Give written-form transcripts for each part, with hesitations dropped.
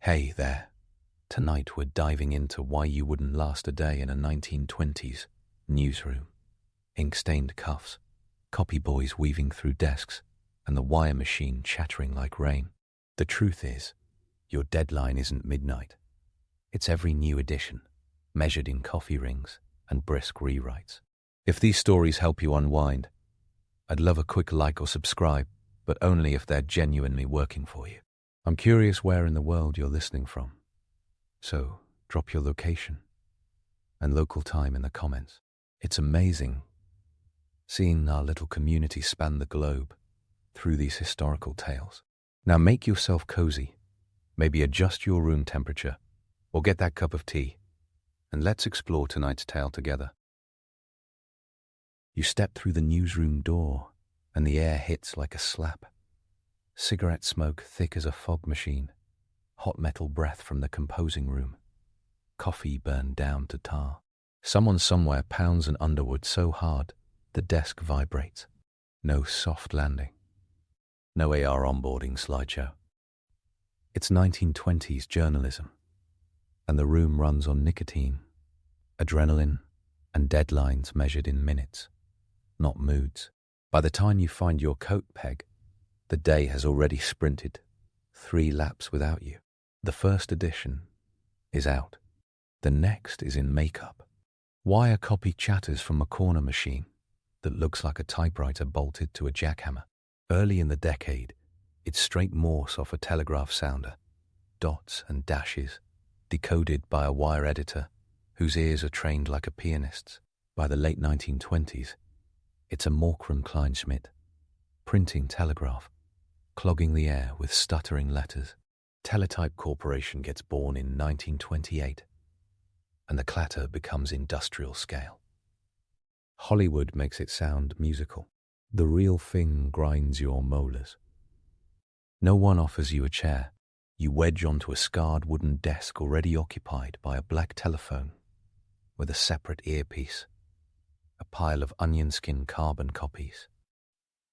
Hey there. Tonight we're diving into why you wouldn't last a day in a 1920s newsroom. Ink-stained cuffs, copy boys weaving through desks, and the wire machine chattering like rain. The truth is, your deadline isn't midnight. It's every new edition, measured in coffee rings and brisk rewrites. If these stories help you unwind, I'd love a quick like or subscribe, but only if they're genuinely working for you. I'm curious where in the world you're listening from. So, drop your location and local time in the comments. It's amazing seeing our little community span the globe through these historical tales. Now make yourself cozy, maybe adjust your room temperature, or get that cup of tea, and let's explore tonight's tale together. You step through the newsroom door, and the air hits like a slap. Cigarette smoke thick as a fog machine, hot metal breath from the composing room, coffee burned down to tar. Someone somewhere pounds an underwood so hard the desk vibrates. No soft landing. No AR onboarding slideshow. It's 1920s journalism, and the room runs on nicotine, adrenaline, and deadlines measured in minutes, not moods. By the time you find your coat peg, the day has already sprinted 3 laps without you. The first edition is out. The next is in makeup. Wire copy chatters from a corner machine that looks like a typewriter bolted to a jackhammer. Early in the decade, it's straight Morse off a telegraph sounder, dots and dashes, decoded by a wire editor whose ears are trained like a pianist's. By the late 1920s, it's a Morkram Kleinschmidt, printing telegraph, clogging the air with stuttering letters. Teletype Corporation gets born in 1928, and the clatter becomes industrial scale. Hollywood makes it sound musical. The real thing grinds your molars. No one offers you a chair. You wedge onto a scarred wooden desk already occupied by a black telephone with a separate earpiece, a pile of onion skin carbon copies,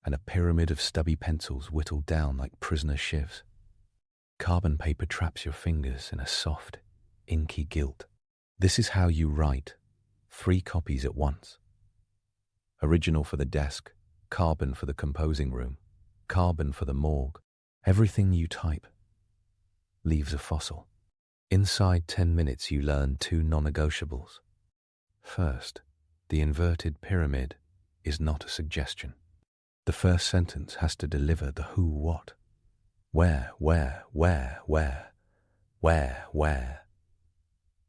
and a pyramid of stubby pencils whittled down like prisoner shivs. Carbon paper traps your fingers in a soft, inky guilt. This is how you write 3 copies at once. Original for the desk, carbon for the composing room, carbon for the morgue. Everything you type leaves a fossil. Inside 10 minutes you learn 2 non-negotiables. First, the inverted pyramid is not a suggestion. The first sentence has to deliver the who, what, where,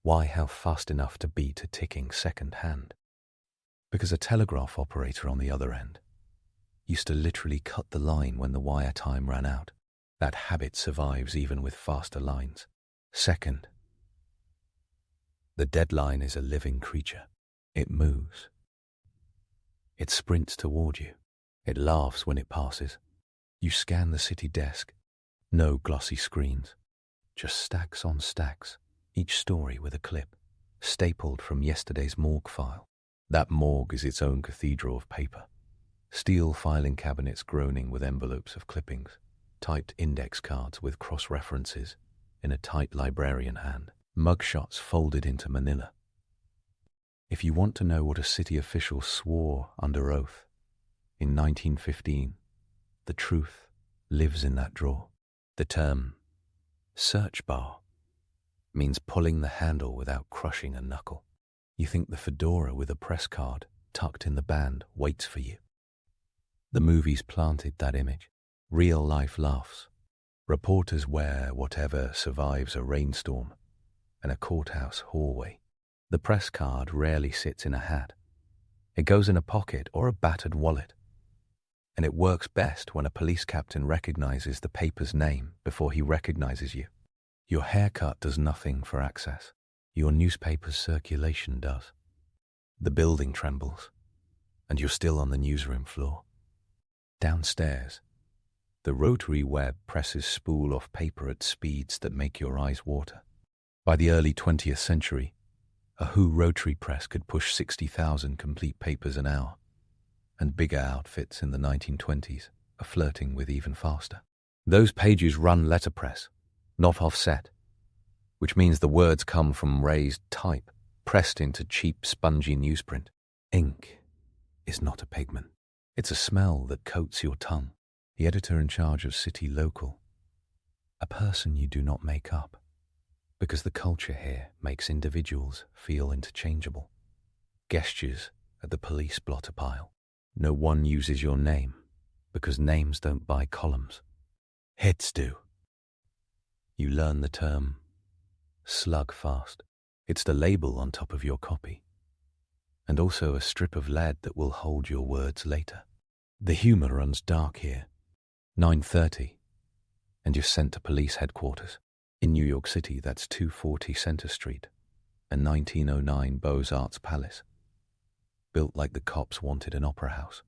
why, how fast enough to beat a ticking second hand. Because a telegraph operator on the other end used to literally cut the line when the wire time ran out. That habit survives even with faster lines. Second, the deadline is a living creature. It moves. It sprints toward you. It laughs when it passes. You scan the city desk. No glossy screens. Just stacks on stacks, each story with a clip, stapled from yesterday's morgue file. That morgue is its own cathedral of paper. Steel filing cabinets groaning with envelopes of clippings, typed index cards with cross-references in a tight librarian hand, mugshots folded into manila. If you want to know what a city official swore under oath in 1915, the truth lives in that drawer. The term search bar means pulling the handle without crushing a knuckle. You think the fedora with a press card tucked in the band waits for you. The movies planted that image. Real life laughs. Reporters wear whatever survives a rainstorm and a courthouse hallway. The press card rarely sits in a hat. It goes in a pocket or a battered wallet. And it works best when a police captain recognizes the paper's name before he recognizes you. Your haircut does nothing for access. Your newspaper's circulation does. The building trembles, and you're still on the newsroom floor. Downstairs, the rotary web presses spool off paper at speeds that make your eyes water. By the early 20th century, a Who rotary press could push 60,000 complete papers an hour, and bigger outfits in the 1920s are flirting with even faster. Those pages run letterpress, not offset, which means the words come from raised type, pressed into cheap, spongy newsprint. Ink is not a pigment. It's a smell that coats your tongue. The editor in charge of City Local, a person you do not make up, because the culture here makes individuals feel interchangeable. Gestures at the police blotter pile. No one uses your name, because names don't buy columns. Hits do. You learn the term slug fast. It's the label on top of your copy, and also a strip of lead that will hold your words later. The humour runs dark here. 9:30, and you're sent to police headquarters. In New York City, that's 240 Center Street, a 1909 Beaux-Arts palace, built like the cops wanted an opera house.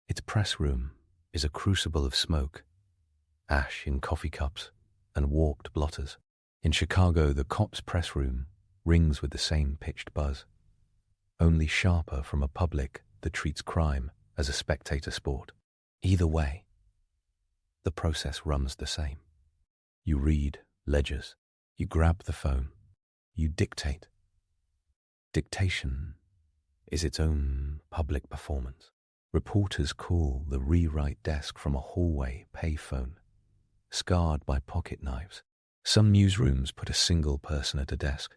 Its press room is a crucible of smoke, ash in coffee cups, and warped blotters. In Chicago, the cops' press room rings with the same pitched buzz, only sharper from a public that treats crime as a spectator sport. Either way, the process runs the same. You read ledgers, you grab the phone, you dictate. Dictation is its own public performance. Reporters call the rewrite desk from a hallway payphone, scarred by pocket knives. Some newsrooms put a single person at a desk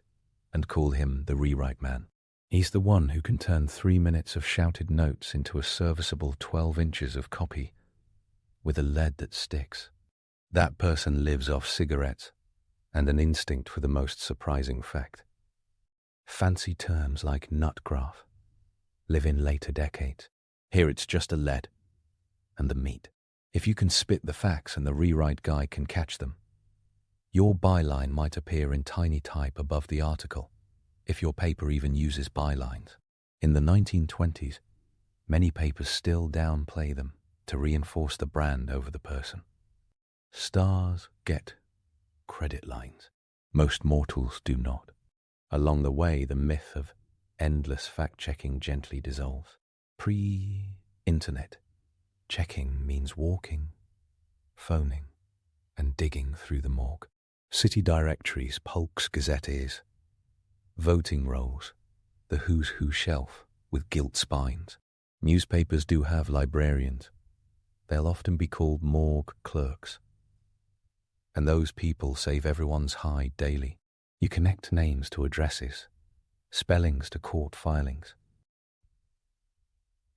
and call him the rewrite man. He's the one who can turn 3 minutes of shouted notes into a serviceable 12 inches of copy with a lead that sticks. That person lives off cigarettes and an instinct for the most surprising fact. Fancy terms like nutgraph live in later decades. Here it's just a lead and the meat. If you can spit the facts and the rewrite guy can catch them, your byline might appear in tiny type above the article, if your paper even uses bylines. In the 1920s, many papers still downplay them to reinforce the brand over the person. Stars get credit lines. Most mortals do not. Along the way, the myth of endless fact-checking gently dissolves. Pre-internet, checking means walking, phoning, and digging through the morgue. City directories, Polk's gazettes, voting rolls, the who's who shelf with gilt spines. Newspapers do have librarians. They'll often be called morgue clerks. And those people save everyone's hide daily. You connect names to addresses, spellings to court filings.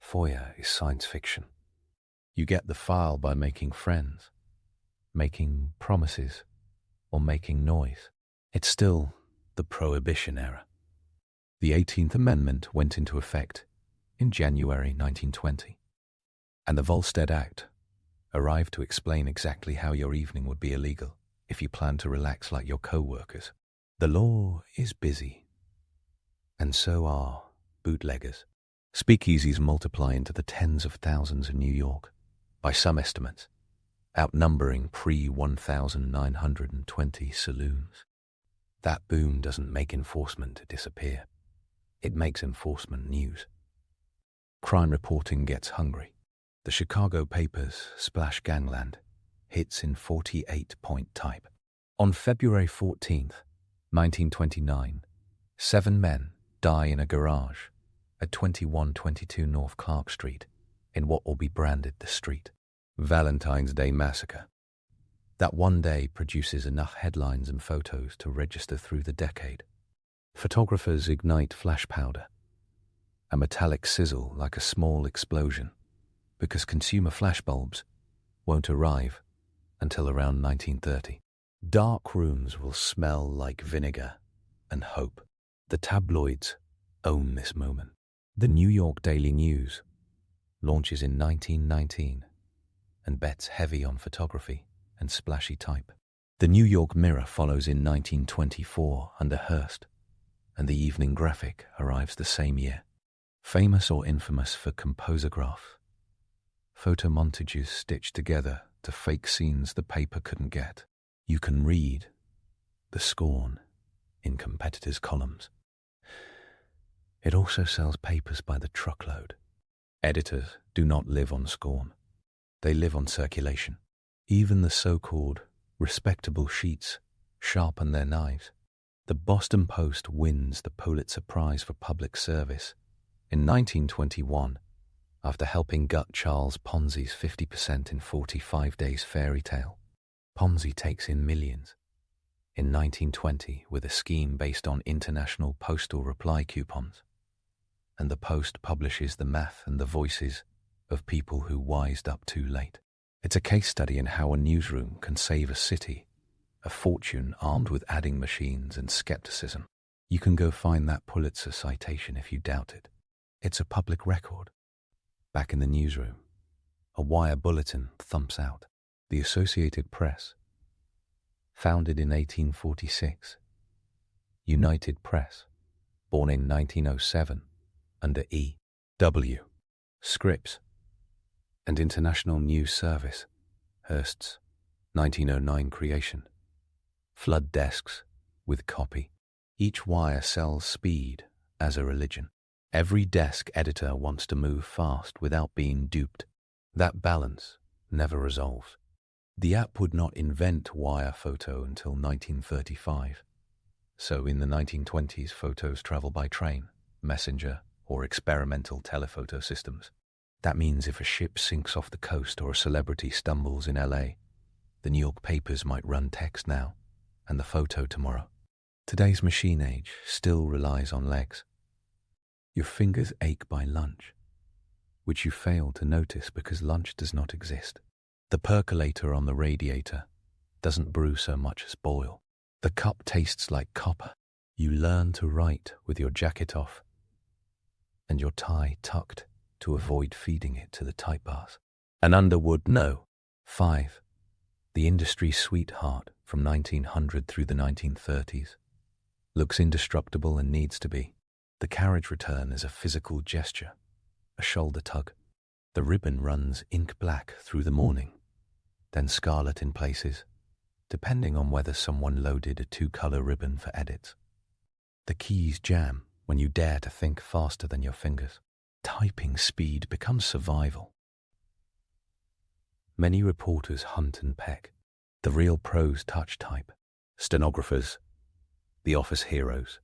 FOIA is science fiction. You get the file by making friends, making promises, or making noise. It's still the Prohibition era. The 18th Amendment went into effect in January 1920, and the Volstead Act arrived to explain exactly how your evening would be illegal if you plan to relax like your co-workers. The law is busy, and so are bootleggers. Speakeasies multiply into the tens of thousands in New York, by some estimates, outnumbering pre-1920 saloons. That boom doesn't make enforcement disappear. It makes enforcement news. Crime reporting gets hungry. The Chicago papers splash gangland, hits in 48-point type. On February 14th, 1929, 7 men die in a garage at 2122 North Clark Street in what will be branded the street. Valentine's Day Massacre. That one day produces enough headlines and photos to register through the decade. Photographers ignite flash powder, a metallic sizzle like a small explosion, because consumer flashbulbs won't arrive until around 1930. Dark rooms will smell like vinegar and hope. The tabloids own this moment. The New York Daily News launches in 1919 and bets heavy on photography and splashy type. The New York Mirror follows in 1924 under Hearst, and the Evening Graphic arrives the same year. Famous or infamous for composograph, photo montages stitched together to fake scenes the paper couldn't get. You can read the scorn in competitors' columns. It also sells papers by the truckload. Editors do not live on scorn. They live on circulation. Even the so-called respectable sheets sharpen their knives. The Boston Post wins the Pulitzer Prize for Public Service in 1921 after helping gut Charles Ponzi's 50% in 45 Days fairy tale. Ponzi takes in millions in 1920 with a scheme based on international postal reply coupons, and the Post publishes the math and the voices of people who wised up too late. It's a case study in how a newsroom can save a city a fortune armed with adding machines and skepticism. You can go find that Pulitzer citation if you doubt it. It's a public record. Back in the newsroom, a wire bulletin thumps out. The Associated Press, founded in 1846. United Press, born in 1907 under E. W. Scripps, and International News Service, Hearst's 1909 creation. Flood desks with copy. Each wire sells speed as a religion. Every desk editor wants to move fast without being duped. That balance never resolves. The app would not invent wire photo until 1935. So in the 1920s, photos travel by train, messenger, or experimental telephoto systems. That means if a ship sinks off the coast or a celebrity stumbles in LA, the New York papers might run text now and the photo tomorrow. Today's machine age still relies on legs. Your fingers ache by lunch, which you fail to notice because lunch does not exist. The percolator on the radiator doesn't brew so much as boil. The cup tastes like copper. You learn to write with your jacket off and your tie tucked to avoid feeding it to the type bars. An Underwood No. 5. The industry sweetheart from 1900 through the 1930s. Looks indestructible and needs to be. The carriage return is a physical gesture, a shoulder tug. The ribbon runs ink black through the morning, then scarlet in places, depending on whether someone loaded a two-color ribbon for edits. The keys jam when you dare to think faster than your fingers. Typing speed becomes survival. Many reporters hunt and peck. The real pros touch type. Stenographers, the office heroes,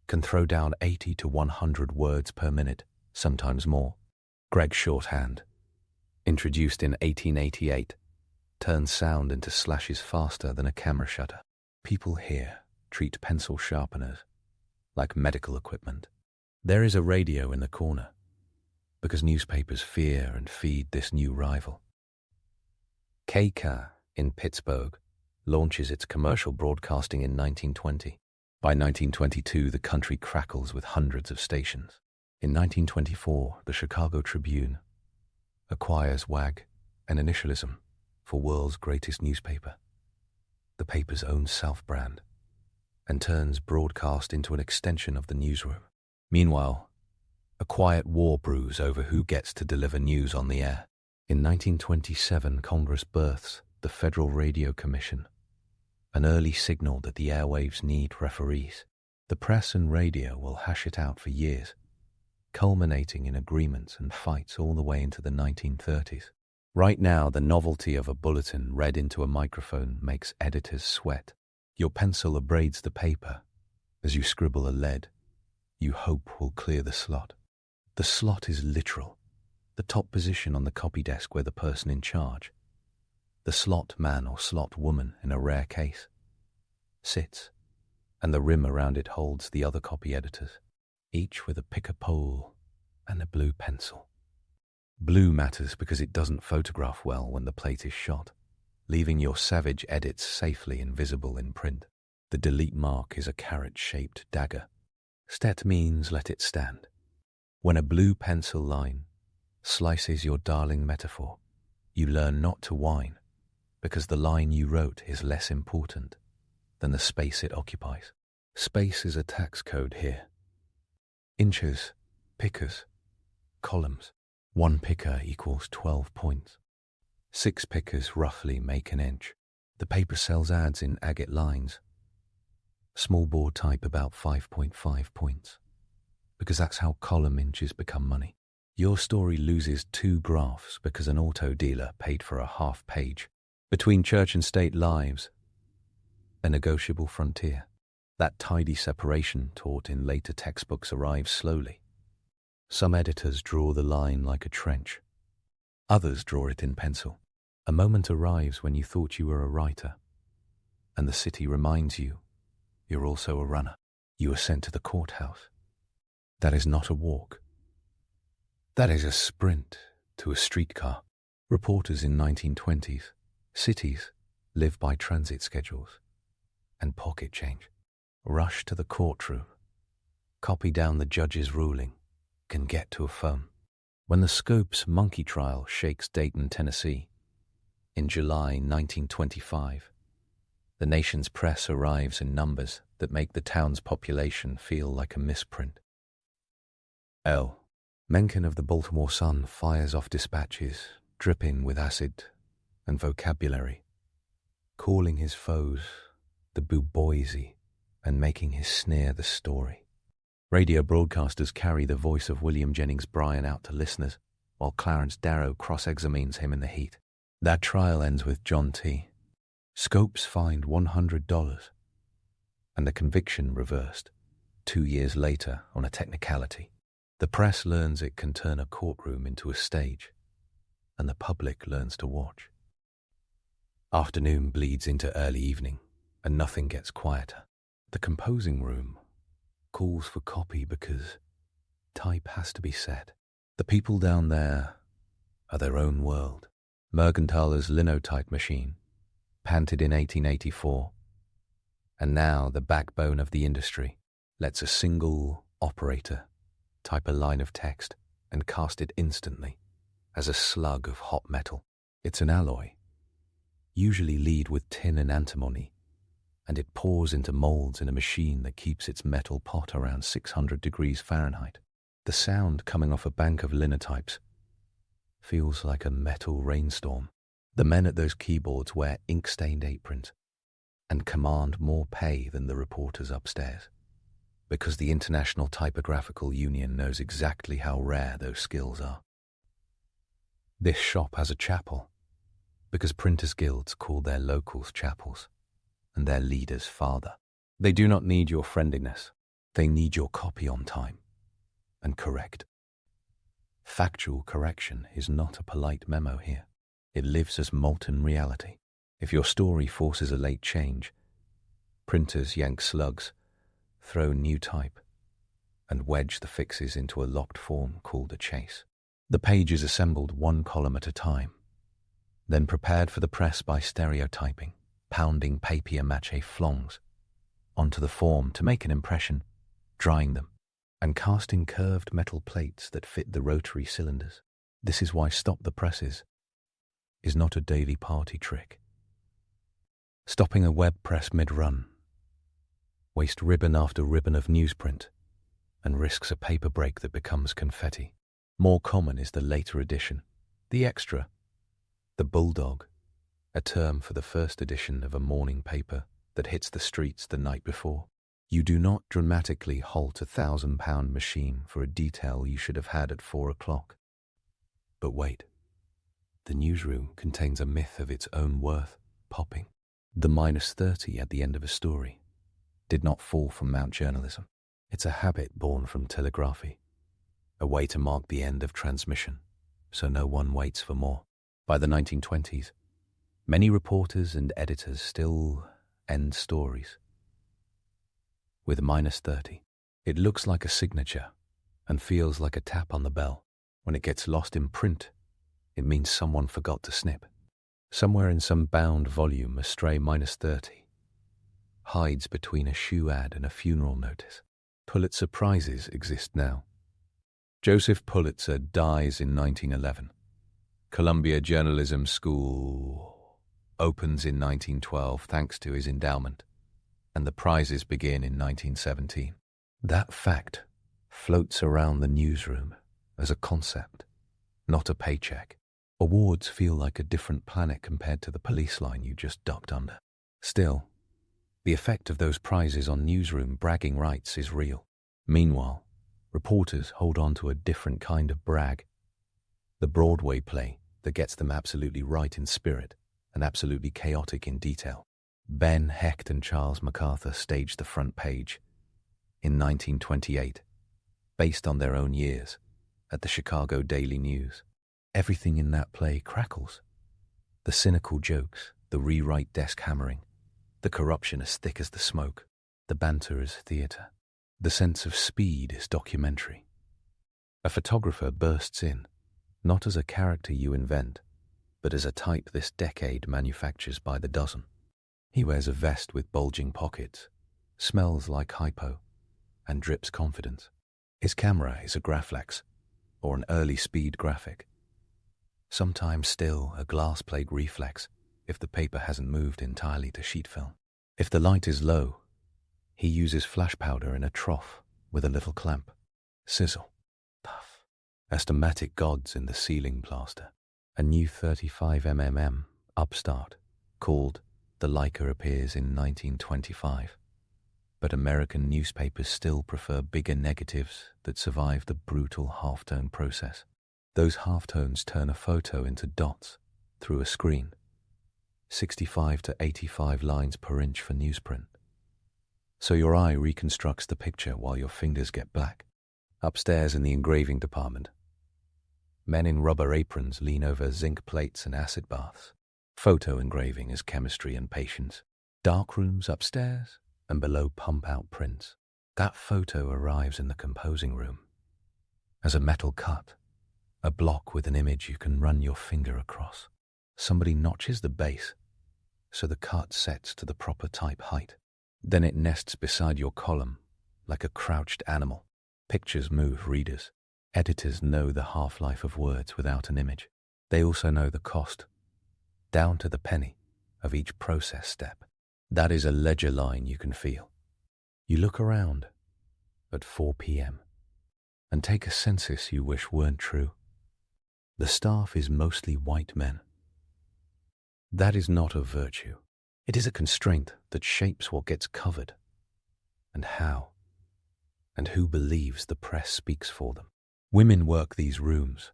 can throw down 80 to 100 words per minute, sometimes more. Greg's shorthand, introduced in 1888, turns sound into slashes faster than a camera shutter. People here treat pencil sharpeners like medical equipment. There is a radio in the corner, because newspapers fear and feed this new rival. KCAR in Pittsburgh launches its commercial broadcasting in 1920. By 1922, the country crackles with hundreds of stations. In 1924, the Chicago Tribune acquires WAG and Initialism for world's greatest newspaper, the paper's own self-brand, and turns broadcast into an extension of the newsroom. Meanwhile, a quiet war brews over who gets to deliver news on the air. In 1927, Congress births the Federal Radio Commission, an early signal that the airwaves need referees. The press and radio will hash it out for years, culminating in agreements and fights all the way into the 1930s. Right now, the novelty of a bulletin read into a microphone makes editors sweat. Your pencil abrades the paper. As you scribble a lead, you hope will clear the slot. The slot is literal, the top position on the copy desk where the person in charge, the slot man or slot woman in a rare case, sits, and the rim around it holds the other copy editors, each with a picker pole and a blue pencil. Blue matters because it doesn't photograph well when the plate is shot, leaving your savage edits safely invisible in print. The delete mark is a carrot-shaped dagger. Stet means let it stand. When a blue pencil line slices your darling metaphor, you learn not to whine, because the line you wrote is less important than the space it occupies. Space is a tax code here. Inches, pickers, columns. 1 picker equals 12 points. 6 pickers roughly make an inch. The paper sells ads in agate lines. Small board type about 5.5 points, because that's how column inches become money. Your story loses 2 graphs because an auto dealer paid for a half page. Between church and state lives, a negotiable frontier. That tidy separation taught in later textbooks arrives slowly. Some editors draw the line like a trench. Others draw it in pencil. A moment arrives when you thought you were a writer, and the city reminds you you're also a runner. You are sent to the courthouse. That is not a walk. That is a sprint to a streetcar. Reporters in 1920s cities live by transit schedules and pocket change. Rush to the courtroom, copy down the judge's ruling, can get to a phone. When the Scopes monkey trial shakes Dayton, Tennessee, in July 1925, the nation's press arrives in numbers that make the town's population feel like a misprint. L. Mencken of the Baltimore Sun fires off dispatches dripping with acid and vocabulary, calling his foes the Booboisy and making his sneer the story. Radio broadcasters carry the voice of William Jennings Bryan out to listeners, while Clarence Darrow cross-examines him in the heat. That trial ends with John T. Scopes fined $100, and the conviction reversed 2 years later on a technicality. The press learns it can turn a courtroom into a stage, and the public learns to watch. Afternoon bleeds into early evening, and nothing gets quieter. The composing room calls for copy because type has to be said. The people down there are their own world. Mergenthaler's linotype machine, patented in 1884, and now the backbone of the industry, lets a single operator type a line of text and cast it instantly as a slug of hot metal. It's an alloy, usually lead with tin and antimony, and it pours into molds in a machine that keeps its metal pot around 600 degrees Fahrenheit. The sound coming off a bank of linotypes feels like a metal rainstorm. The men at those keyboards wear ink-stained aprons and command more pay than the reporters upstairs, because the International Typographical Union knows exactly how rare those skills are. This shop has a chapel, because printers' guilds call their locals chapels, and their leaders father. They do not need your friendliness. They need your copy on time and correct. Factual correction is not a polite memo here. It lives as molten reality. If your story forces a late change, printers yank slugs, throw new type, and wedge the fixes into a locked form called a chase. The page is assembled one column at a time, then prepared for the press by stereotyping, pounding papier-mâché flongs onto the form to make an impression, drying them, and casting curved metal plates that fit the rotary cylinders. This is why Stop the Presses is not a daily party trick. Stopping a web press mid-run, waste ribbon after ribbon of newsprint, and risks a paper break that becomes confetti. More common is the later edition, the extra, the bulldog, a term for the first edition of a morning paper that hits the streets the night before. You do not dramatically halt a 1,000-pound machine for a detail you should have had at 4 o'clock. But wait, the newsroom contains a myth of its own worth popping. The -30 at the end of a story did not fall from Mount journalism. It's a habit born from telegraphy, a way to mark the end of transmission, so no one waits for more. By the 1920s, many reporters and editors still end stories with -30. It looks like a signature and feels like a tap on the bell. When it gets lost in print, it means someone forgot to snip. Somewhere in some bound volume, a stray -30 hides between a shoe ad and a funeral notice. Pulitzer Prizes exist now. Joseph Pulitzer dies in 1911. Columbia Journalism School opens in 1912 thanks to his endowment, and the prizes begin in 1917. That fact floats around the newsroom as a concept, not a paycheck. Awards feel like a different planet compared to the police line you just ducked under. Still, the effect of those prizes on newsroom bragging rights is real. Meanwhile, reporters hold on to a different kind of brag, the Broadway play that gets them absolutely right in spirit and absolutely chaotic in detail. Ben Hecht and Charles MacArthur staged the front page in 1928, based on their own years, at the Chicago Daily News. Everything in that play crackles. The cynical jokes, the rewrite desk hammering, the corruption as thick as the smoke, the banter is theatre. The sense of speed is documentary. A photographer bursts in, not as a character you invent, but as a type this decade manufactures by the dozen. He wears a vest with bulging pockets, smells like hypo, and drips confidence. His camera is a Graflex, or an early speed graphic. Sometimes still a glass plate reflex if the paper hasn't moved entirely to sheet film. If the light is low, he uses flash powder in a trough with a little clamp. Sizzle. Puff. Astigmatic gods in the ceiling plaster. A new 35mm upstart called The Leica appears in 1925. But American newspapers still prefer bigger negatives that survive the brutal halftone process. Those halftones turn a photo into dots through a screen. 65 to 85 lines per inch for newsprint. So your eye reconstructs the picture while your fingers get black. Upstairs in the engraving department, men in rubber aprons lean over zinc plates and acid baths. Photo engraving is chemistry and patience. Dark rooms upstairs, and below pump-out prints. That photo arrives in the composing room as a metal cut, a block with an image you can run your finger across. Somebody notches the base, so the cut sets to the proper type height. Then it nests beside your column like a crouched animal. Pictures move readers. Editors know the half-life of words without an image. They also know the cost, down to the penny, of each process step. That is a ledger line you can feel. You look around at 4 p.m. and take a census you wish weren't true. The staff is mostly white men. That is not a virtue. It is a constraint that shapes what gets covered, and how, and who believes the press speaks for them. Women work these rooms,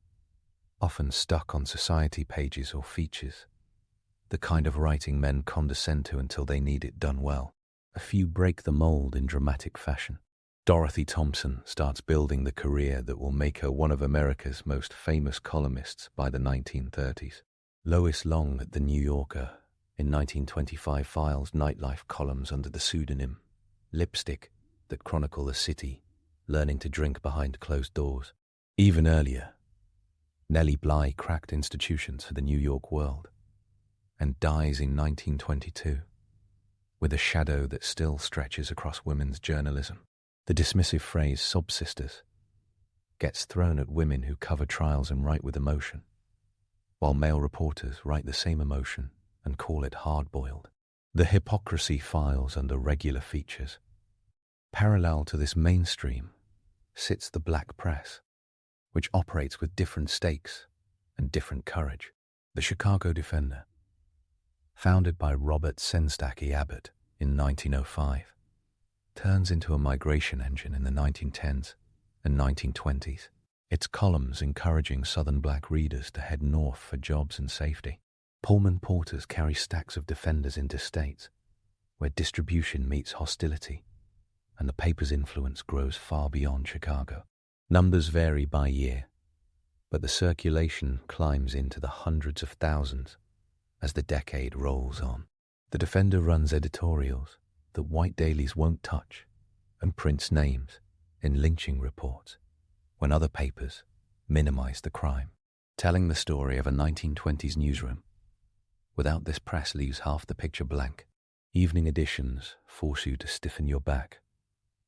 often stuck on society pages or features, the kind of writing men condescend to until they need it done well. A few break the mold in dramatic fashion. Dorothy Thompson starts building the career that will make her one of America's most famous columnists by the 1930s. Lois Long at The New Yorker in 1925 files nightlife columns under the pseudonym Lipstick that chronicle a city learning to drink behind closed doors. Even earlier, Nellie Bly cracked institutions for the New York World and dies in 1922 with a shadow that still stretches across women's journalism. The dismissive phrase sob sisters gets thrown at women who cover trials and write with emotion, while male reporters write the same emotion and call it hard-boiled. The hypocrisy files under regular features. Parallel to this mainstream sits the black press, which operates with different stakes and different courage. The Chicago Defender, founded by Robert Senstaki Abbott in 1905, turns into a migration engine in the 1910s and 1920s, its columns encouraging Southern black readers to head north for jobs and safety. Pullman porters carry stacks of Defenders into states where distribution meets hostility, and the paper's influence grows far beyond Chicago. Numbers vary by year, but the circulation climbs into the hundreds of thousands as the decade rolls on. The Defender runs editorials that white dailies won't touch and prints names in lynching reports when other papers minimize the crime. Telling the story of a 1920s newsroom without this press leaves half the picture blank. Evening editions force you to stiffen your back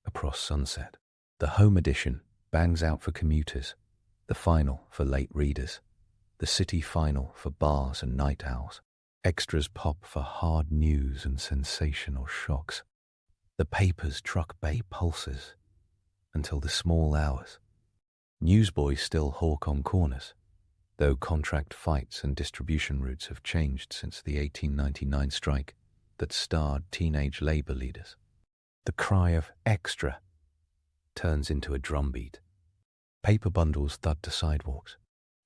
across sunset. The home edition bangs out for commuters, the final for late readers, the city final for bars and night owls. Extras pop for hard news and sensational shocks. The paper's truck bay pulses until the small hours. Newsboys still hawk on corners, though contract fights and distribution routes have changed since the 1899 strike that starred teenage labor leaders. The cry of "extra" turns into a drumbeat. Paper bundles thud to sidewalks.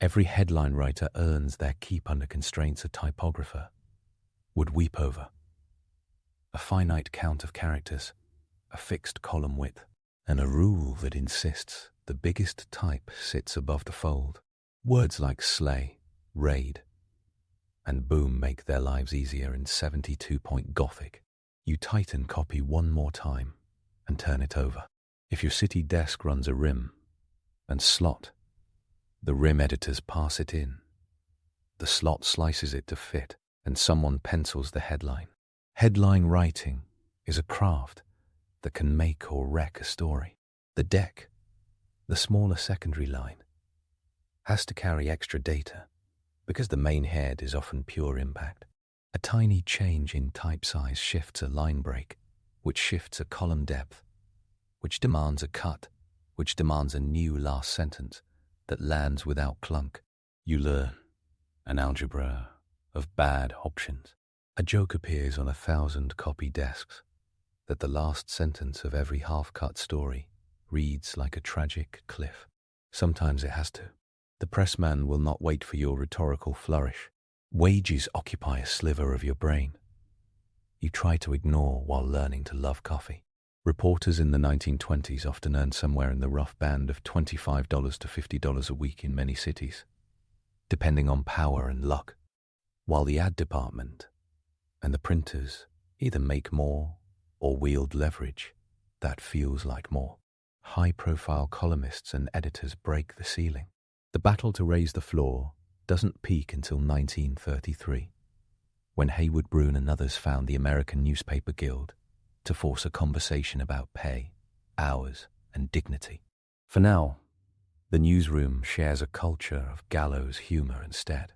Every headline writer earns their keep under constraints a typographer would weep over. a finite count of characters, a fixed column width, and a rule that insists the biggest type sits above the fold. Words like slay, raid, and boom make their lives easier in 72-point Gothic. You tighten copy one more time and turn it over. If your city desk runs a rim and slot, the rim editors pass it in. The slot slices it to fit, and someone pencils the headline. Headline writing is a craft that can make or wreck a story. The deck, the smaller secondary line, has to carry extra data because the main head is often pure impact. A tiny change in type size shifts a line break, which shifts a column depth, which demands a cut, which demands a new last sentence that lands without clunk. You learn an algebra of bad options. A joke appears on 1,000 copy desks that the last sentence of every half-cut story reads like a tragic cliff. Sometimes it has to. The pressman will not wait for your rhetorical flourish. Wages occupy a sliver of your brain you try to ignore while learning to love coffee. Reporters in the 1920s often earned somewhere in the rough band of $25 to $50 a week in many cities, depending on power and luck, while the ad department and the printers either make more or wield leverage that feels like more. High-profile columnists and editors break the ceiling. The battle to raise the floor doesn't peak until 1933, when Haywood Broun and others found the American Newspaper Guild to force a conversation about pay, hours, and dignity. For now, the newsroom shares a culture of gallows humor instead.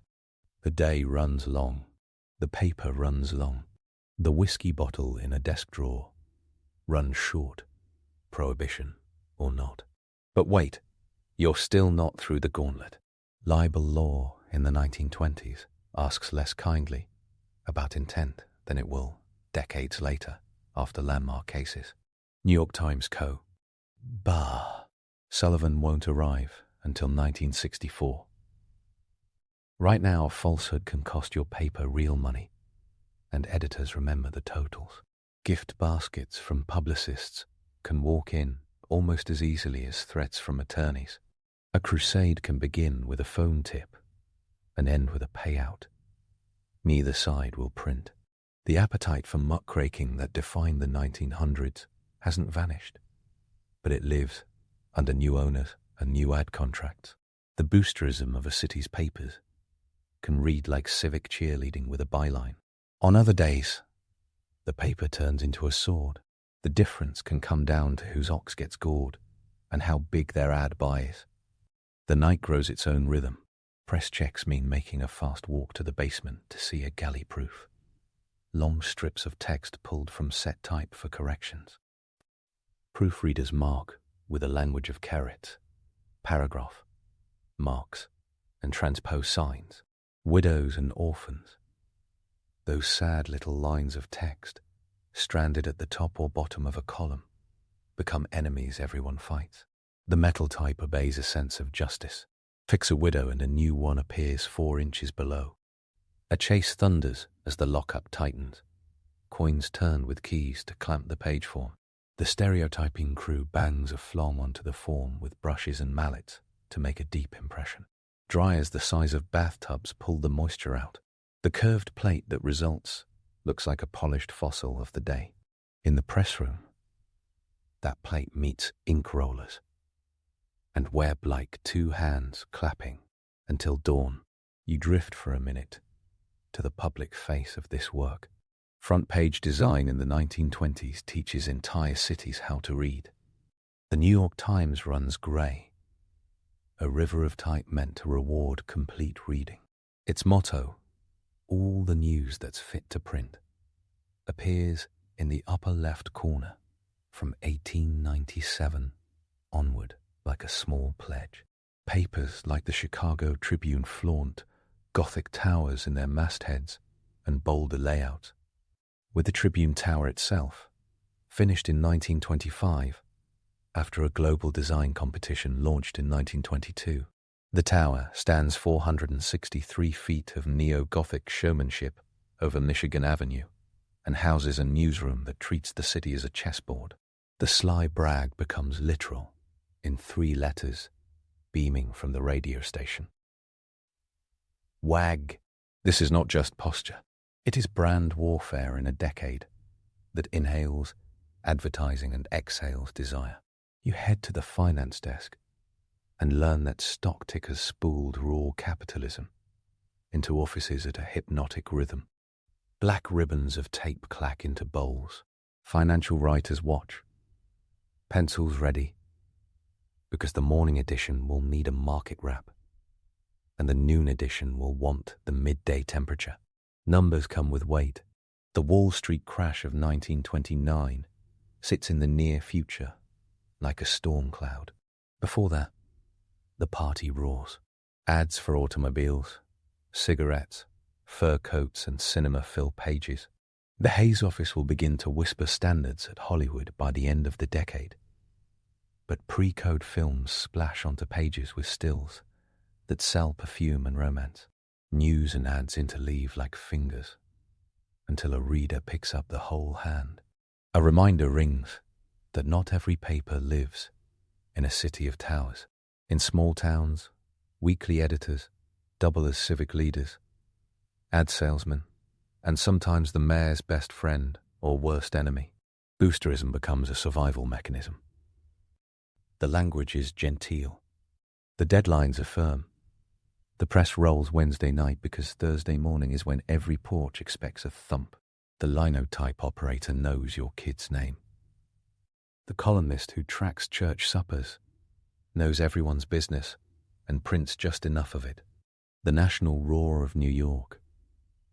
The day runs long. The paper runs long. The whiskey bottle in a desk drawer runs short, prohibition or not. But wait, you're still not through the gauntlet. Libel law in the 1920s asks less kindly about intent than it will decades later after landmark cases. New York Times Co. Bah. Sullivan won't arrive until 1964. Right now, falsehood can cost your paper real money, and editors remember the totals. Gift baskets from publicists can walk in almost as easily as threats from attorneys. A crusade can begin with a phone tip and end with a payout. Neither side will print. The appetite for muckraking that defined the 1900s hasn't vanished, but it lives under new owners and new ad contracts. The boosterism of a city's papers can read like civic cheerleading with a byline. On other days, the paper turns into a sword. The difference can come down to whose ox gets gored and how big their ad buys. The night grows its own rhythm. Press checks mean making a fast walk to the basement to see a galley proof. Long strips of text pulled from set type for corrections. Proofreaders mark with a language of carets, paragraph, marks, and transpose signs. Widows and orphans. Those sad little lines of text, stranded at the top or bottom of a column, become enemies everyone fights. The metal type obeys a sense of justice. Fix a widow and a new one appears 4 inches below. A chase thunders as the lockup tightens. Coins turn with keys to clamp the page form. The stereotyping crew bangs a flong onto the form with brushes and mallets to make a deep impression. Dryers the size of bathtubs pull the moisture out. The curved plate that results looks like a polished fossil of the day. In the press room, that plate meets ink rollers and web like 2 hands clapping until dawn. You drift for a minute to the public face of this work. Front page design in the 1920s teaches entire cities how to read. The New York Times runs grey, a river of type meant to reward complete reading. Its motto, all the news that's fit to print, appears in the upper left corner from 1897 onward like a small pledge. Papers like the Chicago Tribune flaunt Gothic towers in their mastheads and bolder layouts, with the Tribune Tower itself, finished in 1925 after a global design competition launched in 1922. The tower stands 463 feet of neo-Gothic showmanship over Michigan Avenue and houses a newsroom that treats the city as a chessboard. The sly brag becomes literal, in 3 letters, beaming from the radio station. WAG. This is not just posture. It is brand warfare in a decade that inhales advertising and exhales desire. You head to the finance desk and learn that stock tickers spooled raw capitalism into offices at a hypnotic rhythm. Black ribbons of tape clack into bowls. Financial writers watch. Pencils ready, because the morning edition will need a market wrap, and the noon edition will want the midday temperature. Numbers come with weight. The Wall Street crash of 1929 sits in the near future like a storm cloud. Before that, the party roars. Ads for automobiles, cigarettes, fur coats and cinema fill pages. The Hays office will begin to whisper standards at Hollywood by the end of the decade. But pre-code films splash onto pages with stills that sell perfume and romance. News and ads interleave like fingers until a reader picks up the whole hand. A reminder rings that not every paper lives in a city of towers. In small towns, weekly editors double as civic leaders, ad salesmen, and sometimes the mayor's best friend or worst enemy. Boosterism becomes a survival mechanism. The language is genteel. The deadlines are firm. The press rolls Wednesday night because Thursday morning is when every porch expects a thump. The linotype operator knows your kid's name. The columnist who tracks church suppers knows everyone's business and prints just enough of it. The national roar of New York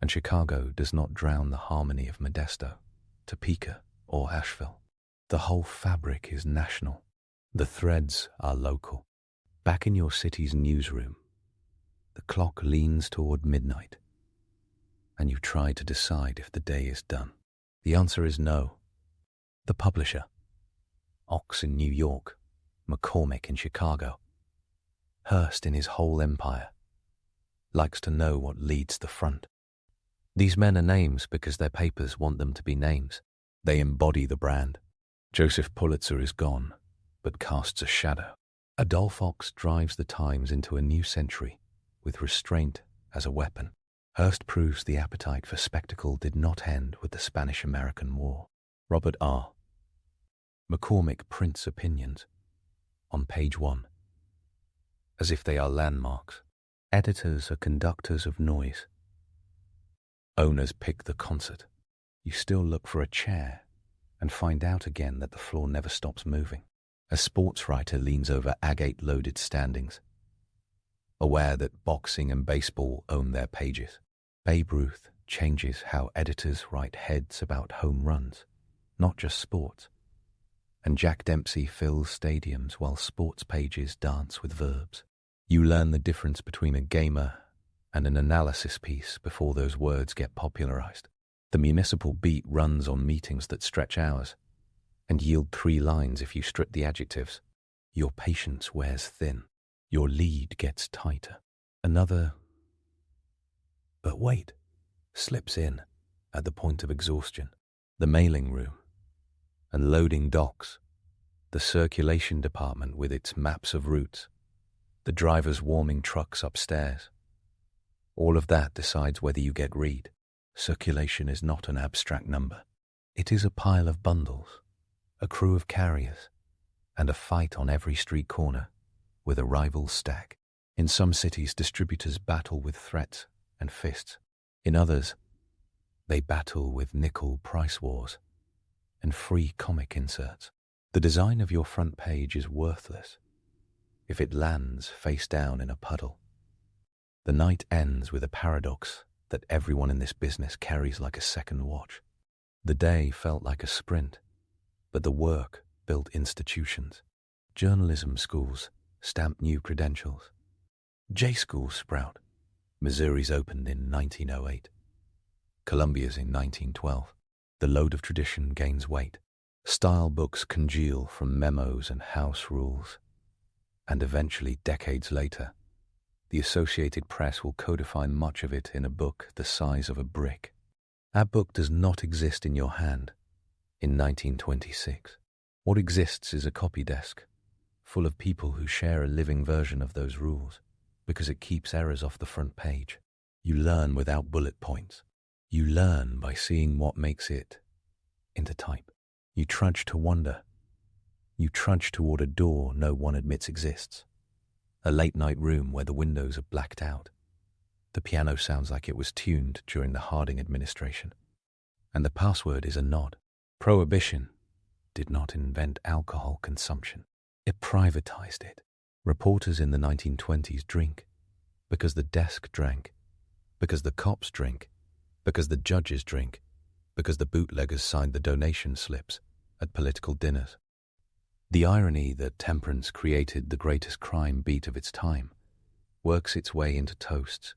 and Chicago does not drown the harmony of Modesto, Topeka, or Asheville. The whole fabric is national. The threads are local. Back in your city's newsroom, the clock leans toward midnight, and you try to decide if the day is done. The answer is no. The publisher, Ox in New York, McCormick in Chicago, Hearst in his whole empire, likes to know what leads the front. These men are names because their papers want them to be names. They embody the brand. Joseph Pulitzer is gone, but casts a shadow. Adolph Ox drives the Times into a new century with restraint as a weapon. Hearst proves the appetite for spectacle did not end with the Spanish-American War. Robert R. McCormick prints opinions on page 1, as if they are landmarks. Editors are conductors of noise. Owners pick the concert. You still look for a chair and find out again that the floor never stops moving. A sports writer leans over agate-loaded standings, aware that boxing and baseball own their pages. Babe Ruth changes how editors write heads about home runs, not just sports. And Jack Dempsey fills stadiums while sports pages dance with verbs. You learn the difference between a gamer and an analysis piece before those words get popularized. The municipal beat runs on meetings that stretch hours and yield 3 lines if you strip the adjectives. Your patience wears thin. Your lead gets tighter. Another, but wait, slips in at the point of exhaustion. The mailing room and loading docks, the circulation department with its maps of routes, the drivers warming trucks upstairs. All of that decides whether you get read. Circulation is not an abstract number. It is a pile of bundles, a crew of carriers, and a fight on every street corner with a rival stack. In some cities, distributors battle with threats and fists. In others, they battle with nickel price wars and free comic inserts. The design of your front page is worthless if it lands face down in a puddle. The night ends with a paradox that everyone in this business carries like a second watch. The day felt like a sprint, but the work built institutions. Journalism schools stamp new credentials. J-schools sprout. Missouri's opened in 1908. Columbia's in 1912. The load of tradition gains weight. Style books congeal from memos and house rules. And eventually, decades later, the Associated Press will codify much of it in a book the size of a brick. That book does not exist in your hand in 1926. What exists is a copy desk full of people who share a living version of those rules because it keeps errors off the front page. You learn without bullet points. You learn by seeing what makes it into type. You trudge to wonder. You trudge toward a door no one admits exists. A late-night room where the windows are blacked out. The piano sounds like it was tuned during the Harding administration. And the password is a nod. Prohibition did not invent alcohol consumption. It privatized it. Reporters in the 1920s drink because the desk drank, because the cops drink, because the judges drink, because the bootleggers signed the donation slips at political dinners. The irony that temperance created the greatest crime beat of its time works its way into toasts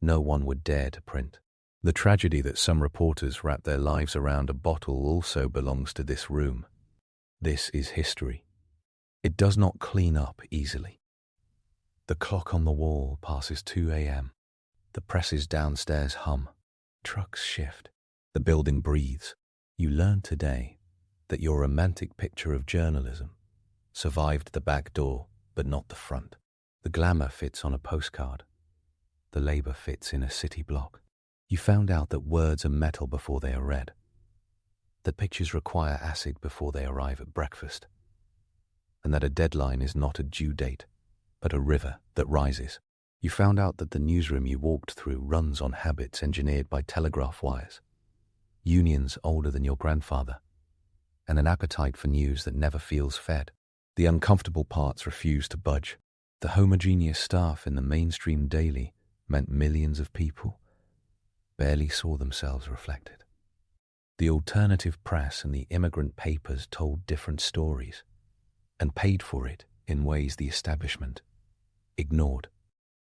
no one would dare to print. The tragedy that some reporters wrap their lives around a bottle also belongs to this room. This is history. It does not clean up easily. The clock on the wall passes 2 a.m. The presses downstairs hum. Trucks shift. The building breathes. You learn today that your romantic picture of journalism survived the back door, but not the front. The glamour fits on a postcard. The labor fits in a city block. You found out that words are metal before they are read. That pictures require acid before they arrive at breakfast. And that a deadline is not a due date, but a river that rises. You found out that the newsroom you walked through runs on habits engineered by telegraph wires, unions older than your grandfather, and an appetite for news that never feels fed. The uncomfortable parts refuse to budge. The homogeneous staff in the mainstream daily meant millions of people barely saw themselves reflected. The alternative press and the immigrant papers told different stories and paid for it in ways the establishment ignored.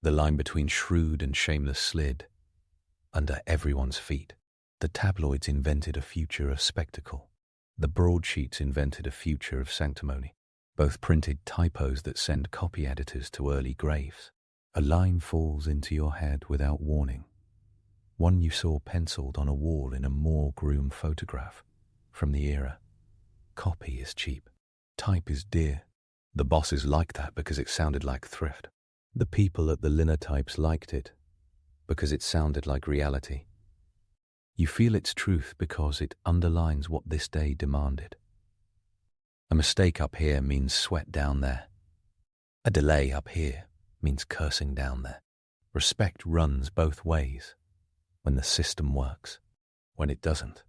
The line between shrewd and shameless slid under everyone's feet. The tabloids invented a future of spectacle. The broadsheets invented a future of sanctimony. Both printed typos that send copy editors to early graves. A line falls into your head without warning. One you saw penciled on a wall in a morgue room photograph from the era. Copy is cheap. Type is dear. The bosses liked that because it sounded like thrift. The people at the linotypes liked it because it sounded like reality. You feel its truth because it underlines what this day demanded. A mistake up here means sweat down there. A delay up here means cursing down there. Respect runs both ways. When the system works, when it doesn't,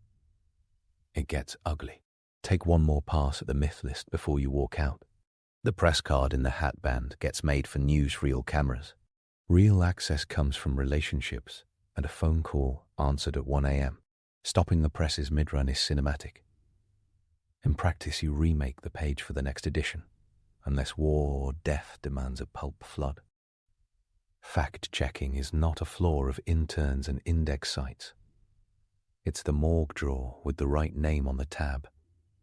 it gets ugly. Take one more pass at the myth list before you walk out. The press card in the hat band gets made for newsreel cameras. Real access comes from relationships and a phone call answered at 1 a.m. Stopping the press's mid-run is cinematic. In practice, you remake the page for the next edition, unless war or death demands a pulp flood. Fact-checking is not a flaw of interns and index sites. It's the morgue drawer with the right name on the tab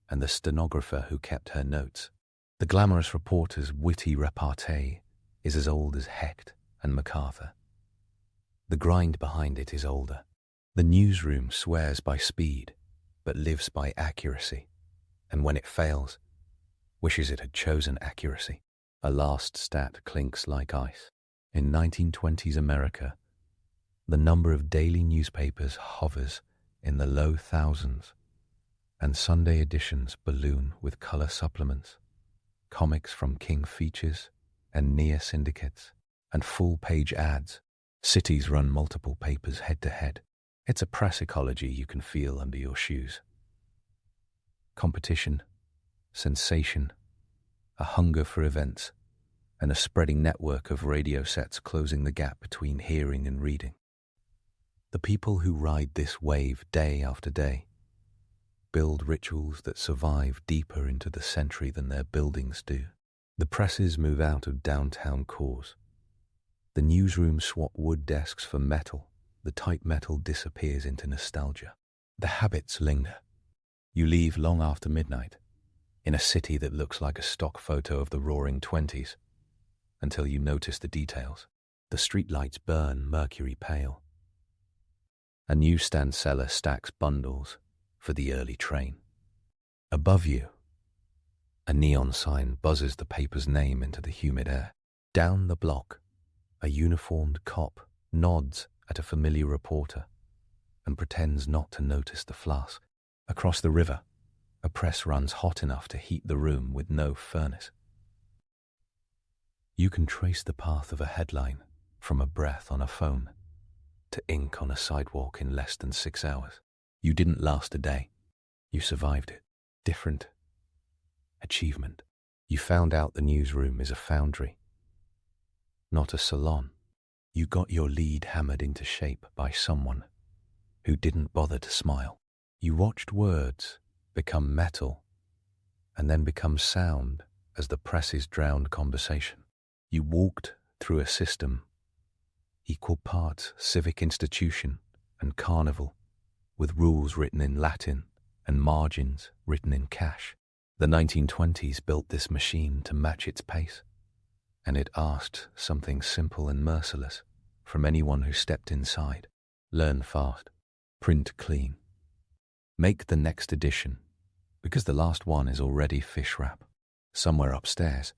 and the stenographer who kept her notes. The glamorous reporter's witty repartee is as old as Hecht and MacArthur. The grind behind it is older. The newsroom swears by speed, but lives by accuracy, and when it fails, wishes it had chosen accuracy. A last stat clinks like ice. In 1920s America, the number of daily newspapers hovers in the low thousands, and Sunday editions balloon with color supplements, comics from King Features and Near syndicates, and full-page ads. Cities run multiple papers head-to-head. It's a press ecology you can feel under your shoes. Competition, sensation, a hunger for events, and a spreading network of radio sets closing the gap between hearing and reading. The people who ride this wave day after day build rituals that survive deeper into the century than their buildings do. The presses move out of downtown cores. The newsrooms swap wood desks for metal. The type metal disappears into nostalgia. The habits linger. You leave long after midnight, in a city that looks like a stock photo of the Roaring '20s, until you notice the details. The streetlights burn mercury pale. A newsstand seller stacks bundles for the early train. Above you, a neon sign buzzes the paper's name into the humid air. Down the block, a uniformed cop nods at a familiar reporter and pretends not to notice the flask. Across the river, a press runs hot enough to heat the room with no furnace. You can trace the path of a headline from a breath on a phone to ink on a sidewalk in less than 6 hours. You didn't last a day. You survived it. Different achievement. You found out the newsroom is a foundry, not a salon. You got your lead hammered into shape by someone who didn't bother to smile. You watched words become metal and then become sound as the presses drowned conversation. You walked through a system, equal parts civic institution and carnival, with rules written in Latin and margins written in cash. The 1920s built this machine to match its pace, and it asked something simple and merciless from anyone who stepped inside. Learn fast, print clean, make the next edition, because the last one is already fish wrap. Somewhere upstairs,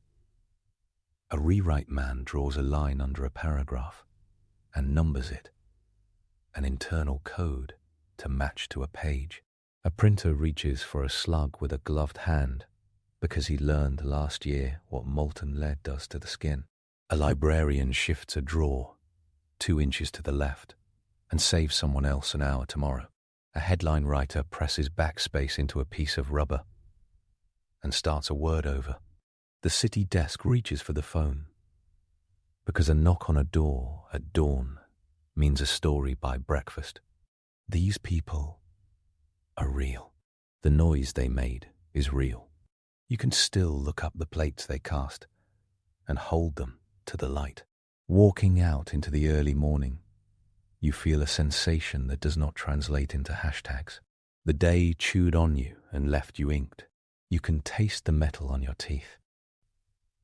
a rewrite man draws a line under a paragraph and numbers it, an internal code to match to a page. A printer reaches for a slug with a gloved hand because he learned last year what molten lead does to the skin. A librarian shifts a drawer 2 inches to the left and saves someone else an hour tomorrow. A headline writer presses backspace into a piece of rubber and starts a word over. The city desk reaches for the phone because a knock on a door at dawn means a story by breakfast. These people are real. The noise they made is real. You can still look up the plates they cast and hold them to the light. Walking out into the early morning, you feel a sensation that does not translate into hashtags. The day chewed on you and left you inked. You can taste the metal on your teeth.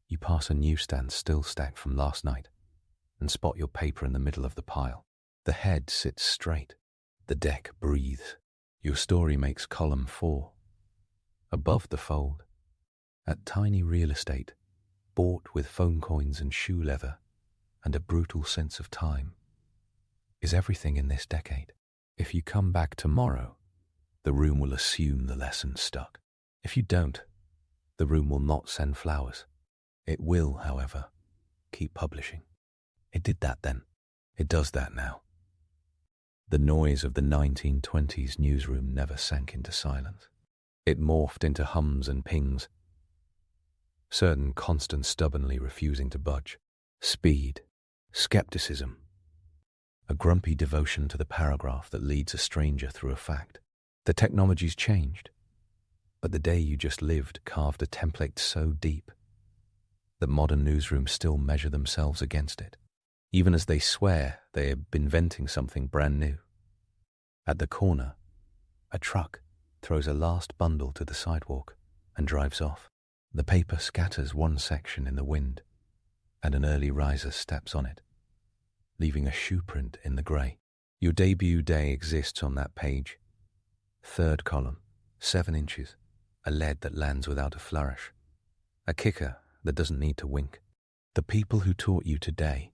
You pass a newsstand still stacked from last night and spot your paper in the middle of the pile. The head sits straight. The deck breathes. Your story makes column 4. Above the fold, at tiny real estate, bought with phone coins and shoe leather and a brutal sense of time, is everything in this decade. If you come back tomorrow, the room will assume the lesson stuck. If you don't, the room will not send flowers. It will, however, keep publishing. It did that then. It does that now. The noise of the 1920s newsroom never sank into silence. It morphed into hums and pings, certain constant stubbornly refusing to budge. Speed, skepticism, a grumpy devotion to the paragraph that leads a stranger through a fact. The technology's changed, but the day you just lived carved a template so deep that modern newsrooms still measure themselves against it, even as they swear they have been inventing something brand new. At the corner, a truck throws a last bundle to the sidewalk and drives off. The paper scatters one section in the wind, and an early riser steps on it, leaving a shoe print in the grey. Your debut day exists on that page. 3rd column, 7 inches, a lead that lands without a flourish, a kicker that doesn't need to wink. The people who taught you today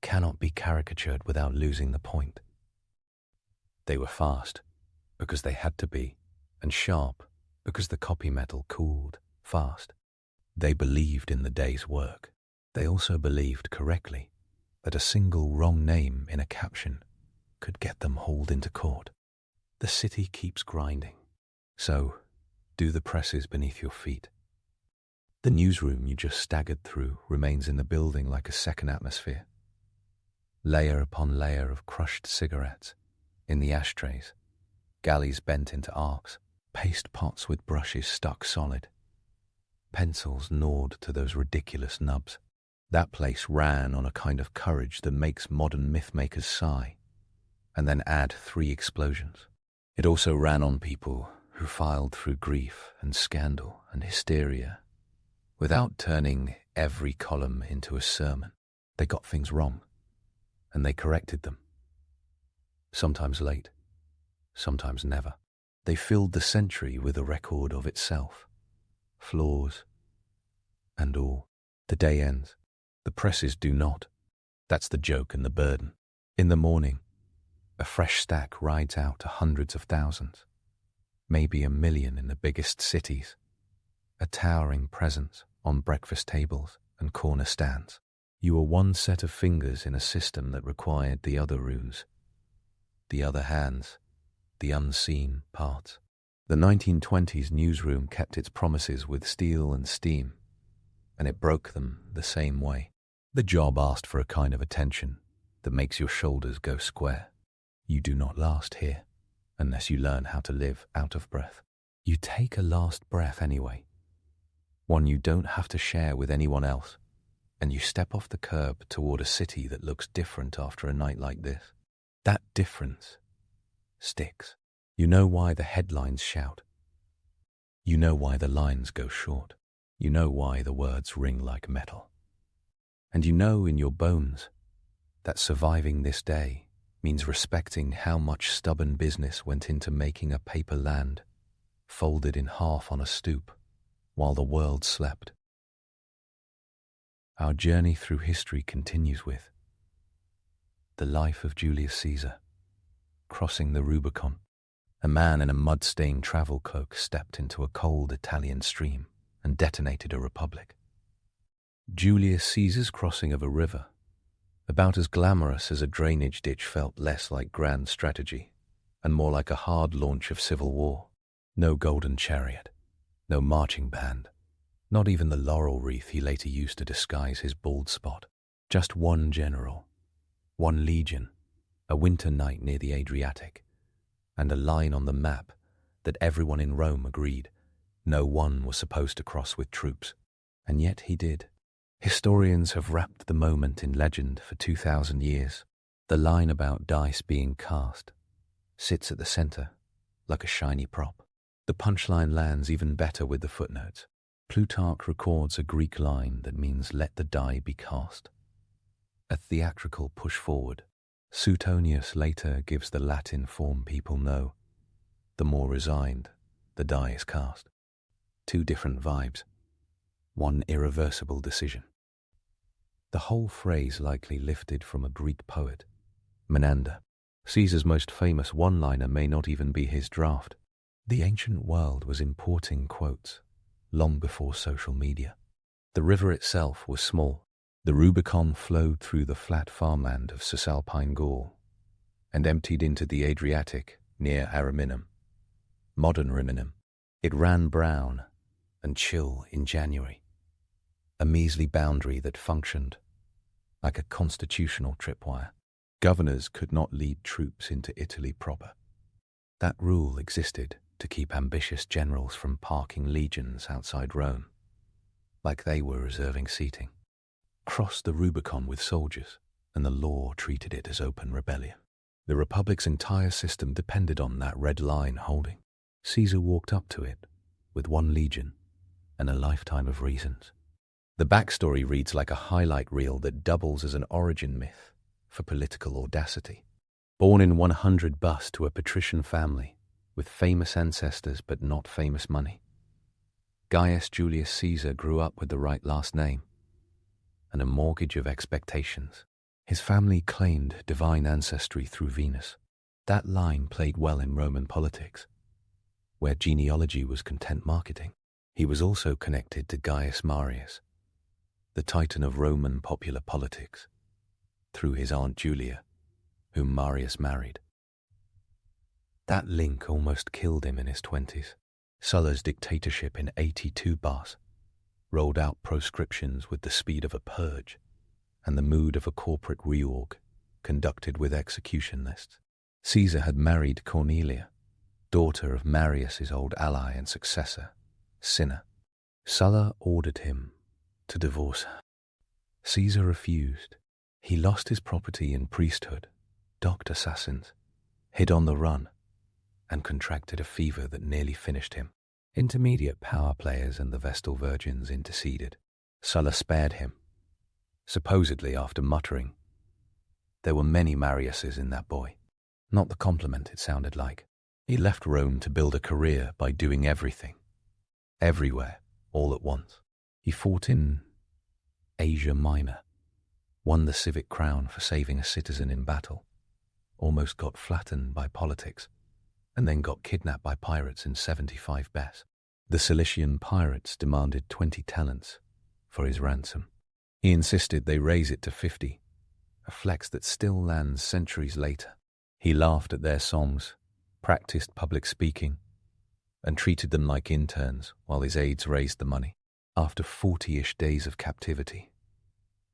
cannot be caricatured without losing the point. They were fast because they had to be, and sharp because the copy metal cooled fast. They believed in the day's work. They also believed correctly that a single wrong name in a caption could get them hauled into court. The city keeps grinding, so do the presses beneath your feet. The newsroom you just staggered through remains in the building like a second atmosphere. Layer upon layer of crushed cigarettes in the ashtrays, galleys bent into arcs, paste pots with brushes stuck solid, pencils gnawed to those ridiculous nubs. That place ran on a kind of courage that makes modern myth-makers sigh, and then add 3 explosions. It also ran on people who filed through grief and scandal and hysteria without turning every column into a sermon. They got things wrong, and they corrected them. sometimes late, sometimes never. They filled the century with a record of itself, flaws and all. The day ends. The presses do not. That's the joke and the burden. In the morning, a fresh stack rides out to hundreds of thousands, maybe 1 million in the biggest cities, a towering presence on breakfast tables and corner stands. You were one set of fingers in a system that required the other rooms, the other hands, the unseen parts. The 1920s Newsroom kept its promises with steel and steam, and it broke them the same way. The job asked for a kind of attention that makes your shoulders go square. You do not last here unless you learn how to live out of breath. You take a last breath anyway, one you don't have to share with anyone else, and you step off the curb toward a city that looks different after a night like this. That difference sticks. You know why the headlines shout. You know why the lines go short. You know why the words ring like metal. And you know in your bones that surviving this day means respecting how much stubborn business went into making a paper land, folded in half on a stoop, while the world slept. Our journey through history continues with the life of Julius Caesar, crossing the Rubicon. A man in a mud-stained travel cloak stepped into a cold Italian stream and detonated a republic. Julius Caesar's crossing of a river, about as glamorous as a drainage ditch, felt less like grand strategy and more like a hard launch of civil war. No golden chariot, no marching band, not even the laurel wreath he later used to disguise his bald spot. Just one general, one legion, a winter night near the Adriatic, and a line on the map that everyone in Rome agreed no one was supposed to cross with troops. And yet he did. Historians have wrapped the moment in legend for 2,000 years. The line about dice being cast sits at the center like a shiny prop. The punchline lands even better with the footnotes. Plutarch records a Greek line that means let the die be cast, a theatrical push forward. Suetonius later gives the Latin form people know. The more resigned, the die is cast. Two different vibes, one irreversible decision. The whole phrase likely lifted from a Greek poet, Menander. Caesar's most famous one-liner may not even be his draft. The ancient world was importing quotes long before social media. The river itself was small. The Rubicon flowed through the flat farmland of Cisalpine Gaul and emptied into the Adriatic near Ariminum, modern Rimini. It ran brown and chill in January, a measly boundary that functioned like a constitutional tripwire. Governors could not lead troops into Italy proper. That rule existed to keep ambitious generals from parking legions outside Rome, like they were reserving seating. Crossed the Rubicon with soldiers, and the law treated it as open rebellion. The Republic's entire system depended on that red line holding. Caesar walked up to it with 1 legion and a lifetime of reasons. The backstory reads like a highlight reel that doubles as an origin myth for political audacity. Born in 100 bus to a patrician family with famous ancestors but not famous money, Gaius Julius Caesar grew up with the right last name and a mortgage of expectations. His family claimed divine ancestry through Venus. That line played well in Roman politics, where genealogy was content marketing. He was also connected to Gaius Marius, the titan of Roman popular politics, through his aunt Julia, whom Marius married. That link almost killed him in his 20s. Sulla's dictatorship in 82 bars rolled out proscriptions with the speed of a purge and the mood of a corporate reorg conducted with execution lists. Caesar had married Cornelia, daughter of Marius's old ally and successor, Cinna. Sulla ordered him to divorce her. Caesar refused. He lost his property and priesthood, docked assassins, hid on the run, and contracted a fever that nearly finished him. Intermediate power players and the Vestal Virgins interceded. Sulla spared him, supposedly after muttering, "There were many Mariuses in that boy." Not the compliment it sounded like. He left Rome to build a career by doing everything, everywhere, all at once. He fought in Asia Minor, won the civic crown for saving a citizen in battle, almost got flattened by politics, and then got kidnapped by pirates in 75 BS. The Cilician pirates demanded 20 talents for his ransom. He insisted they raise it to 50, a flex that still lands centuries later. He laughed at their songs, practiced public speaking, and treated them like interns while his aides raised the money. After 40-ish days of captivity,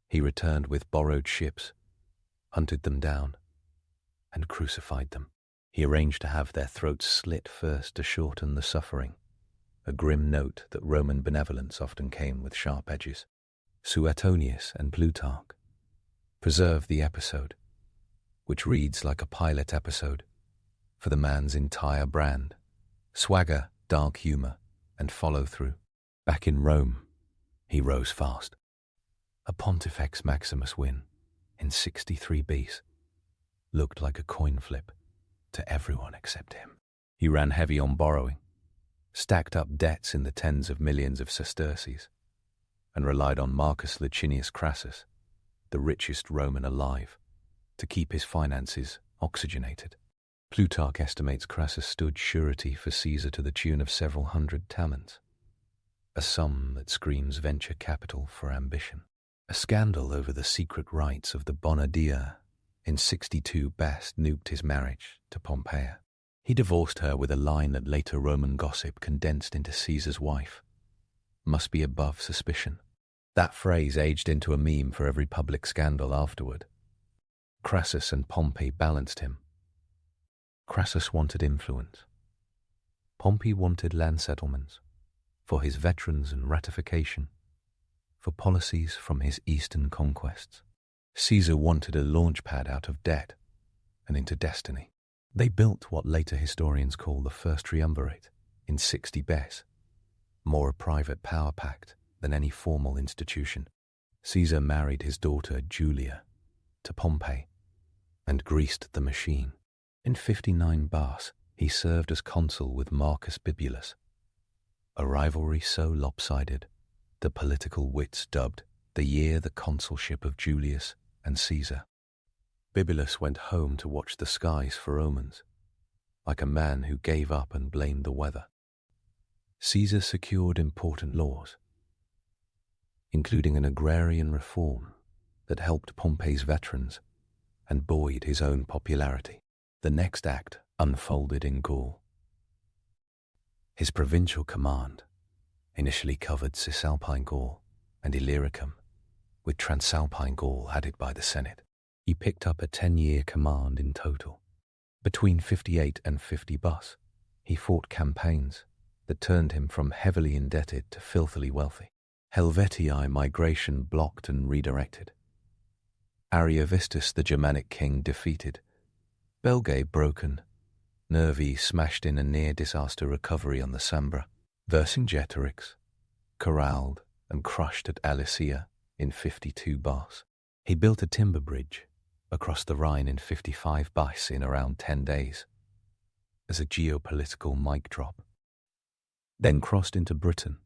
he returned with borrowed ships, hunted them down, and crucified them. He arranged to have their throats slit first to shorten the suffering, a grim note that Roman benevolence often came with sharp edges. Suetonius and Plutarch preserve the episode, which reads like a pilot episode for the man's entire brand: swagger, dark humor, and follow-through. Back in Rome, he rose fast. A Pontifex Maximus win in 63 BC looked like a coin flip to everyone except him. He ran heavy on borrowing, stacked up debts in the tens of millions of sesterces, and relied on Marcus Licinius Crassus, the richest Roman alive, to keep his finances oxygenated. Plutarch estimates Crassus stood surety for Caesar to the tune of several hundred talents, a sum that screams venture capital for ambition. A scandal over the secret rites of the Bonadia in 62 BC nuked his marriage to Pompeia. He divorced her with a line that later Roman gossip condensed into Caesar's wife: "Must be above suspicion." That phrase aged into a meme for every public scandal afterward. Crassus and Pompey balanced him. Crassus wanted influence. Pompey wanted land settlements for his veterans and ratification for policies from his eastern conquests. Caesar wanted a launch pad out of debt and into destiny. They built what later historians call the First Triumvirate in 60 BC, more a private power pact than any formal institution. Caesar married his daughter Julia to Pompey and greased the machine. In 59 BC, he served as consul with Marcus Bibulus, a rivalry so lopsided the political wits dubbed the year the consulship of Julius and Caesar. Bibulus went home to watch the skies for omens, like a man who gave up and blamed the weather. Caesar secured important laws, including an agrarian reform that helped Pompey's veterans and buoyed his own popularity. The next act unfolded in Gaul. His provincial command initially covered Cisalpine Gaul and Illyricum, with Transalpine Gaul added by the Senate. He picked up a 10-year command in total. Between 58 and 50 BC, he fought campaigns that turned him from heavily indebted to filthily wealthy. Helvetii migration blocked and redirected. Ariovistus, the Germanic king, defeated. Belgae broken. Nervi smashed in a near-disaster recovery on the Sambra. Vercingetorix corralled and crushed at Alesia in 52 BC. He built a timber bridge across the Rhine in 55 BC in around 10 days as a geopolitical mic drop. Then crossed into Britain,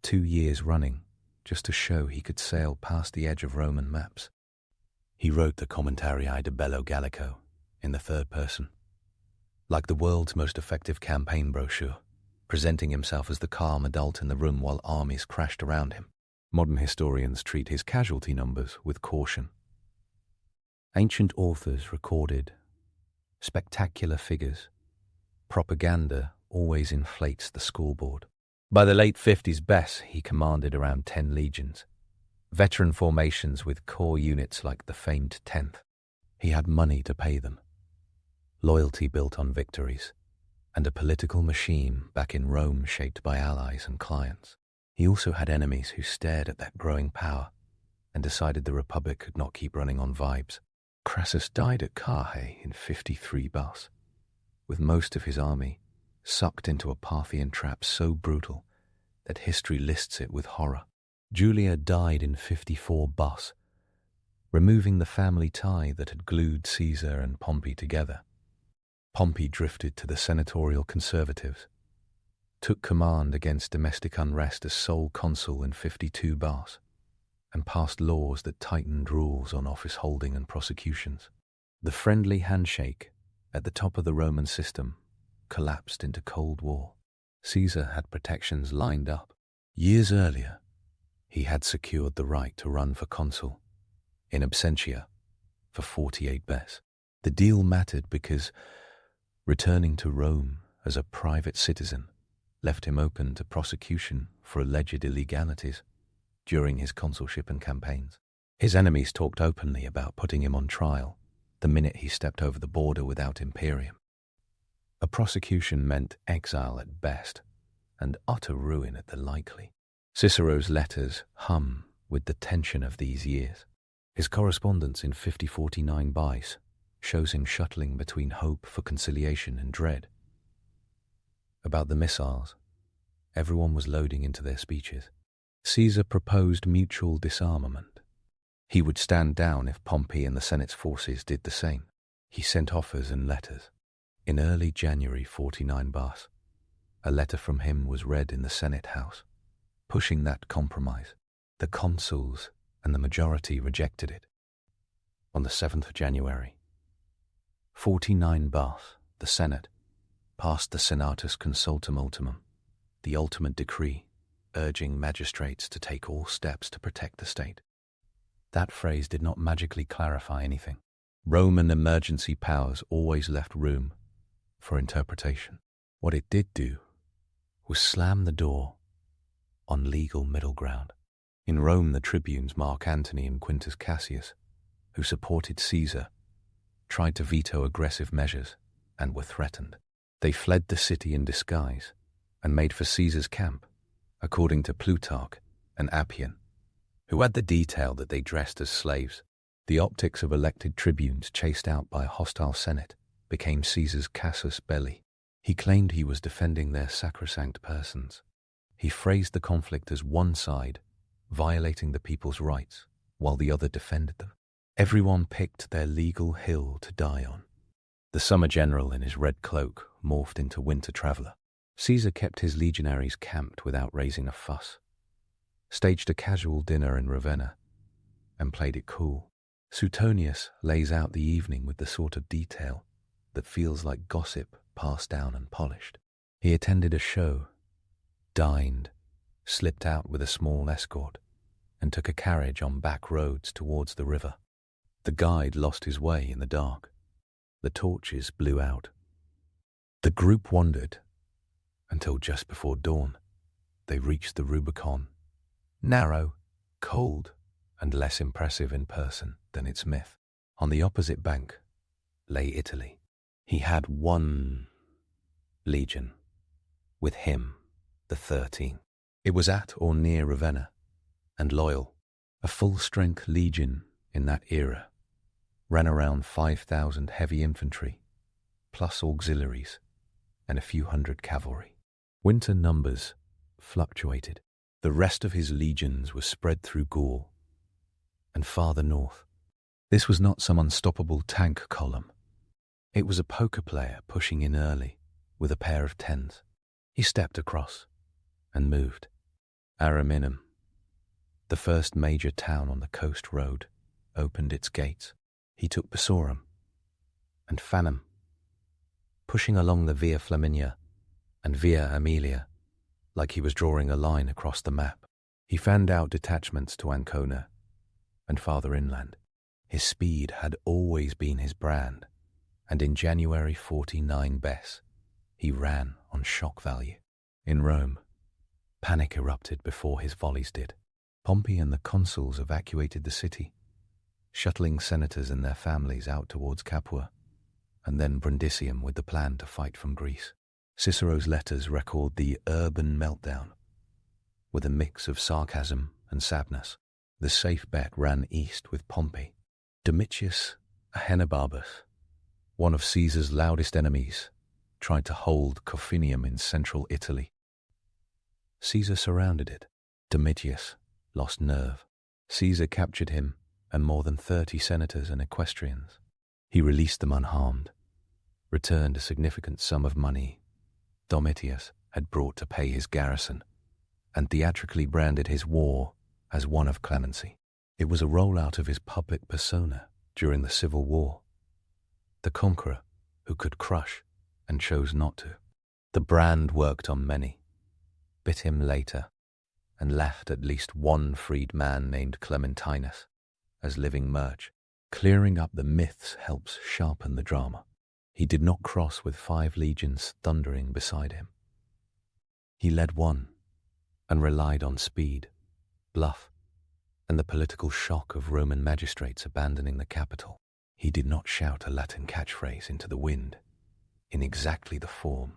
2 years running, just to show he could sail past the edge of Roman maps. He wrote the Commentarii de Bello Gallico in the third person, like the world's most effective campaign brochure, presenting himself as the calm adult in the room while armies crashed around him. Modern historians treat his casualty numbers with caution. Ancient authors recorded spectacular figures. Propaganda always inflates the scoreboard. By the late 50s BC, he commanded around 10 legions, veteran formations with core units like the famed 10th. He had money to pay them, loyalty built on victories, and a political machine back in Rome shaped by allies and clients. He also had enemies who stared at that growing power and decided the Republic could not keep running on vibes. Crassus died at Carrhae in 53 BC, with most of his army sucked into a Parthian trap so brutal that history lists it with horror. Julia died in 54 BC, removing the family tie that had glued Caesar and Pompey together. Pompey drifted to the senatorial conservatives, took command against domestic unrest as sole consul in 52 bars, and passed laws that tightened rules on office holding and prosecutions. The friendly handshake at the top of the Roman system collapsed into Cold War. Caesar had protections lined up. Years earlier, he had secured the right to run for consul, in absentia, for 48 bes. The deal mattered because returning to Rome as a private citizen left him open to prosecution for alleged illegalities during his consulship and campaigns. His enemies talked openly about putting him on trial the minute he stepped over the border without imperium. A prosecution meant exile at best and utter ruin at the likely. Cicero's letters hum with the tension of these years. His correspondence in 5049 bis shows him shuttling between hope for conciliation and dread. About the missiles, everyone was loading into their speeches. Caesar proposed mutual disarmament. He would stand down if Pompey and the Senate's forces did the same. He sent offers and letters. In early January 49 bis, a letter from him was read in the Senate House, pushing that compromise. The consuls and the majority rejected it. On the 7th of January, 49 bis, the Senate passed the Senatus Consultum Ultimum, the ultimate decree urging magistrates to take all steps to protect the state. That phrase did not magically clarify anything. Roman emergency powers always left room for interpretation. What it did do was slam the door on legal middle ground. In Rome, the tribunes Mark Antony and Quintus Cassius, who supported Caesar, tried to veto aggressive measures and were threatened. They fled the city in disguise and made for Caesar's camp, according to Plutarch and Appian, who had the detail that they dressed as slaves. The optics of elected tribunes chased out by a hostile Senate became Caesar's casus belli. He claimed he was defending their sacrosanct persons. He phrased the conflict as one side violating the people's rights while the other defended them. Everyone picked their legal hill to die on. The summer general in his red cloak morphed into winter traveller. Caesar kept his legionaries camped without raising a fuss, staged a casual dinner in Ravenna, and played it cool. Suetonius lays out the evening with the sort of detail that feels like gossip passed down and polished. He attended a show, dined, slipped out with a small escort, and took a carriage on back roads towards the river. The guide lost his way in the dark. The torches blew out. The group wandered until just before dawn they reached the Rubicon, narrow, cold, and less impressive in person than its myth. On the opposite bank lay Italy. He had one legion, with him the 13. It was at or near Ravenna, and loyal. A full-strength legion in that era ran around 5,000 heavy infantry, plus auxiliaries, and a few hundred cavalry. Winter numbers fluctuated. The rest of his legions were spread through Gaul and farther north. This was not some unstoppable tank column. It was a poker player pushing in early with a pair of tens. He stepped across and moved. Ariminum, the first major town on the coast road, opened its gates. He took Bessorum and Fanum, pushing along the Via Flaminia and Via Aemilia like he was drawing a line across the map. He fanned out detachments to Ancona and farther inland. His speed had always been his brand, and in January 49 bes, he ran on shock value. In Rome, panic erupted before his volleys did. Pompey and the consuls evacuated the city, shuttling senators and their families out towards Capua, and then Brundisium with the plan to fight from Greece. Cicero's letters record the urban meltdown, with a mix of sarcasm and sadness. The safe bet ran east with Pompey. Domitius Ahenobarbus, one of Caesar's loudest enemies, tried to hold Corfinium in central Italy. Caesar surrounded it. Domitius lost nerve. Caesar captured him and more than 30 senators and equestrians. He released them unharmed, returned a significant sum of money Domitius had brought to pay his garrison, and theatrically branded his war as one of clemency. It was a rollout of his public persona during the Civil War, the conqueror who could crush and chose not to. The brand worked on many, bit him later, and left at least one freed man named Clementinus as living merch. Clearing up the myths helps sharpen the drama. He did not cross with 5 legions thundering beside him. He led one and relied on speed, bluff, and the political shock of Roman magistrates abandoning the capital. He did not shout a Latin catchphrase into the wind in exactly the form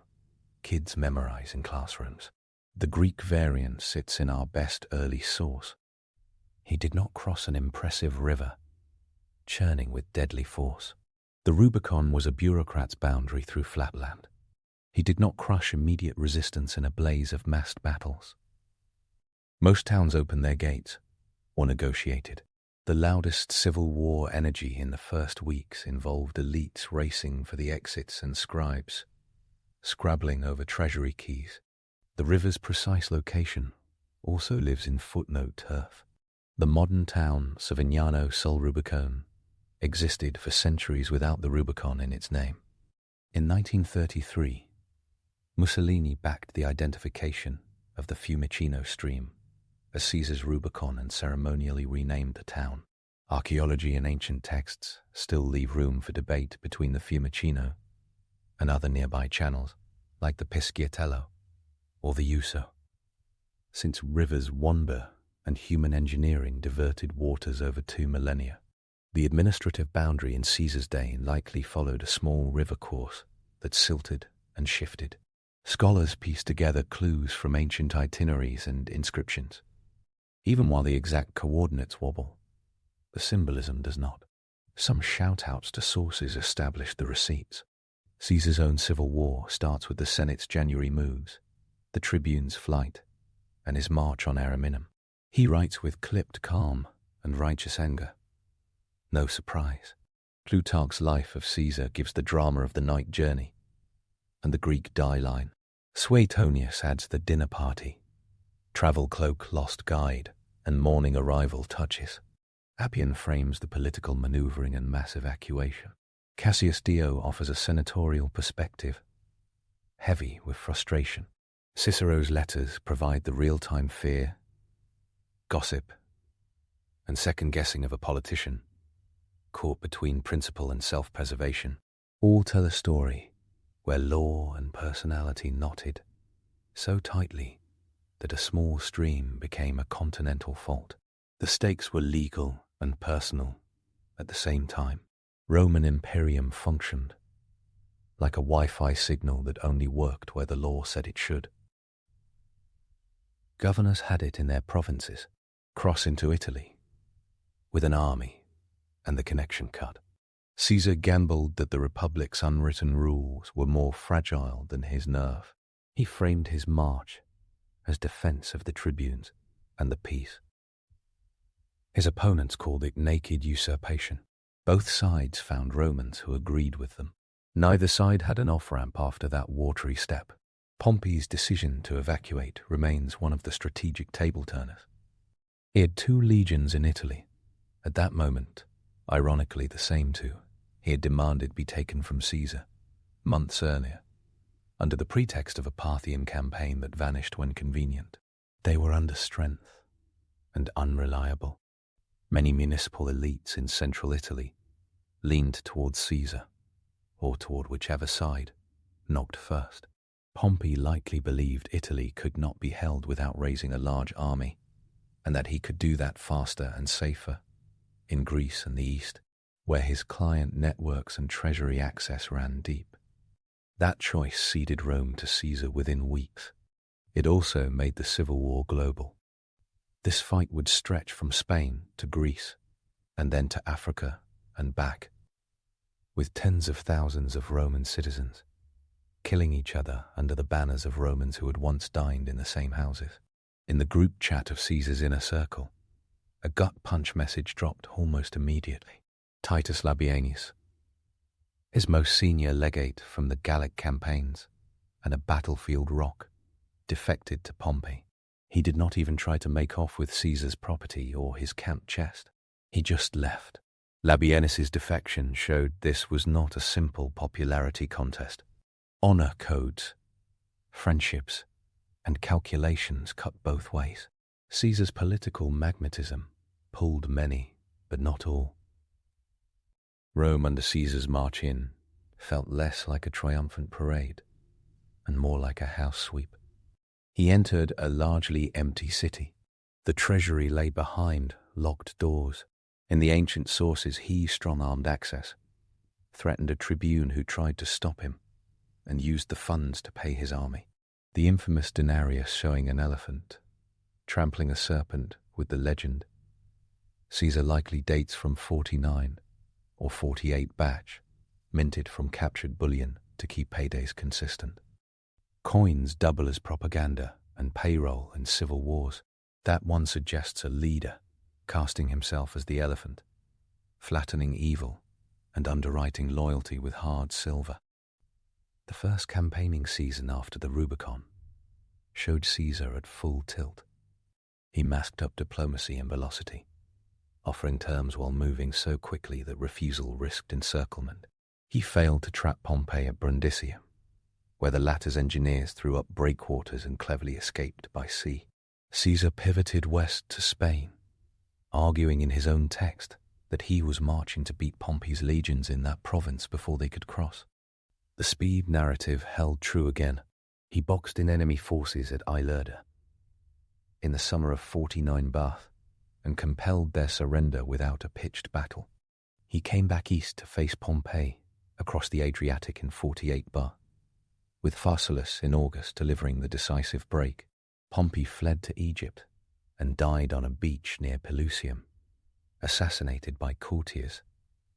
kids memorize in classrooms. The Greek variant sits in our best early source. He did not cross an impressive river, churning with deadly force. The Rubicon was a bureaucrat's boundary through flatland. He did not crush immediate resistance in a blaze of massed battles. Most towns opened their gates, or negotiated. The loudest civil war energy in the first weeks involved elites racing for the exits and scribes, scrabbling over treasury keys. The river's precise location also lives in footnote turf. The modern town, Savignano sul Rubicon, existed for centuries without the Rubicon in its name. In 1933, Mussolini backed the identification of the Fiumicino stream as Caesar's Rubicon and ceremonially renamed the town. Archaeology and ancient texts still leave room for debate between the Fiumicino and other nearby channels, like the Pisciatello or the Uso. Since rivers wander and human engineering diverted waters over 2 millennia, the administrative boundary in Caesar's day likely followed a small river course that silted and shifted. Scholars piece together clues from ancient itineraries and inscriptions. Even while the exact coordinates wobble, the symbolism does not. Some shout-outs to sources establish the receipts. Caesar's own civil war starts with the Senate's January moves, the tribune's flight, and his march on Ariminum. He writes with clipped calm and righteous anger. No surprise. Plutarch's Life of Caesar gives the drama of the night journey, and the Greek die line. Suetonius adds the dinner party, travel cloak lost guide, and morning arrival touches. Appian frames the political maneuvering and mass evacuation. Cassius Dio offers a senatorial perspective, heavy with frustration. Cicero's letters provide the real-time fear, gossip, and second-guessing of a politician caught between principle and self-preservation. All tell a story where law and personality knotted so tightly that a small stream became a continental fault. The stakes were legal and personal at the same time. Roman imperium functioned like a Wi-Fi signal that only worked where the law said it should. Governors had it in their provinces. Cross into Italy with an army and the connection cut. Caesar gambled that the Republic's unwritten rules were more fragile than his nerve. He framed his march as defense of the tribunes and the peace. His opponents called it naked usurpation. Both sides found Romans who agreed with them. Neither side had an off-ramp after that watery step. Pompey's decision to evacuate remains one of the strategic table-turners. He had 2 legions in Italy. At that moment, ironically the same 2 he had demanded be taken from Caesar months earlier, under the pretext of a Parthian campaign that vanished when convenient. They were under strength and unreliable. Many municipal elites in central Italy leaned towards Caesar, or toward whichever side knocked first. Pompey likely believed Italy could not be held without raising a large army, and that he could do that faster and safer in Greece and the East, where his client networks and treasury access ran deep. That choice ceded Rome to Caesar within weeks. It also made the civil war global. This fight would stretch from Spain to Greece, and then to Africa and back, with tens of thousands of Roman citizens killing each other under the banners of Romans who had once dined in the same houses. In the group chat of Caesar's inner circle, a gut punch message dropped almost immediately. Titus Labienus, his most senior legate from the Gallic campaigns, and a battlefield rock, defected to Pompey. He did not even try to make off with Caesar's property or his camp chest. He just left. Labienus's defection showed this was not a simple popularity contest. Honor codes, friendships, and calculations cut both ways. Caesar's political magnetism pulled many, but not all. Rome under Caesar's march in felt less like a triumphant parade and more like a house sweep. He entered a largely empty city. The treasury lay behind locked doors. In the ancient sources, he strong-armed access, threatened a tribune who tried to stop him, and used the funds to pay his army. The infamous denarius showing an elephant, trampling a serpent with the legend, Caesar likely dates from 49 or 48 batch, minted from captured bullion to keep paydays consistent. Coins double as propaganda and payroll in civil wars. That one suggests a leader, casting himself as the elephant, flattening evil and underwriting loyalty with hard silver. The first campaigning season after the Rubicon showed Caesar at full tilt. He masked up diplomacy and velocity, offering terms while moving so quickly that refusal risked encirclement. He failed to trap Pompey at Brundisium, where the latter's engineers threw up breakwaters and cleverly escaped by sea. Caesar pivoted west to Spain, arguing in his own text that he was marching to beat Pompey's legions in that province before they could cross. The speed narrative held true again. He boxed in enemy forces at Ilerda in the summer of 49 Bath and compelled their surrender without a pitched battle. He came back east to face Pompey across the Adriatic in 48 Bath, with Pharsalus in August delivering the decisive break. Pompey fled to Egypt and died on a beach near Pelusium, assassinated by courtiers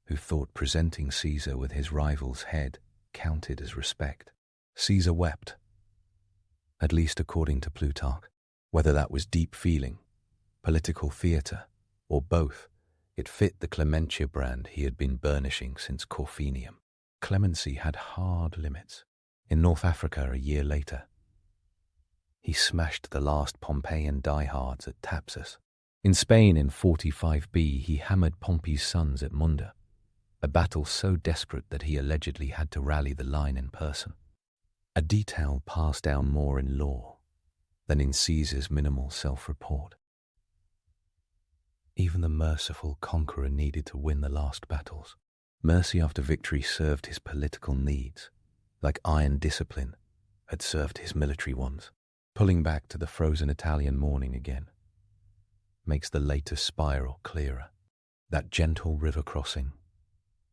who thought presenting Caesar with his rival's head counted as respect. Caesar wept, at least according to Plutarch. Whether that was deep feeling, political theatre, or both, it fit the Clementia brand he had been burnishing since Corfinium. Clemency had hard limits. In North Africa a year later, he smashed the last Pompeian diehards at Thapsus. In Spain in 45B, he hammered Pompey's sons at Munda, a battle so desperate that he allegedly had to rally the line in person. A detail passed down more in lore than in Caesar's minimal self-report. Even the merciful conqueror needed to win the last battles. Mercy after victory served his political needs, like iron discipline had served his military ones. Pulling back to the frozen Italian morning again makes the latest spiral clearer. That gentle river crossing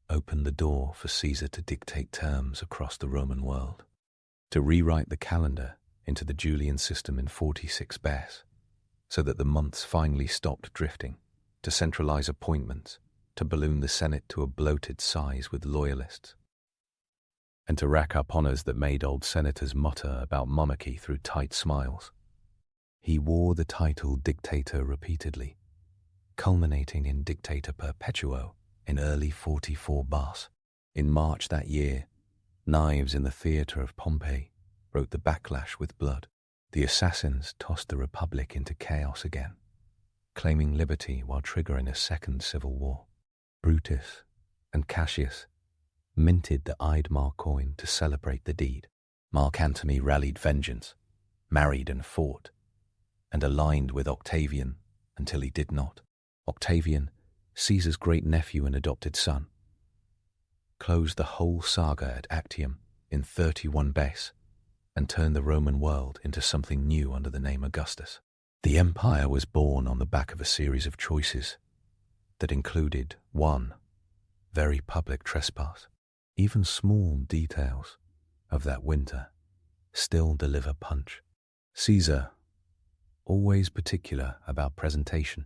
opened the door for Caesar to dictate terms across the Roman world, to rewrite the calendar into the Julian system in 46 Bess, so that the months finally stopped drifting, to centralize appointments, to balloon the Senate to a bloated size with loyalists, and to rack up honors that made old senators mutter about monarchy through tight smiles. He wore the title dictator repeatedly, culminating in dictator perpetuo in early 44 Bas. In March that year, knives in the theatre of Pompeii broke the backlash with blood. The assassins tossed the Republic into chaos again, claiming liberty while triggering a second civil war. Brutus and Cassius minted the Eidmar coin to celebrate the deed. Mark Antony rallied vengeance, married and fought, and aligned with Octavian until he did not. Octavian, Caesar's great-nephew and adopted son, closed the whole saga at Actium in 31 Bess and turned the Roman world into something new under the name Augustus. The empire was born on the back of a series of choices that included 1. Very public trespass. Even small details of that winter still deliver punch. Caesar, always particular about presentation,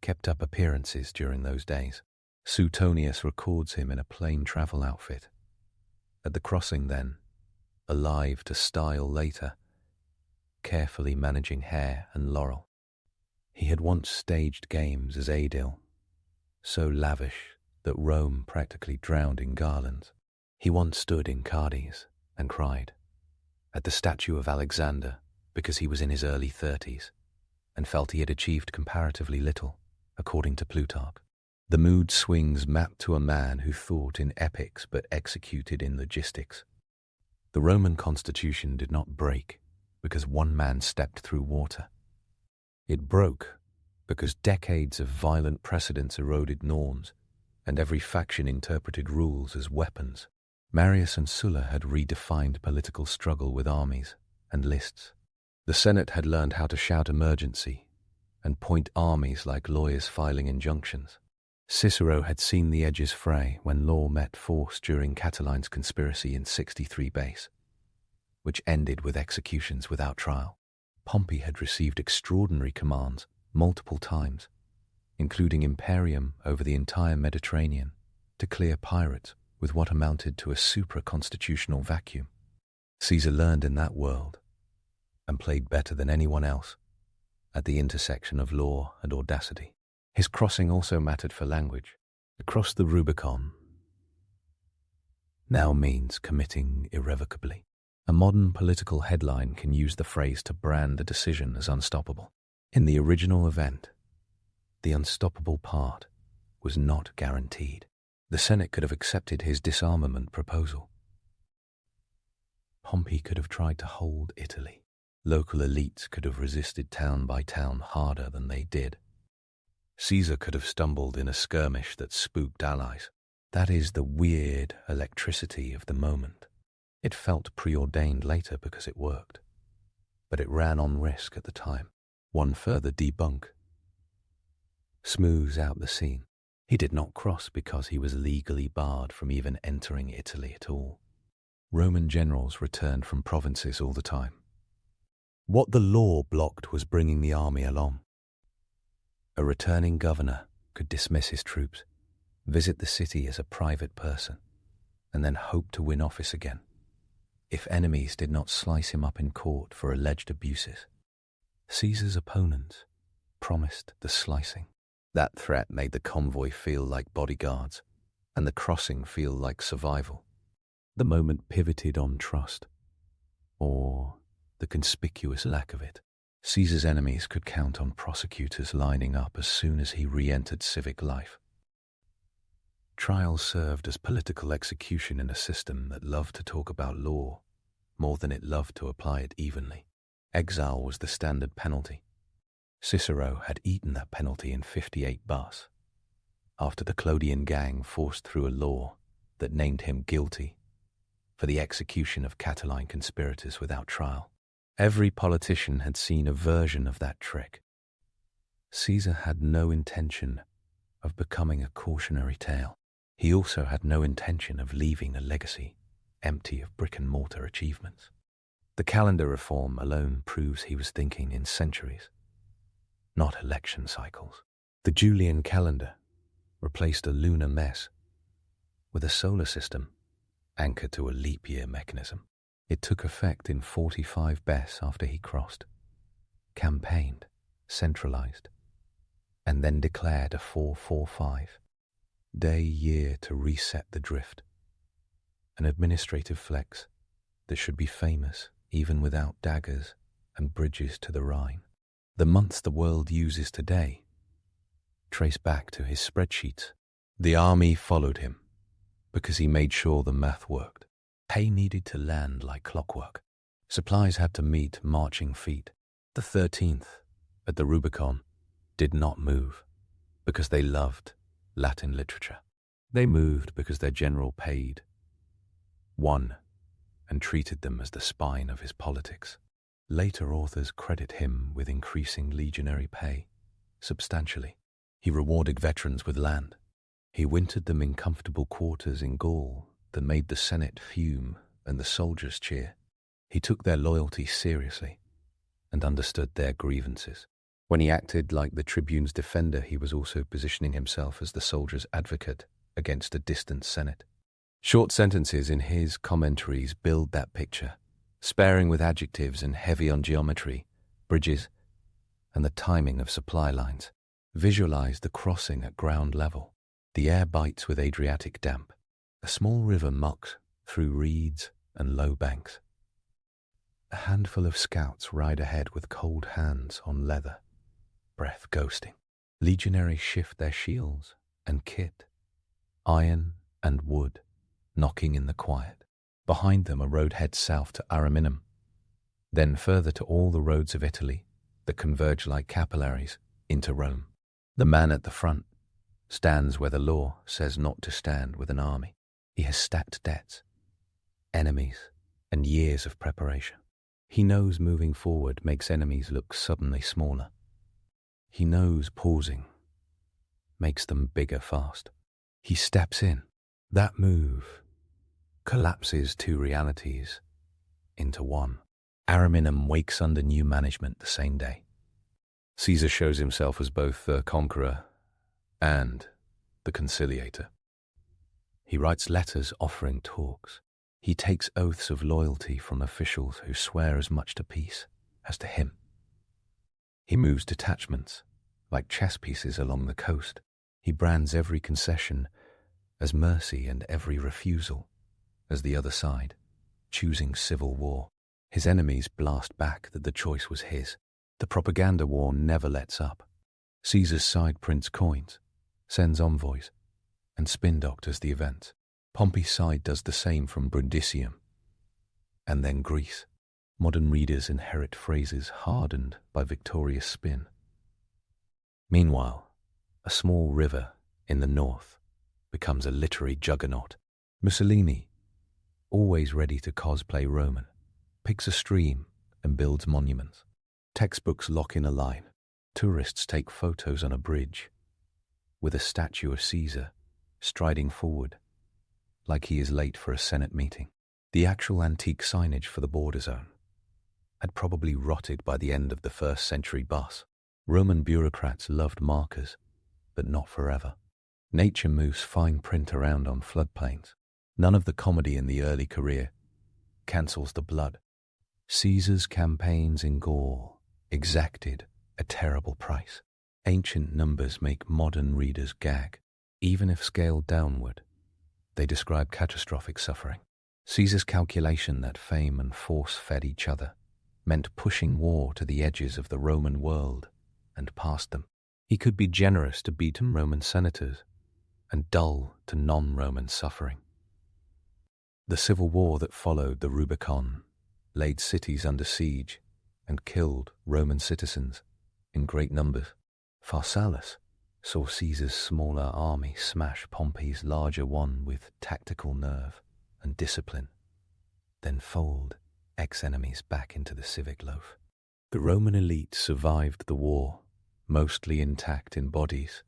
kept up appearances during those days. Suetonius records him in a plain travel outfit. At the crossing then, alive to style later, carefully managing hair and laurel. He had once staged games as aedile, so lavish that Rome practically drowned in garlands. He once stood in Cadiz and cried at the statue of Alexander because he was in his early 30s and felt he had achieved comparatively little, according to Plutarch. The mood swings mapped to a man who thought in epics but executed in logistics. The Roman constitution did not break because one man stepped through water. It broke because decades of violent precedents eroded norms, and every faction interpreted rules as weapons. Marius and Sulla had redefined political struggle with armies and lists. The Senate had learned how to shout emergency and point armies like lawyers filing injunctions. Cicero had seen the edges fray when law met force during Catiline's conspiracy in 63 BASE, which ended with executions without trial. Pompey had received extraordinary commands multiple times, including imperium over the entire Mediterranean, to clear pirates with what amounted to a supra-constitutional vacuum. Caesar learned in that world and played better than anyone else at the intersection of law and audacity. His crossing also mattered for language. Across the Rubicon now means committing irrevocably. A modern political headline can use the phrase to brand a decision as unstoppable. In the original event, the unstoppable part was not guaranteed. The Senate could have accepted his disarmament proposal. Pompey could have tried to hold Italy. Local elites could have resisted town by town harder than they did. Caesar could have stumbled in a skirmish that spooked allies. That is the weird electricity of the moment. It felt preordained later because it worked, but it ran on risk at the time. One further debunk smooths out the scene. He did not cross because he was legally barred from even entering Italy at all. Roman generals returned from provinces all the time. What the law blocked was bringing the army along. A returning governor could dismiss his troops, visit the city as a private person, and then hope to win office again, if enemies did not slice him up in court for alleged abuses. Caesar's opponents promised the slicing. That threat made the convoy feel like bodyguards, and the crossing feel like survival. The moment pivoted on trust, or the conspicuous lack of it. Caesar's enemies could count on prosecutors lining up as soon as he re-entered civic life. Trials served as political execution in a system that loved to talk about law more than it loved to apply it evenly. Exile was the standard penalty. Cicero had eaten that penalty in 58 BASE, after the Clodian gang forced through a law that named him guilty for the execution of Catiline conspirators without trial. Every politician had seen a version of that trick. Caesar had no intention of becoming a cautionary tale. He also had no intention of leaving a legacy empty of brick-and-mortar achievements. The calendar reform alone proves he was thinking in centuries, not election cycles. The Julian calendar replaced a lunar mess with a solar system anchored to a leap year mechanism. It took effect in 45 BASE after he crossed, campaigned, centralized, and then declared a 445 day year to reset the drift. An administrative flex that should be famous even without daggers and bridges to the Rhine. The months the world uses today trace back to his spreadsheets. The army followed him because he made sure the math worked. Pay needed to land like clockwork. Supplies had to meet marching feet. The 13th at the Rubicon did not move because they loved Latin literature. They moved because their general paid, won, and treated them as the spine of his politics. Later authors credit him with increasing legionary pay, substantially. He rewarded veterans with land. He wintered them in comfortable quarters in Gaul that made the Senate fume and the soldiers cheer. He took their loyalty seriously and understood their grievances. When he acted like the tribune's defender, he was also positioning himself as the soldier's advocate against a distant Senate. Short sentences in his commentaries build that picture, sparing with adjectives and heavy on geometry, bridges, and the timing of supply lines. Visualize the crossing at ground level. The air bites with Adriatic damp. A small river mucks through reeds and low banks. A handful of scouts ride ahead with cold hands on leather, breath ghosting. Legionaries shift their shields and kit, iron and wood, knocking in the quiet. Behind them a road heads south to Ariminum, then further to all the roads of Italy that converge like capillaries into Rome. The man at the front stands where the law says not to stand with an army. He has stacked debts, enemies, and years of preparation. He knows moving forward makes enemies look suddenly smaller. He knows pausing makes them bigger fast. He steps in. That move collapses two realities into one. Ariminum wakes under new management the same day. Caesar shows himself as both the conqueror and the conciliator. He writes letters offering talks. He takes oaths of loyalty from officials who swear as much to peace as to him. He moves detachments like chess pieces along the coast. He brands every concession as mercy and every refusal as the other side, choosing civil war. His enemies blast back that the choice was his. The propaganda war never lets up. Caesar's side prints coins, sends envoys, and spin doctors the events. Pompey's side does the same from Brundisium, and then Greece. Modern readers inherit phrases hardened by victorious spin. Meanwhile, a small river in the north becomes a literary juggernaut. Mussolini, always ready to cosplay Roman, picks a stream and builds monuments. Textbooks lock in a line. Tourists take photos on a bridge with a statue of Caesar striding forward like he is late for a Senate meeting. The actual antique signage for the border zone had probably rotted by the end of the first century bus. Roman bureaucrats loved markers, but not forever. Nature moves fine print around on floodplains. None of the comedy in the early career cancels the blood. Caesar's campaigns in Gaul exacted a terrible price. Ancient numbers make modern readers gag. Even if scaled downward, they describe catastrophic suffering. Caesar's calculation that fame and force fed each other meant pushing war to the edges of the Roman world and past them. He could be generous to beaten Roman senators and dull to non-Roman suffering. The civil war that followed the Rubicon laid cities under siege and killed Roman citizens in great numbers. Pharsalus saw Caesar's smaller army smash Pompey's larger one with tactical nerve and discipline, then fold ex-enemies back into the civic loaf. The Roman elite survived the war, mostly intact in bodies,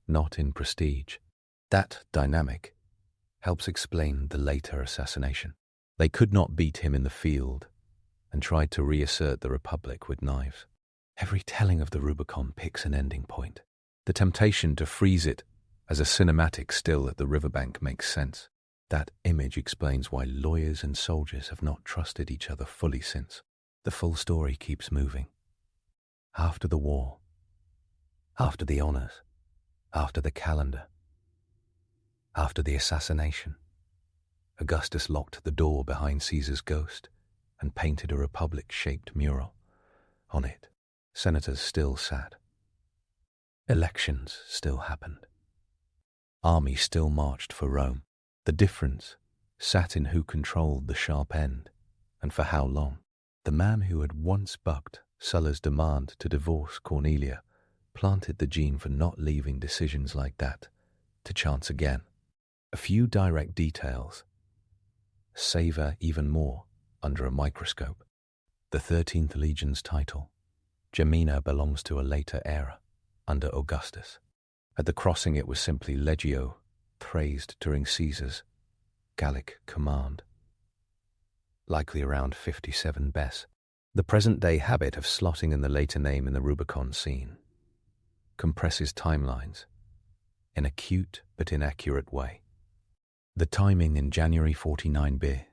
not in prestige. That dynamic helps explain the later assassination. They could not beat him in the field and tried to reassert the Republic with knives. Every telling of the Rubicon picks an ending point. The temptation to freeze it as a cinematic still at the riverbank makes sense. That image explains why lawyers and soldiers have not trusted each other fully since. The full story keeps moving. After the war, after the honors, after the calendar, after the assassination, Augustus locked the door behind Caesar's ghost and painted a republic-shaped mural. On it, senators still sat. Elections still happened. Armies still marched for Rome. The difference sat in who controlled the sharp end and for how long. The man who had once bucked Sulla's demand to divorce Cornelia planted the gene for not leaving decisions like that to chance again. A few direct details savor even more under a microscope. The 13th Legion's title, Gemina, belongs to a later era, under Augustus. At the crossing it was simply Legio, praised during Caesar's Gallic command, likely around 57 Bess. The present-day habit of slotting in the later name in the Rubicon scene compresses timelines in a cute but inaccurate way. The timing in January 49b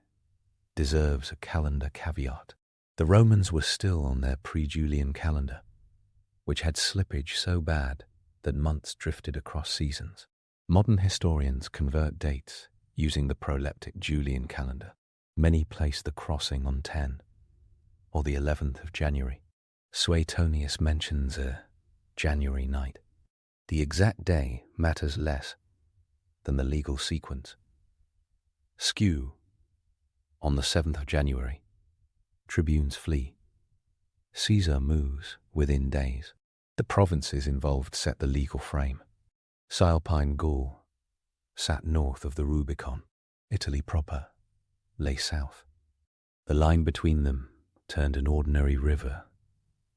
deserves a calendar caveat. The Romans were still on their pre-Julian calendar, which had slippage so bad that months drifted across seasons. Modern historians convert dates using the proleptic Julian calendar. Many place the crossing on 10, or the 11th of January. Suetonius mentions a January night. The exact day matters less than the legal sequence. Skew, on the 7th of January, tribunes flee. Caesar moves within days. The provinces involved set the legal frame. Cialpine Gaul sat north of the Rubicon. Italy proper lay south. The line between them turned an ordinary river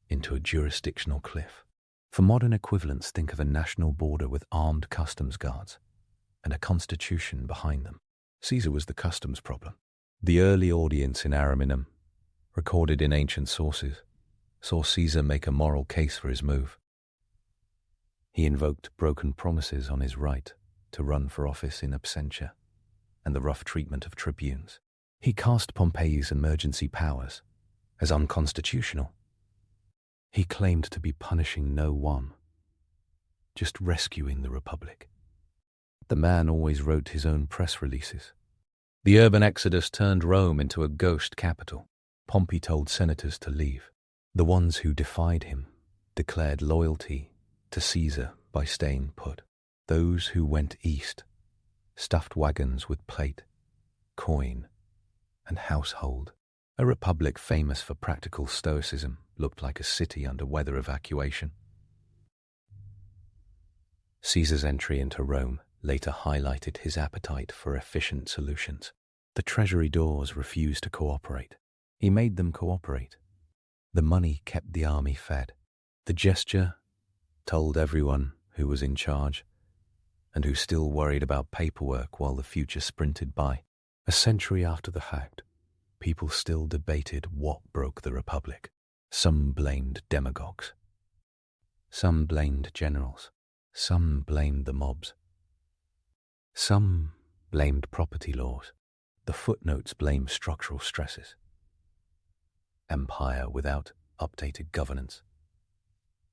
into a jurisdictional cliff. For modern equivalents, think of a national border with armed customs guards and a constitution behind them. Caesar was the customs problem. The early audience in Ariminum, recorded in ancient sources, saw Caesar make a moral case for his move. He invoked broken promises on his right to run for office in absentia and the rough treatment of tribunes. He cast Pompey's emergency powers as unconstitutional. He claimed to be punishing no one, just rescuing the Republic. The man always wrote his own press releases. The urban exodus turned Rome into a ghost capital. Pompey told senators to leave. The ones who defied him declared loyalty to Caesar by staying put. Those who went east stuffed wagons with plate, coin, and household. A republic famous for practical stoicism looked like a city under weather evacuation. Caesar's entry into Rome later highlighted his appetite for efficient solutions. The treasury doors refused to cooperate. He made them cooperate. The money kept the army fed. The gesture told everyone who was in charge and who still worried about paperwork while the future sprinted by. A century after the fact, people still debated what broke the Republic. Some blamed demagogues. Some blamed generals. Some blamed the mobs. Some blamed property laws. The footnotes blame structural stresses. Empire without updated governance.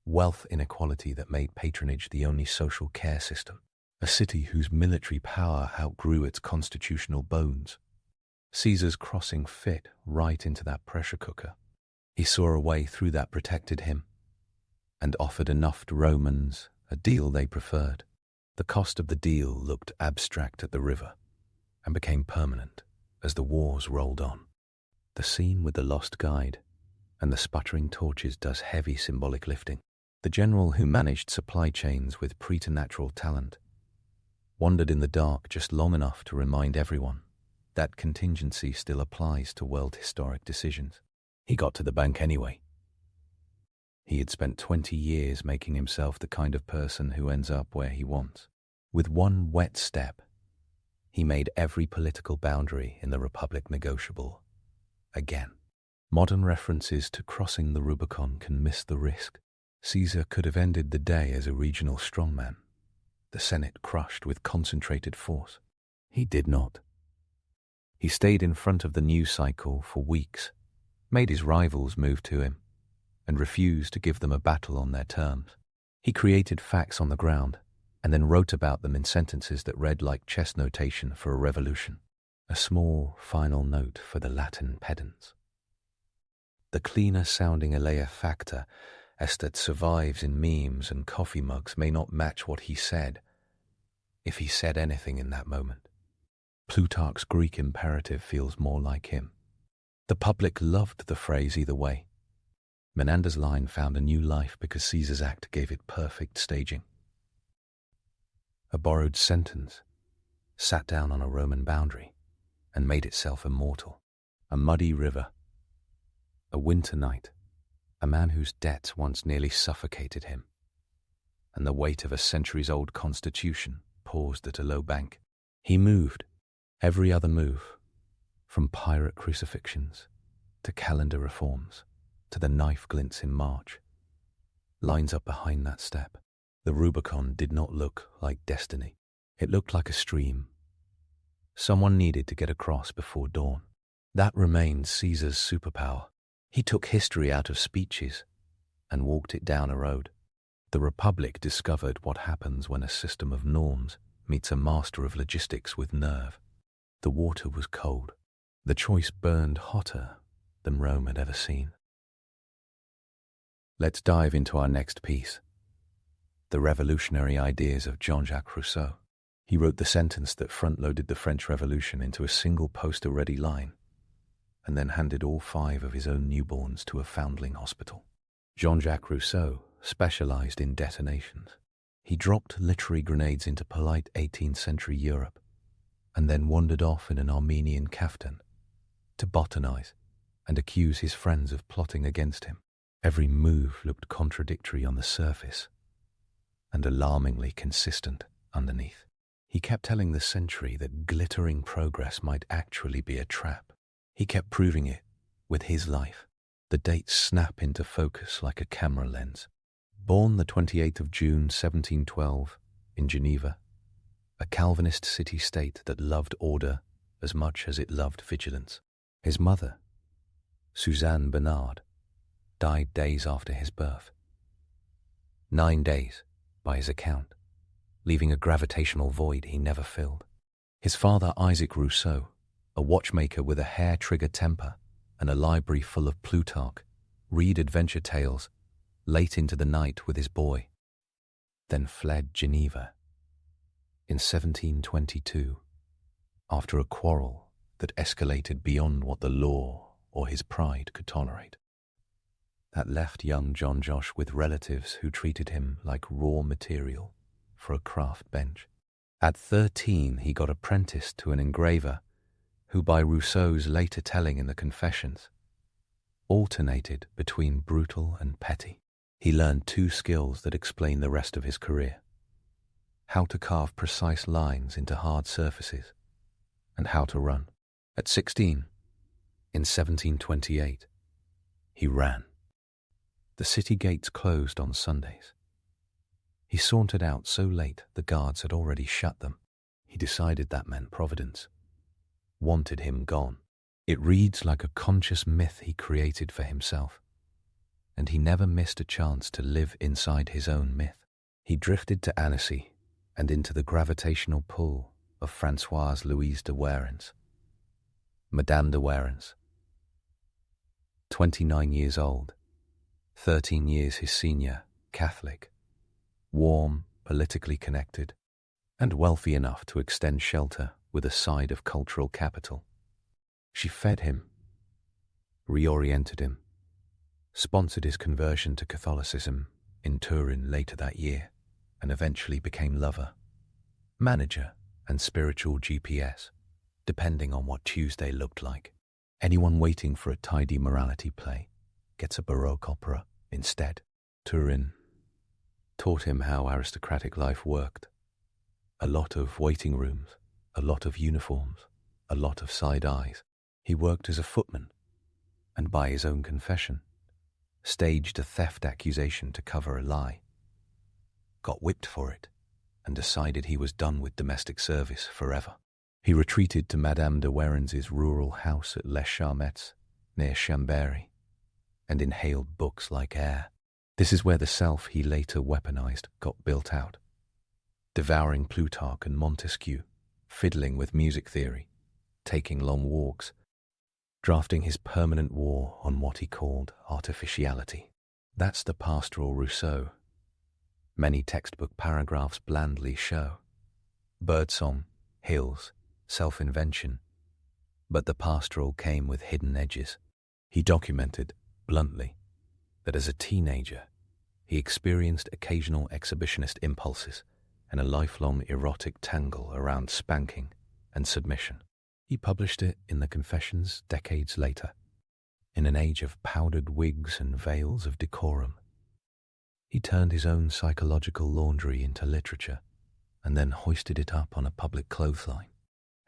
Wealth inequality that made patronage the only social care system. A city whose military power outgrew its constitutional bones. Caesar's crossing fit right into that pressure cooker. He saw a way through that protected him and offered enough to Romans a deal they preferred. The cost of the deal looked abstract at the river and became permanent as the wars rolled on. The scene with the lost guide and the sputtering torches does heavy symbolic lifting. The general who managed supply chains with preternatural talent wandered in the dark just long enough to remind everyone that contingency still applies to world historic decisions. He got to the bank anyway. He had spent 20 years making himself the kind of person who ends up where he wants. With one wet step, he made every political boundary in the Republic negotiable again. Modern references to crossing the Rubicon can miss the risk. Caesar could have ended the day as a regional strongman, the Senate crushed with concentrated force. He did not. He stayed in front of the news cycle for weeks, made his rivals move to him, and refused to give them a battle on their terms. He created facts on the ground, and then wrote about them in sentences that read like chess notation for a revolution. A small final note for the Latin pedants. The cleaner-sounding alea facta that survives in memes and coffee mugs may not match what he said, if he said anything in that moment. Plutarch's Greek imperative feels more like him. The public loved the phrase either way. Menander's line found a new life because Caesar's act gave it perfect staging. A borrowed sentence sat down on a Roman boundary and made itself immortal. A muddy river, a winter night, a man whose debts once nearly suffocated him, and the weight of a centuries-old constitution paused at a low bank. He moved, every other move, from pirate crucifixions to calendar reforms to the knife glints in March, lines up behind that step. The Rubicon did not look like destiny. It looked like a stream. Someone needed to get across before dawn. That remained Caesar's superpower. He took history out of speeches and walked it down a road. The Republic discovered what happens when a system of norms meets a master of logistics with nerve. The water was cold. The choice burned hotter than Rome had ever seen. Let's dive into our next piece, the revolutionary ideas of Jean-Jacques Rousseau. He wrote the sentence that front-loaded the French Revolution into a single poster-ready line, and then handed all 5 of his own newborns to a foundling hospital. Jean-Jacques Rousseau specialized in detonations. He dropped literary grenades into polite 18th century Europe, and then wandered off in an Armenian kaftan to botanize and accuse his friends of plotting against him. Every move looked contradictory on the surface and alarmingly consistent underneath. He kept telling the century that glittering progress might actually be a trap. He kept proving it with his life. The dates snap into focus like a camera lens. Born the 28th of June, 1712, in Geneva, a Calvinist city-state that loved order as much as it loved vigilance. His mother, Suzanne Bernard, died days after his birth. 9 days, by his account, leaving a gravitational void he never filled. His father, Isaac Rousseau, a watchmaker with a hair-trigger temper and a library full of Plutarch, read adventure tales late into the night with his boy, then fled Geneva in 1722 after a quarrel that escalated beyond what the law or his pride could tolerate. That left young Jean-Jacques with relatives who treated him like raw material for a craft bench. At 13, he got apprenticed to an engraver who, by Rousseau's later telling in the Confessions, alternated between brutal and petty. He learned 2 skills that explain the rest of his career: how to carve precise lines into hard surfaces and how to run. At 16, in 1728, he ran. The city gates closed on Sundays. He sauntered out so late the guards had already shut them. He decided that meant Providence wanted him gone. It reads like a conscious myth he created for himself, and he never missed a chance to live inside his own myth. He drifted to Annecy and into the gravitational pull of Françoise Louise de Warens. Madame de Warens, 29 years old, 13 years his senior, Catholic, warm, politically connected, and wealthy enough to extend shelter with a side of cultural capital. She fed him, reoriented him, sponsored his conversion to Catholicism in Turin later that year, and eventually became lover, manager, and spiritual GPS, depending on what Tuesday looked like. Anyone waiting for a tidy morality play gets a Baroque opera instead. Turin taught him how aristocratic life worked. A lot of waiting rooms, a lot of uniforms, a lot of side eyes. He worked as a footman, and by his own confession, staged a theft accusation to cover a lie, got whipped for it, and decided he was done with domestic service forever. He retreated to Madame de Warens's rural house at Les Charmettes, near Chambéry, and inhaled books like air. This is where the self he later weaponized got built out, devouring Plutarch and Montesquieu, fiddling with music theory, taking long walks, drafting his permanent war on what he called artificiality. That's the pastoral Rousseau. Many textbook paragraphs blandly show. Birdsong, hills, self-invention. But the pastoral came with hidden edges. He documented, bluntly, that as a teenager, he experienced occasional exhibitionist impulses and a lifelong erotic tangle around spanking and submission. He published it in the Confessions decades later, in an age of powdered wigs and veils of decorum. He turned his own psychological laundry into literature and then hoisted it up on a public clothesline.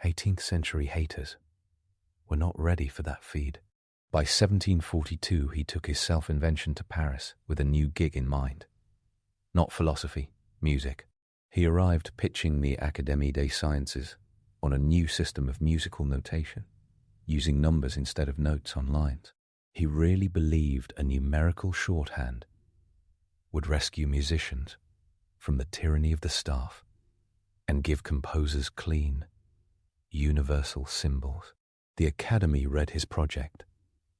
18th century haters were not ready for that feed. By 1742, he took his self-invention to Paris with a new gig in mind. Not philosophy, music. He arrived pitching the Académie des Sciences on a new system of musical notation, using numbers instead of notes on lines. He really believed a numerical shorthand would rescue musicians from the tyranny of the staff and give composers clean, universal symbols. The Academy read his project,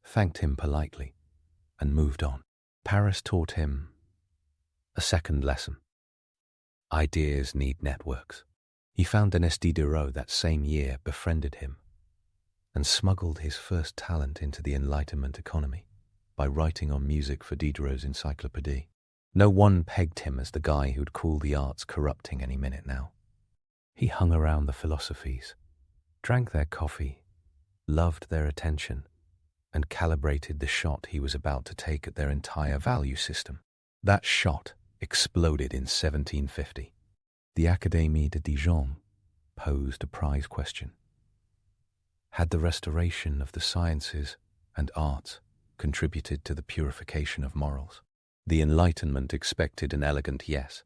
thanked him politely, and moved on. Paris taught him a second lesson. Ideas need networks. He found Denis Diderot that same year, befriended him, and smuggled his first talent into the Enlightenment economy by writing on music for Diderot's encyclopédie. No one pegged him as the guy who'd call the arts corrupting any minute now. He hung around the philosophies, drank their coffee, loved their attention, and calibrated the shot he was about to take at their entire value system. That shot exploded in 1750. The Académie de Dijon posed a prize question. Had the restoration of the sciences and arts contributed to the purification of morals? The Enlightenment expected an elegant yes.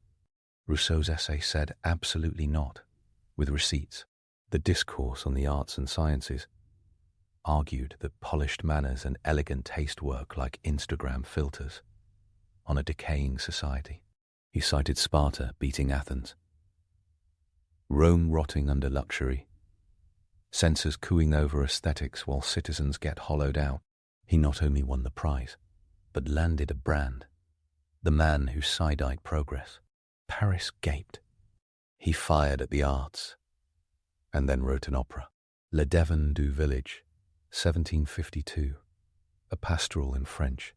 Rousseau's essay said absolutely not, with receipts. The discourse on the arts and sciences argued that polished manners and elegant taste work like Instagram filters on a decaying society. He cited Sparta beating Athens, Rome rotting under luxury, censors cooing over aesthetics while citizens get hollowed out. He not only won the prize, but landed a brand, the man who side-eyed progress. Paris gaped. He fired at the arts, and then wrote an opera. Le Devin du Village, 1752, a pastoral in French,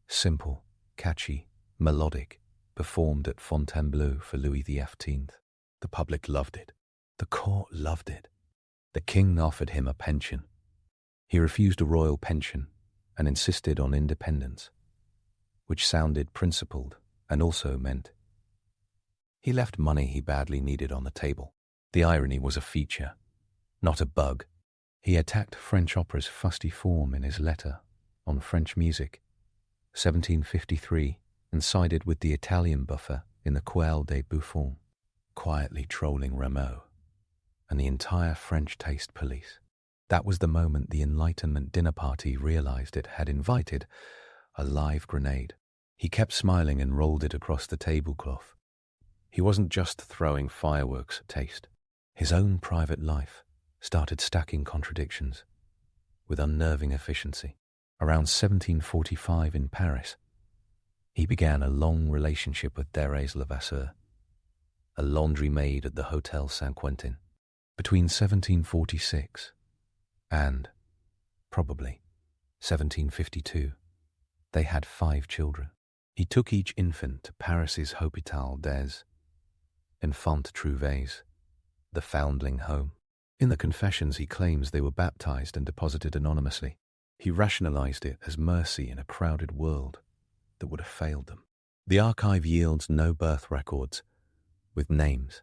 simple, catchy, melodic, performed at Fontainebleau for Louis XV. The public loved it. The court loved it. The king offered him a pension. He refused a royal pension and insisted on independence, which sounded principled and also meant he left money he badly needed on the table. The irony was a feature, not a bug. He attacked French opera's fusty form in his letter on French music, 1753, and sided with the Italian buffer in the Querelle des Bouffons, quietly trolling Rameau and the entire French taste police. That was the moment the Enlightenment dinner party realized it had invited a live grenade. He kept smiling and rolled it across the tablecloth. He wasn't just throwing fireworks at taste. His own private life started stacking contradictions with unnerving efficiency. Around 1745 in Paris, he began a long relationship with Thérèse Levasseur, a laundry maid at the Hotel Saint-Quentin. Between 1746 and, probably, 1752, they had 5 children. He took each infant to Paris's Hôpital des Enfants Trouvés, the foundling home. In the confessions he claims they were baptized and deposited anonymously. He rationalized it as mercy in a crowded world that would have failed them. The archive yields no birth records with names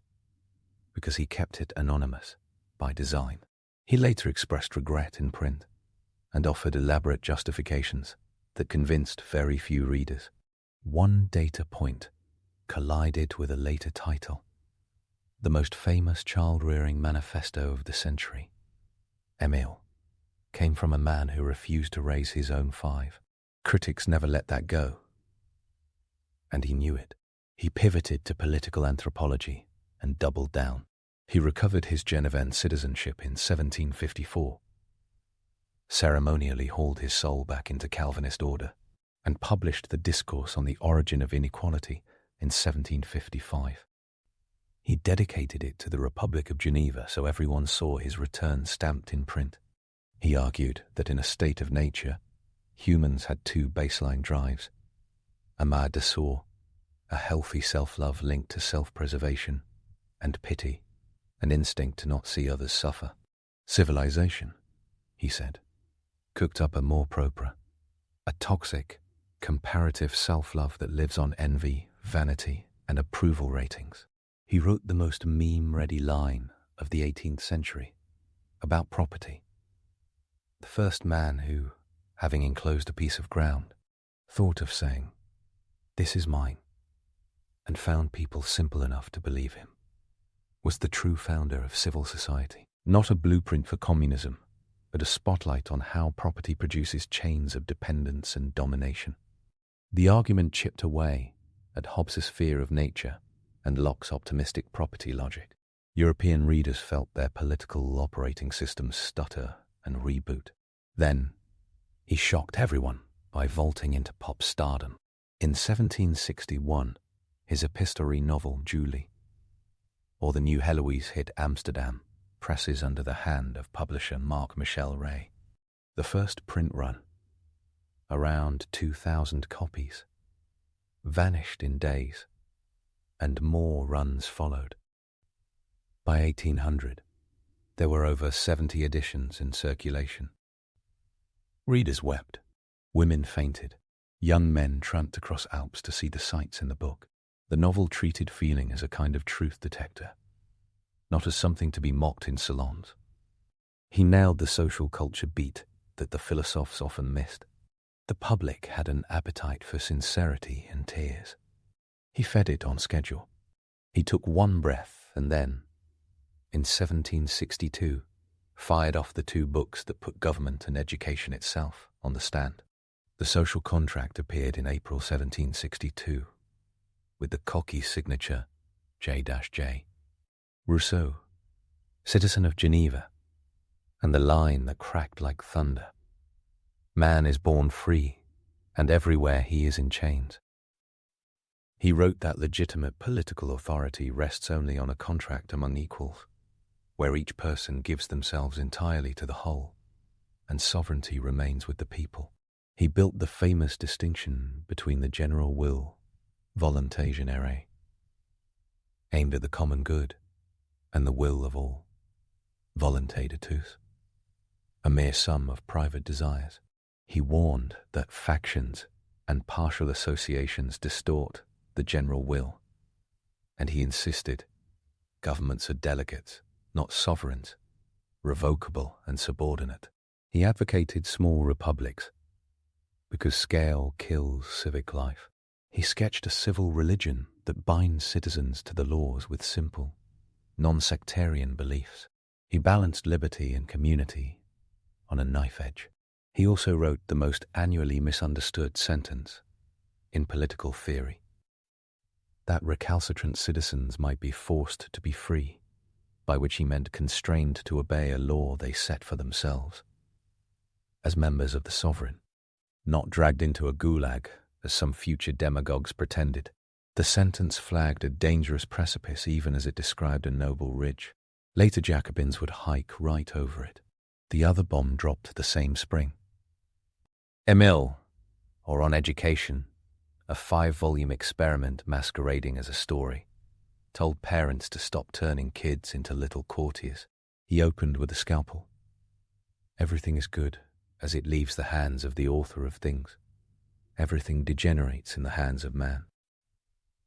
because he kept it anonymous by design. He later expressed regret in print and offered elaborate justifications that convinced very few readers. One data point collided with a later title, the most famous child-rearing manifesto of the century. Émile came from a man who refused to raise his own 5. Critics never let that go, and he knew it. He pivoted to political anthropology and doubled down. He recovered his Genevan citizenship in 1754, ceremonially hauled his soul back into Calvinist order, and published the Discourse on the Origin of Inequality in 1755. He dedicated it to the Republic of Geneva so everyone saw his return stamped in print. He argued that in a state of nature, humans had 2 baseline drives: amour de soi, a healthy self-love linked to self-preservation, and pity, an instinct to not see others suffer. Civilization, he said, cooked up a more propre, a toxic, comparative self-love that lives on envy, vanity, and approval ratings. He wrote the most meme-ready line of the 18th century about property. The first man who, having enclosed a piece of ground, thought of saying, "This is mine," and found people simple enough to believe him, was the true founder of civil society. Not a blueprint for communism, but a spotlight on how property produces chains of dependence and domination. The argument chipped away at Hobbes' fear of nature and Locke's optimistic property logic. European readers felt their political operating systems stutter and reboot. Then, he shocked everyone by vaulting into pop stardom. In 1761, his epistolary novel Julius, or the new Heloise hit Amsterdam, presses under the hand of publisher Marc-Michel Rey. The first print run, around 2,000 copies, vanished in days, and more runs followed. By 1800, there were over 70 editions in circulation. Readers wept, women fainted, young men tramped across Alps to see the sights in the book. The novel treated feeling as a kind of truth detector, not as something to be mocked in salons. He nailed the social culture beat that the philosophes often missed. The public had an appetite for sincerity and tears. He fed it on schedule. He took one breath and then, in 1762, fired off the two books that put government and education itself on the stand. The Social Contract appeared in April 1762, with the cocky signature J-J. Rousseau, citizen of Geneva, and the line that cracked like thunder. Man is born free, and everywhere he is in chains. He wrote that legitimate political authority rests only on a contract among equals, where each person gives themselves entirely to the whole, and sovereignty remains with the people. He built the famous distinction between the general will, volonté générée, aimed at the common good, and the will of all, volonté de tous, a mere sum of private desires. He warned that factions and partial associations distort the general will, and he insisted governments are delegates, not sovereigns, revocable and subordinate. He advocated small republics because scale kills civic life. He sketched a civil religion that binds citizens to the laws with simple, non-sectarian beliefs. He balanced liberty and community on a knife edge. He also wrote the most annually misunderstood sentence in political theory, that recalcitrant citizens might be forced to be free, by which he meant constrained to obey a law they set for themselves, as members of the sovereign, not dragged into a gulag as some future demagogues pretended. The sentence flagged a dangerous precipice even as it described a noble ridge. Later Jacobins would hike right over it. The other bomb dropped the same spring. Emile, or On Education, a 5-volume experiment masquerading as a story, told parents to stop turning kids into little courtiers. He opened with a scalpel. Everything is good as it leaves the hands of the author of things. Everything degenerates in the hands of man.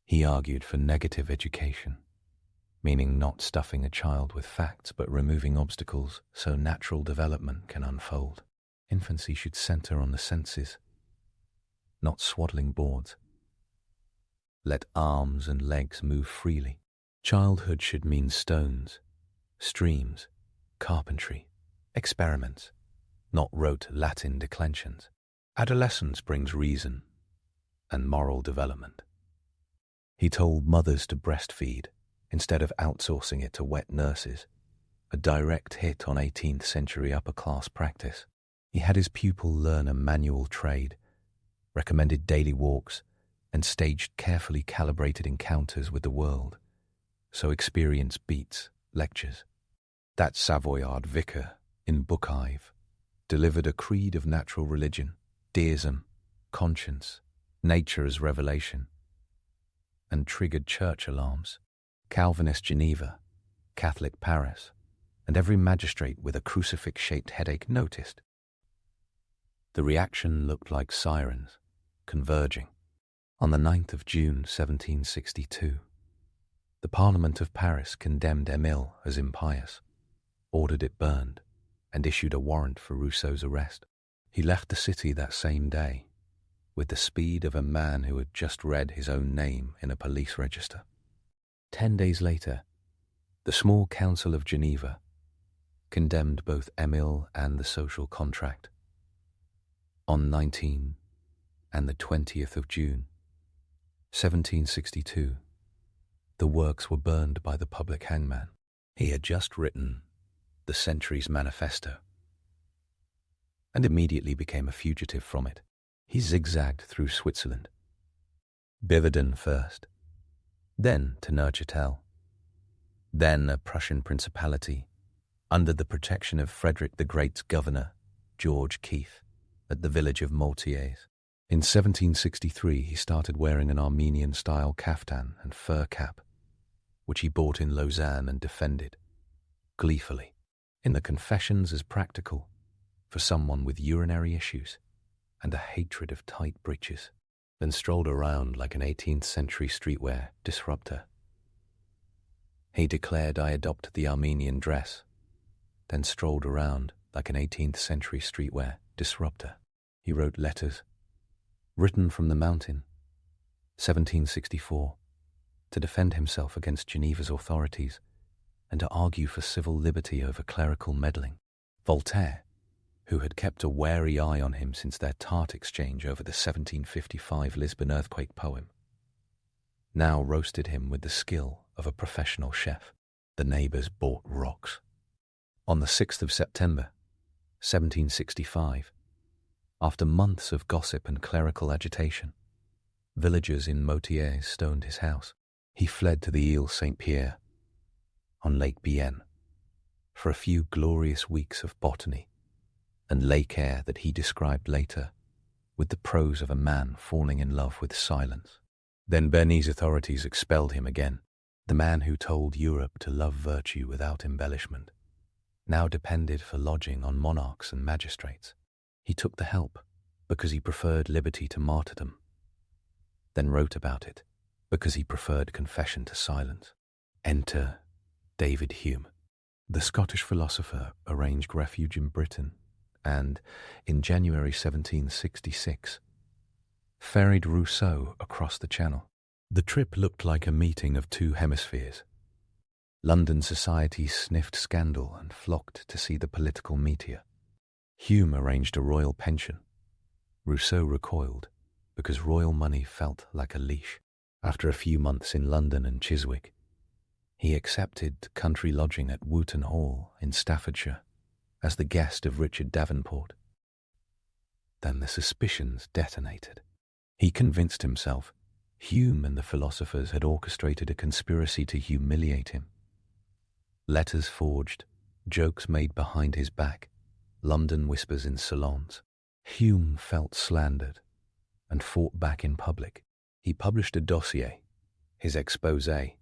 He argued for negative education, meaning not stuffing a child with facts but removing obstacles so natural development can unfold. Infancy should center on the senses, not swaddling boards. Let arms and legs move freely. Childhood should mean stones, streams, carpentry, experiments, not rote Latin declensions. Adolescence brings reason and moral development. He told mothers to breastfeed instead of outsourcing it to wet nurses, a direct hit on 18th century upper-class practice. He had his pupil learn a manual trade, recommended daily walks, and staged carefully calibrated encounters with the world, so experience beats lectures. That Savoyard vicar in Bookhive delivered a creed of natural religion, deism, conscience, nature as revelation, and triggered church alarms. Calvinist Geneva, Catholic Paris, and every magistrate with a crucifix-shaped headache noticed. The reaction looked like sirens, converging. On the 9th of June 1762, the Parliament of Paris condemned Emile as impious, ordered it burned, and issued a warrant for Rousseau's arrest. He left the city that same day, with the speed of a man who had just read his own name in a police register. 10 days later, the small Council of Geneva condemned both Emile and the Social Contract. On 19 and the 20th of June, 1762, the works were burned by the public hangman. He had just written The Century's Manifesto and immediately became a fugitive from it. He zigzagged through Switzerland, Biverdon first, then to Neuchâtel, then a Prussian principality under the protection of Frederick the Great's governor, George Keith, at the village of Mortiers. In 1763 he started wearing an Armenian-style kaftan and fur cap, which he bought in Lausanne and defended, gleefully, in the Confessions as practical for someone with urinary issues and a hatred of tight breeches, then strolled around like an 18th century streetwear disruptor. He declared, "I adopt the Armenian dress," then strolled around like an 18th century streetwear disruptor. He wrote letters, written from the mountain, 1764, to defend himself against Geneva's authorities and to argue for civil liberty over clerical meddling. Voltaire, who had kept a wary eye on him since their tart exchange over the 1755 Lisbon earthquake poem, now roasted him with the skill of a professional chef. The neighbours bought rocks. On the 6th of September, 1765, after months of gossip and clerical agitation, villagers in Motiers stoned his house. He fled to the Île Saint-Pierre on Lake Bienne for a few glorious weeks of botany and lake air that he described later with the prose of a man falling in love with silence. Then Bernese authorities expelled him again. The man who told Europe to love virtue without embellishment now depended for lodging on monarchs and magistrates. He took the help because he preferred liberty to martyrdom, then wrote about it because he preferred confession to silence. Enter David Hume. The Scottish philosopher arranged refuge in Britain and, in January 1766, ferried Rousseau across the Channel. The trip looked like a meeting of two hemispheres. London society sniffed scandal and flocked to see the political meteor. Hume arranged a royal pension. Rousseau recoiled because royal money felt like a leash. After a few months in London and Chiswick, he accepted country lodging at Wootton Hall in Staffordshire as the guest of Richard Davenport. Then the suspicions detonated. He convinced himself Hume and the philosophers had orchestrated a conspiracy to humiliate him. Letters forged, jokes made behind his back, London whispers in salons. Hume felt slandered and fought back in public. He published a dossier, his exposé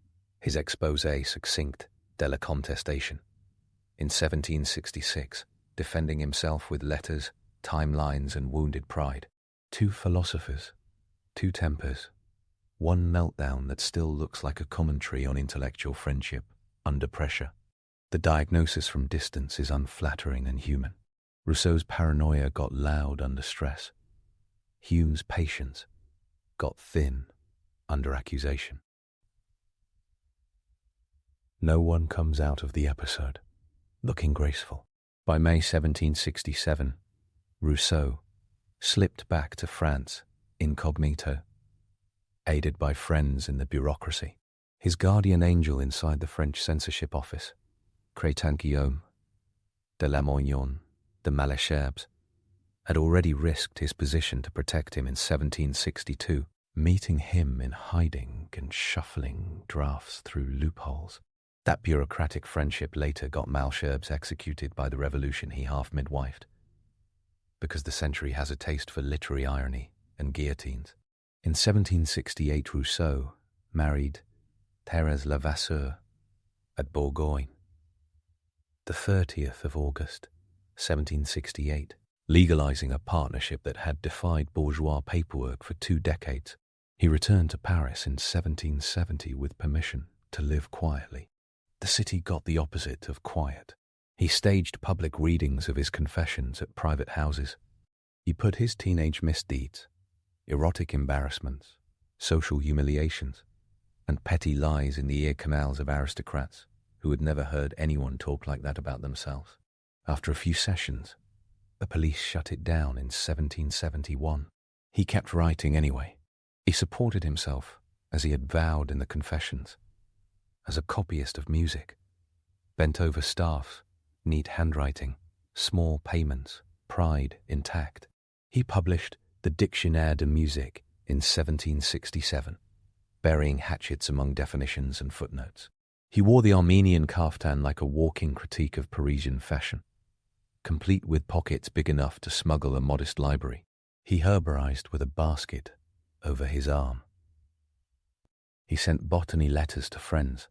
succinct de la contestation, in 1766, defending himself with letters, timelines, and wounded pride. Two philosophers, two tempers, one meltdown that still looks like a commentary on intellectual friendship under pressure. The diagnosis from distance is unflattering and human. Rousseau's paranoia got loud under stress. Hume's patience got thin under accusation. No one comes out of the episode looking graceful. By May 1767, Rousseau slipped back to France incognito, aided by friends in the bureaucracy. His guardian angel inside the French censorship office, Crétin-Guillaume, de Lamoignon, de Malesherbes, had already risked his position to protect him in 1762, meeting him in hiding and shuffling drafts through loopholes. That bureaucratic friendship later got Malesherbes executed by the revolution he half-midwifed, because the century has a taste for literary irony and guillotines. In 1768, Rousseau married Thérèse Levasseur at Bourgogne. The 30th of August, 1768, legalizing a partnership that had defied bourgeois paperwork for 2 decades. He returned to Paris in 1770 with permission to live quietly. The city got the opposite of quiet. He staged public readings of his confessions at private houses. He put his teenage misdeeds, erotic embarrassments, social humiliations, and petty lies in the ear canals of aristocrats who had never heard anyone talk like that about themselves. After a few sessions, the police shut it down in 1771. He kept writing anyway. He supported himself, as he had vowed in the Confessions, as a copyist of music, bent-over staffs, neat handwriting, small payments, pride intact. He published the Dictionnaire de Musique in 1767, burying hatchets among definitions and footnotes. He wore the Armenian kaftan like a walking critique of Parisian fashion, complete with pockets big enough to smuggle a modest library. He herborized with a basket over his arm. He sent botany letters to friends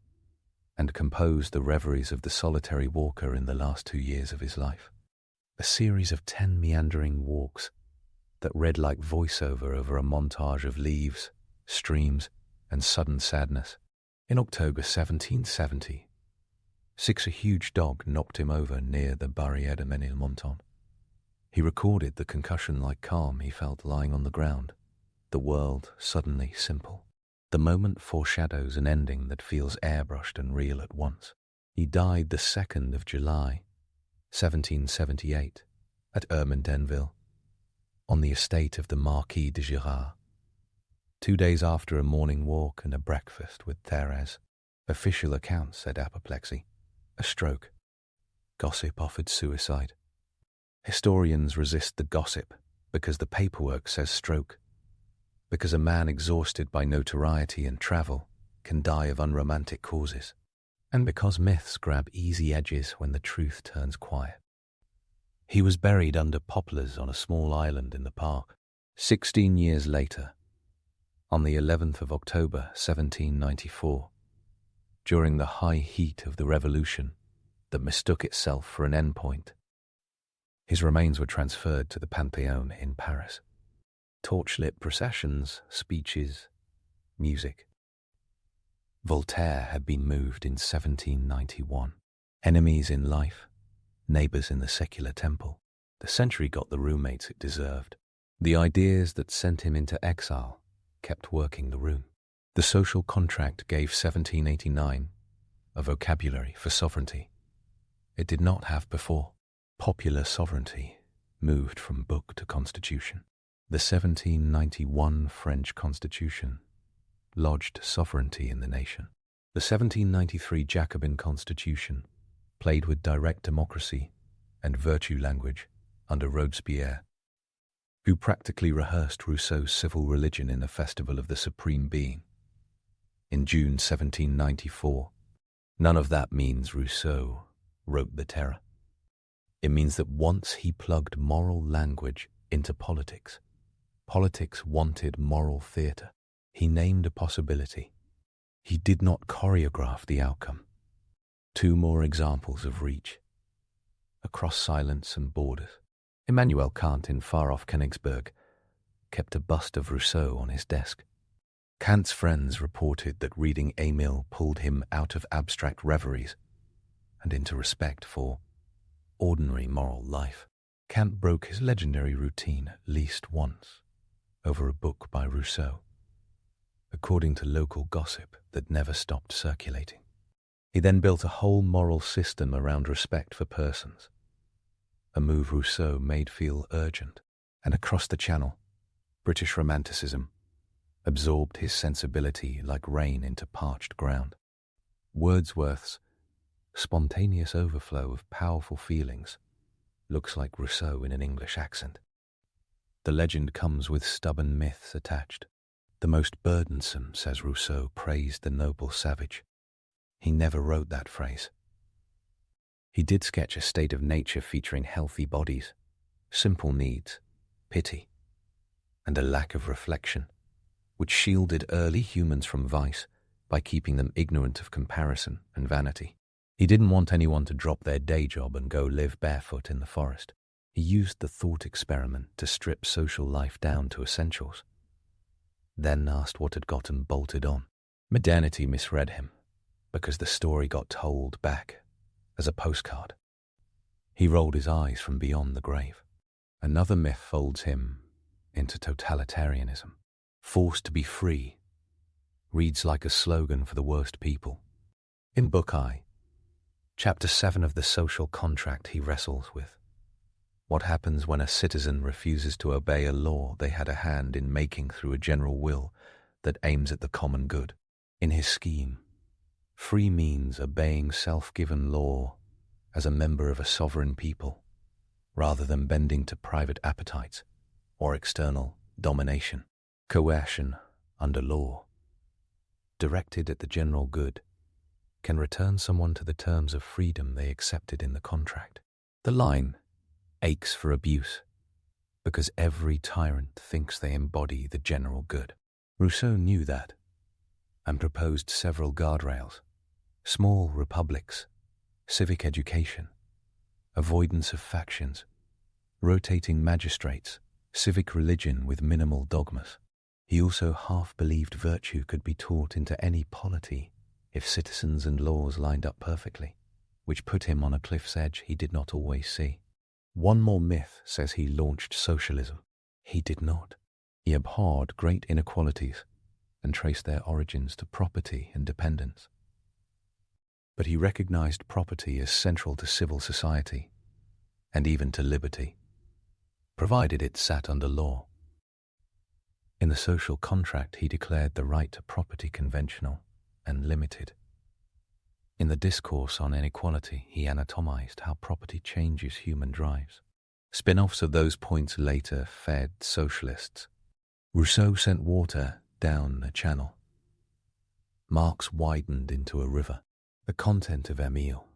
and composed the reveries of the solitary walker in the last 2 years of his life. A series of 10 meandering walks that read like voiceover over a montage of leaves, streams, and sudden sadness. In October 1770, a huge dog knocked him over near the Barrière de Ménilmontant. He recorded the concussion-like calm he felt lying on the ground, the world suddenly simple. The moment foreshadows an ending that feels airbrushed and real at once. He died the 2nd of July, 1778, at Ermendenville, on the estate of the Marquis de Girard. 2 days after a morning walk and a breakfast with Thérèse. Official accounts said apoplexy, a stroke. Gossip offered suicide. Historians resist the gossip because the paperwork says stroke, because a man exhausted by notoriety and travel can die of unromantic causes, and because myths grab easy edges when the truth turns quiet. He was buried under poplars on a small island in the park. 16 years later, on the 11th of October 1794, during the high heat of the revolution that mistook itself for an endpoint, his remains were transferred to the Panthéon in Paris. Torchlit processions, speeches, music. Voltaire had been moved in 1791. Enemies in life, neighbours in the secular temple. The century got the roommates it deserved. The ideas that sent him into exile kept working the room. The social contract gave 1789 a vocabulary for sovereignty it did not have before. Popular sovereignty moved from book to constitution. The 1791 French Constitution lodged sovereignty in the nation. The 1793 Jacobin Constitution played with direct democracy and virtue language under Robespierre, who practically rehearsed Rousseau's civil religion in a festival of the Supreme Being. In June 1794, none of that means Rousseau wrote the Terror. It means that once he plugged moral language into politics, politics wanted moral theatre. He named a possibility. He did not choreograph the outcome. 2 more examples of reach. Across silence and borders. Immanuel Kant in far-off Königsberg kept a bust of Rousseau on his desk. Kant's friends reported that reading Émile pulled him out of abstract reveries and into respect for ordinary moral life. Kant broke his legendary routine at least once over a book by Rousseau, according to local gossip that never stopped circulating. He then built a whole moral system around respect for persons, a move Rousseau made feel urgent, and across the Channel, British Romanticism absorbed his sensibility like rain into parched ground. Wordsworth's spontaneous overflow of powerful feelings looks like Rousseau in an English accent. The legend comes with stubborn myths attached. The most burdensome, says Rousseau, praised the noble savage. He never wrote that phrase. He did sketch a state of nature featuring healthy bodies, simple needs, pity, and a lack of reflection, which shielded early humans from vice by keeping them ignorant of comparison and vanity. He didn't want anyone to drop their day job and go live barefoot in the forest. He used the thought experiment to strip social life down to essentials, then asked what had gotten bolted on. Modernity misread him, because the story got told back as a postcard. He rolled his eyes from beyond the grave. Another myth folds him into totalitarianism. Forced to be free reads like a slogan for the worst people. In Book I, Chapter 7 of the Social Contract, he wrestles with what happens when a citizen refuses to obey a law they had a hand in making through a general will that aims at the common good. In his scheme, Free means obeying self-given law as a member of a sovereign people, rather than bending to private appetites or external domination. Coercion under law, directed at the general good, can return someone to the terms of freedom they accepted in the contract. The line aches for abuse because every tyrant thinks they embody the general good. Rousseau knew that and proposed several guardrails: small republics, civic education, avoidance of factions, rotating magistrates, civic religion with minimal dogmas. He also half believed virtue could be taught into any polity if citizens and laws lined up perfectly, which put him on a cliff's edge he did not always see. One more myth says he launched socialism. He did not. He abhorred great inequalities and traced their origins to property and dependence. But he recognized property as central to civil society and even to liberty, provided it sat under law. In the social contract, he declared the right to property conventional and limited. In the discourse on inequality, he anatomized how property changes human drives. Spin-offs of those points later fed socialists. Rousseau sent water down a channel. Marx widened into a river. The content of Emile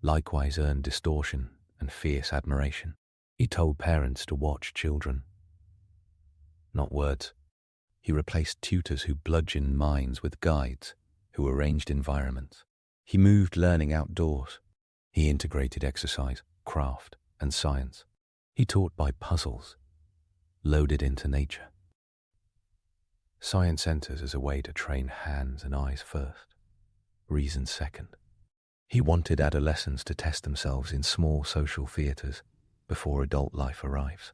likewise earned distortion and fierce admiration. He told parents to watch children, not words. He replaced tutors who bludgeoned minds with guides who arranged environments. He moved learning outdoors. He integrated exercise, craft, and science. He taught by puzzles, loaded into nature. Science enters as a way to train hands and eyes first, reason second. He wanted adolescents to test themselves in small social theatres before adult life arrives.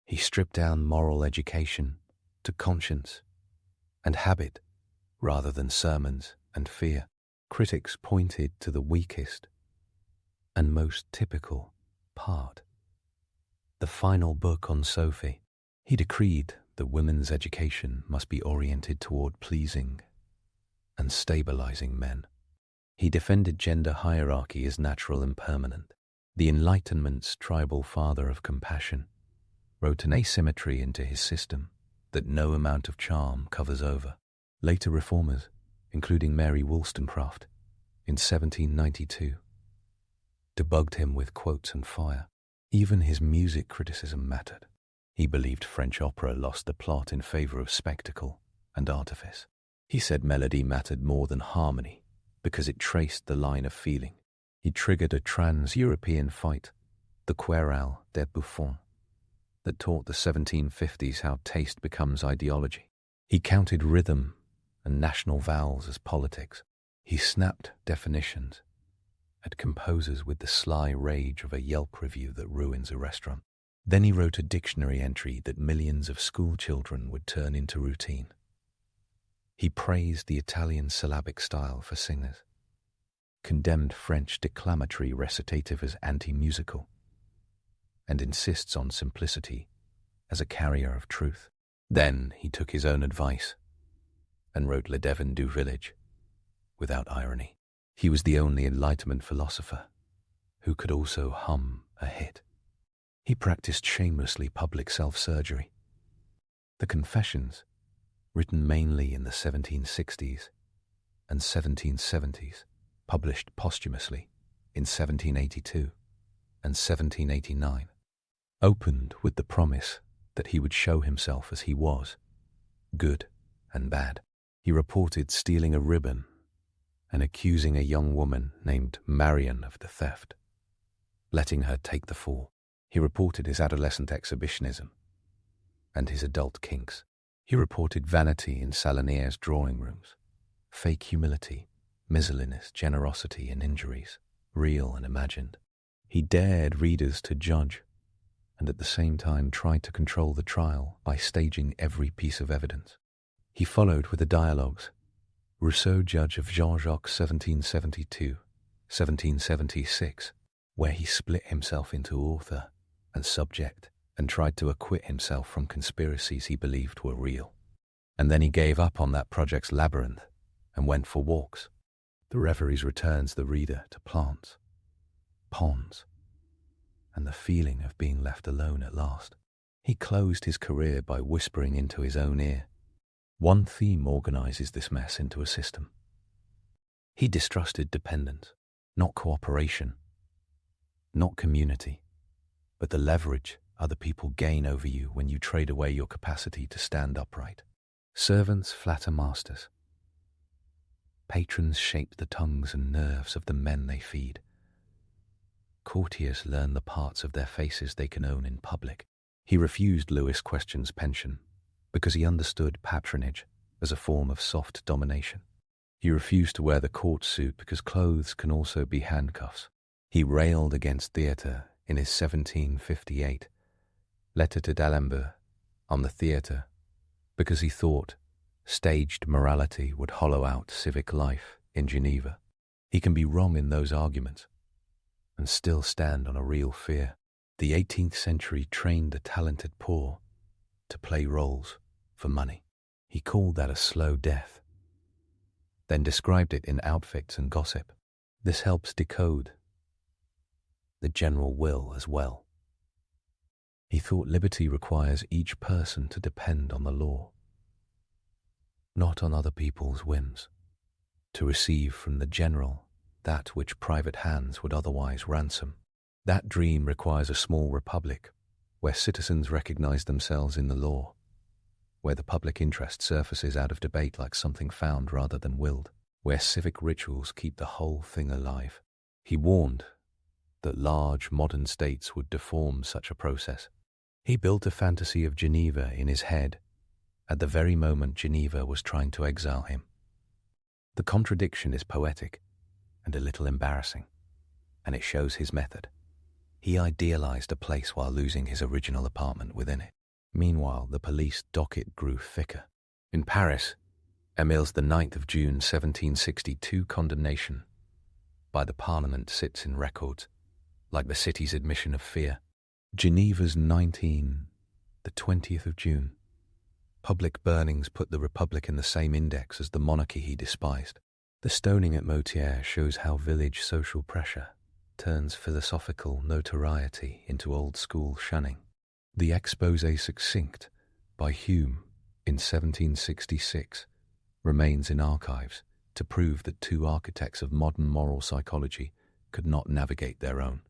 He stripped down moral education to conscience and habit rather than sermons and fear. Critics pointed to the weakest and most typical part, the final book on Sophie. He decreed that women's education must be oriented toward pleasing and stabilizing men. He defended gender hierarchy as natural and permanent. The Enlightenment's tribal father of compassion wrote an asymmetry into his system that no amount of charm covers over. Later reformers, including Mary Wollstonecraft in 1792, debugged him with quotes and fire. Even his music criticism mattered. He believed French opera lost the plot in favor of spectacle and artifice. He said melody mattered more than harmony because it traced the line of feeling. He triggered a trans-European fight, the Querelle des Bouffons, that taught the 1750s how taste becomes ideology. He counted rhythm and national vowels as politics. He snapped definitions at composers with the sly rage of a Yelp review that ruins a restaurant. Then he wrote a dictionary entry that millions of school children would turn into routine. He praised the Italian syllabic style for singers, condemned French declamatory recitative as anti-musical, and insists on simplicity as a carrier of truth. Then he took his own advice and wrote Le Devin du Village without irony. He was the only Enlightenment philosopher who could also hum a hit. He practiced shamelessly public self-surgery. The Confessions, written mainly in the 1760s and 1770s, published posthumously in 1782 and 1789, opened with the promise that he would show himself as he was, good and bad. He reported stealing a ribbon and accusing a young woman named Marion of the theft, letting her take the fall. He reported his adolescent exhibitionism and his adult kinks. He reported vanity in Salinier's drawing rooms, fake humility, miserliness, generosity and injuries, real and imagined. He dared readers to judge and at the same time tried to control the trial by staging every piece of evidence. He followed with the dialogues, Rousseau, judge of Jean-Jacques 1772-1776, where he split himself into author and subject and tried to acquit himself from conspiracies he believed were real. And then he gave up on that project's labyrinth and went for walks. The reveries returns the reader to plants, ponds, and the feeling of being left alone at last. He closed his career by whispering into his own ear. One theme organizes this mess into a system. He distrusted dependence, not cooperation, not community, but the leverage other people gain over you when you trade away your capacity to stand upright. Servants flatter masters. Patrons shape the tongues and nerves of the men they feed. Courtiers learn the parts of their faces they can own in public. He refused Louis Question's pension because he understood patronage as a form of soft domination. He refused to wear the court suit because clothes can also be handcuffs. He railed against theatre in his 1758 letter to D'Alembert on the theatre because he thought staged morality would hollow out civic life in Geneva. He can be wrong in those arguments and still stand on a real fear. The 18th century trained the talented poor to play roles for money. He called that a slow death, then described it in outfits and gossip. This helps decode the general will as well. He thought liberty requires each person to depend on the law, not on other people's whims, to receive from the general that which private hands would otherwise ransom. That dream requires a small republic where citizens recognize themselves in the law, where the public interest surfaces out of debate like something found rather than willed, where civic rituals keep the whole thing alive. He warned that large modern states would deform such a process. He built a fantasy of Geneva in his head at the very moment Geneva was trying to exile him. The contradiction is poetic and a little embarrassing, and it shows his method. He idealized a place while losing his original apartment within it. Meanwhile, the police docket grew thicker. In Paris, Émile's the 9th of June 1762 condemnation by the Parliament sits in records, like the city's admission of fear. Geneva's 19, the 20th of June. Public burnings put the Republic in the same index as the monarchy he despised. The stoning at Motier shows how village social pressure turns philosophical notoriety into old-school shunning. The exposé succinct by Hume in 1766 remains in archives to prove that two architects of modern moral psychology could not navigate their own.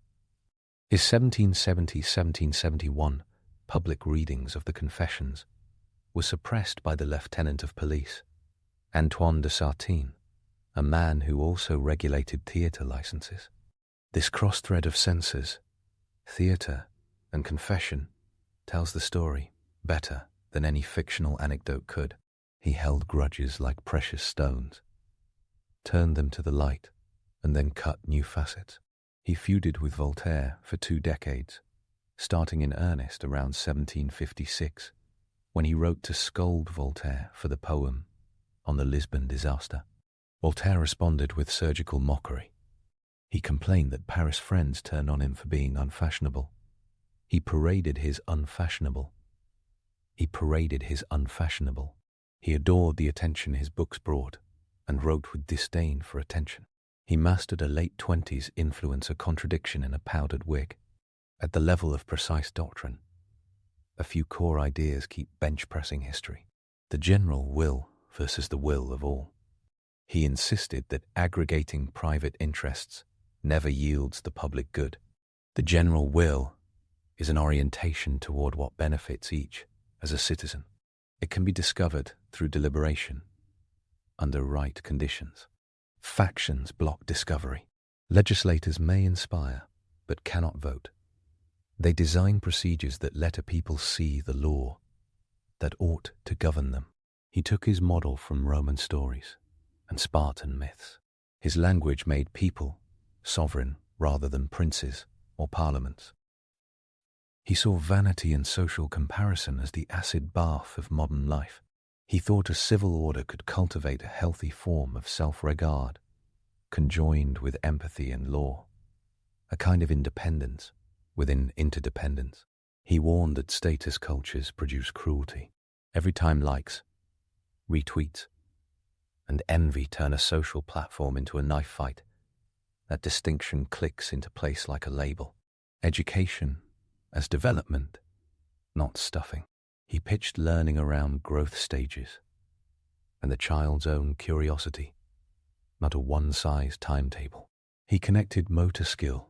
His 1770-1771 public readings of the Confessions were suppressed by the Lieutenant of Police, Antoine de Sartine, a man who also regulated theatre licenses. This cross-thread of senses, theatre and confession, tells the story better than any fictional anecdote could. He held grudges like precious stones, turned them to the light, and then cut new facets. He feuded with Voltaire for 2 decades, starting in earnest around 1756, when he wrote to scold Voltaire for the poem on the Lisbon disaster. Voltaire responded with surgical mockery. He complained that Paris friends turned on him for being unfashionable. He paraded his unfashionable. He adored the attention his books brought and wrote with disdain for attention. He mastered a late 20s influencer contradiction in a powdered wig. At the level of precise doctrine, a few core ideas keep bench-pressing history. The general will versus the will of all. He insisted that aggregating private interests never yields the public good. The general will is an orientation toward what benefits each as a citizen. It can be discovered through deliberation, under right conditions. Factions block discovery. Legislators may inspire, but cannot vote. They design procedures that let a people see the law that ought to govern them. He took his model from Roman stories and Spartan myths. His language made people sovereign rather than princes or parliaments. He saw vanity and social comparison as the acid bath of modern life. He thought a civil order could cultivate a healthy form of self-regard, conjoined with empathy and law, a kind of independence within interdependence. He warned that status cultures produce cruelty. Every time likes, retweets, and envy turn a social platform into a knife fight. That distinction clicks into place like a label. Education as development, not stuffing. He pitched learning around growth stages and the child's own curiosity, not a one-size timetable. He connected motor skill,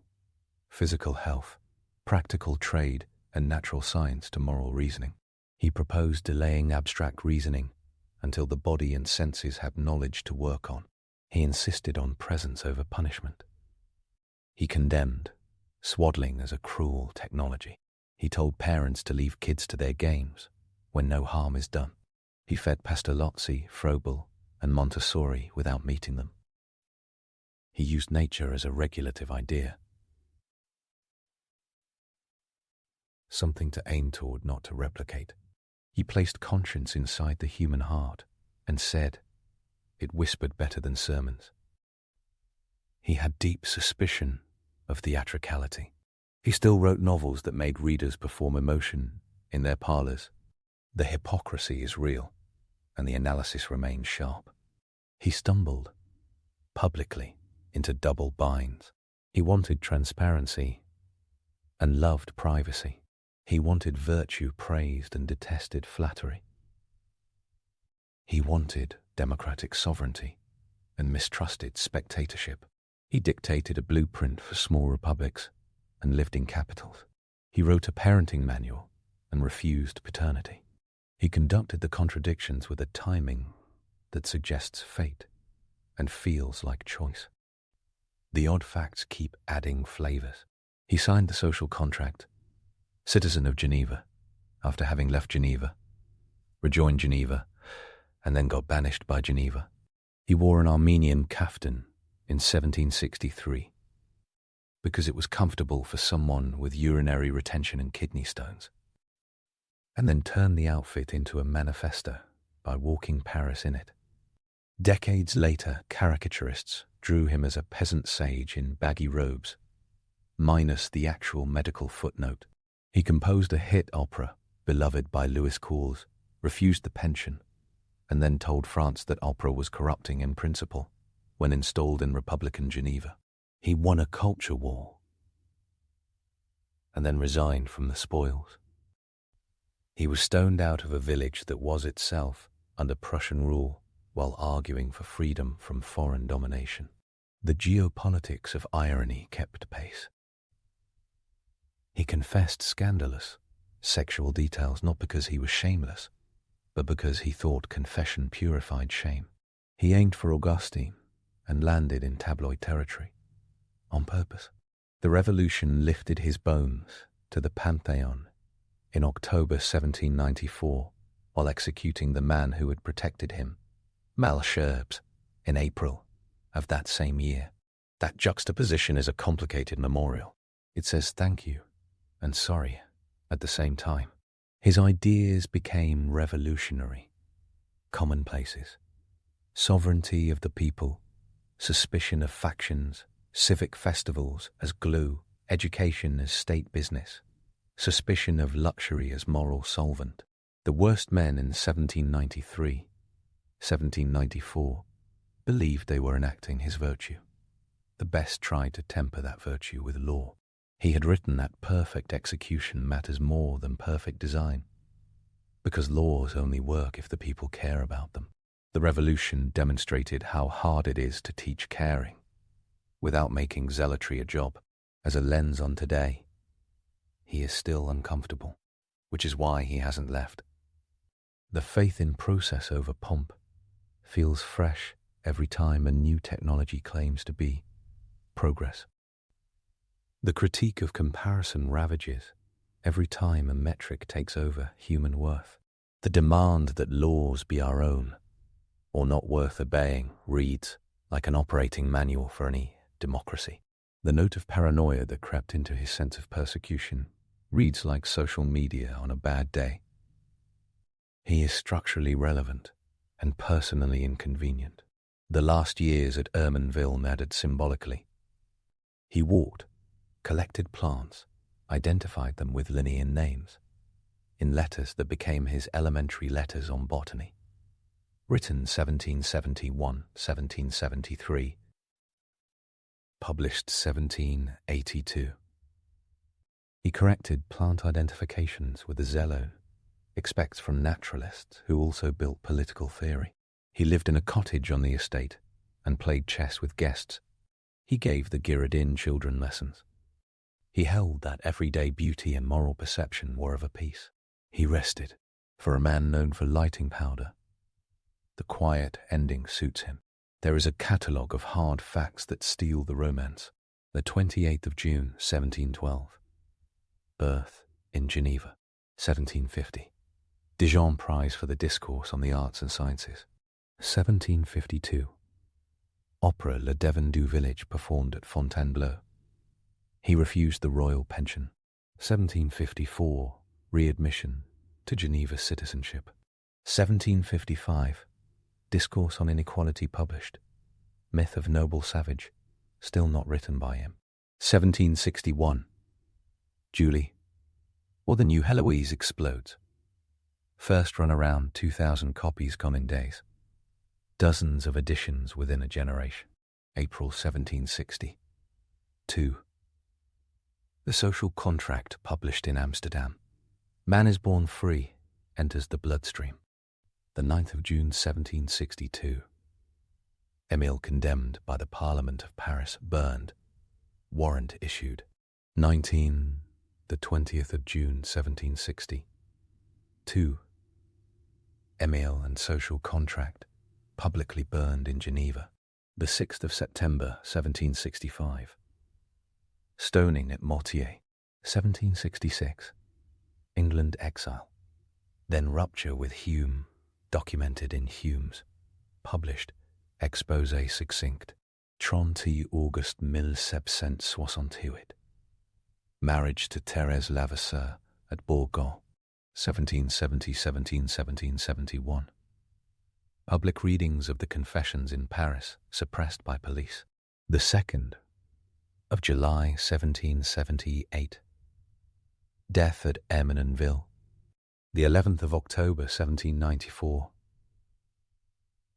physical health, practical trade, and natural science to moral reasoning. He proposed delaying abstract reasoning until the body and senses had knowledge to work on. He insisted on presence over punishment. He condemned swaddling as a cruel technology. He told parents to leave kids to their games when no harm is done. He fed Pestalozzi, Froebel, and Montessori without meeting them. He used nature as a regulative idea, something to aim toward, not to replicate. He placed conscience inside the human heart and said it whispered better than sermons. He had deep suspicion of theatricality. He still wrote novels that made readers perform emotion in their parlors. The hypocrisy is real, and the analysis remains sharp. He stumbled, publicly, into double binds. He wanted transparency and loved privacy. He wanted virtue praised and detested flattery. He wanted democratic sovereignty and mistrusted spectatorship. He dictated a blueprint for small republics and lived in capitals. He wrote a parenting manual and refused paternity. He conducted the contradictions with a timing that suggests fate and feels like choice. The odd facts keep adding flavors. He signed the social contract, citizen of Geneva, after having left Geneva, rejoined Geneva, and then got banished by Geneva. He wore an Armenian kaftan in 1763 because it was comfortable for someone with urinary retention and kidney stones, and then turned the outfit into a manifesto by walking Paris in it. Decades later, caricaturists drew him as a peasant sage in baggy robes, minus the actual medical footnote. He composed a hit opera, beloved by Louis Quatorze, refused the pension, and then told France that opera was corrupting in principle when installed in Republican Geneva. He won a culture war and then resigned from the spoils. He was stoned out of a village that was itself under Prussian rule while arguing for freedom from foreign domination. The geopolitics of irony kept pace. He confessed scandalous sexual details not because he was shameless, but because he thought confession purified shame. He aimed for Augustine and landed in tabloid territory on purpose. The revolution lifted his bones to the Pantheon in October 1794 while executing the man who had protected him, Malesherbes, in April of that same year. That juxtaposition is a complicated memorial. It says thank you and sorry at the same time. His ideas became revolutionary, commonplaces, sovereignty of the people, suspicion of factions, civic festivals as glue, education as state business, suspicion of luxury as moral solvent. The worst men in 1793, 1794, believed they were enacting his virtue. The best tried to temper that virtue with law. He had written that perfect execution matters more than perfect design, because laws only work if the people care about them. The revolution demonstrated how hard it is to teach caring without making zealotry a job. As a lens on today, he is still uncomfortable, which is why he hasn't left. The faith in process over pomp feels fresh every time a new technology claims to be progress. The critique of comparison ravages every time a metric takes over human worth. The demand that laws be our own, or not worth obeying, reads like an operating manual for any democracy. The note of paranoia that crept into his sense of persecution reads like social media on a bad day. He is structurally relevant and personally inconvenient. The last years at Ermenville mattered symbolically. He walked, collected plants, identified them with Linnaean names, in letters that became his elementary letters on botany. Written 1771-1773. Published 1782. He corrected plant identifications with a zelo, expects from naturalists who also built political theory. He lived in a cottage on the estate and played chess with guests. He gave the Girardin children lessons. He held that everyday beauty and moral perception were of a piece. He rested. For a man known for lighting powder, the quiet ending suits him. There is a catalogue of hard facts that steal the romance. The 28th of June, 1712. Birth in Geneva, 1750. Dijon Prize for the Discourse on the Arts and Sciences, 1752. Opera Le Devin du Village performed at Fontainebleau. He refused the royal pension. 1754. Readmission to Geneva citizenship. 1755. Discourse on Inequality published. Myth of Noble Savage, still not written by him. 1761. Julie, or the New Heloise explodes. First run around 2,000 copies gone in days. Dozens of editions within a generation. April 1760. 2. The Social Contract published in Amsterdam. Man is born free, enters the bloodstream. The 9th of June 1762. Emile condemned by the Parliament of Paris, burned. Warrant issued. 19. The 20th of June 1760. 2. Emile and Social Contract, publicly burned in Geneva. The 6th of September 1765. Stoning at Mortier, 1766. England exile. Then rupture with Hume, documented in Hume's. Published, exposé succinct, 30 August 1768. Marriage to Thérèse Levasseur at Bourgoin, 1770-1771. Public readings of the Confessions in Paris, suppressed by police. The 2nd of July 1778. Death at Ermenonville. The 11th of October 1794.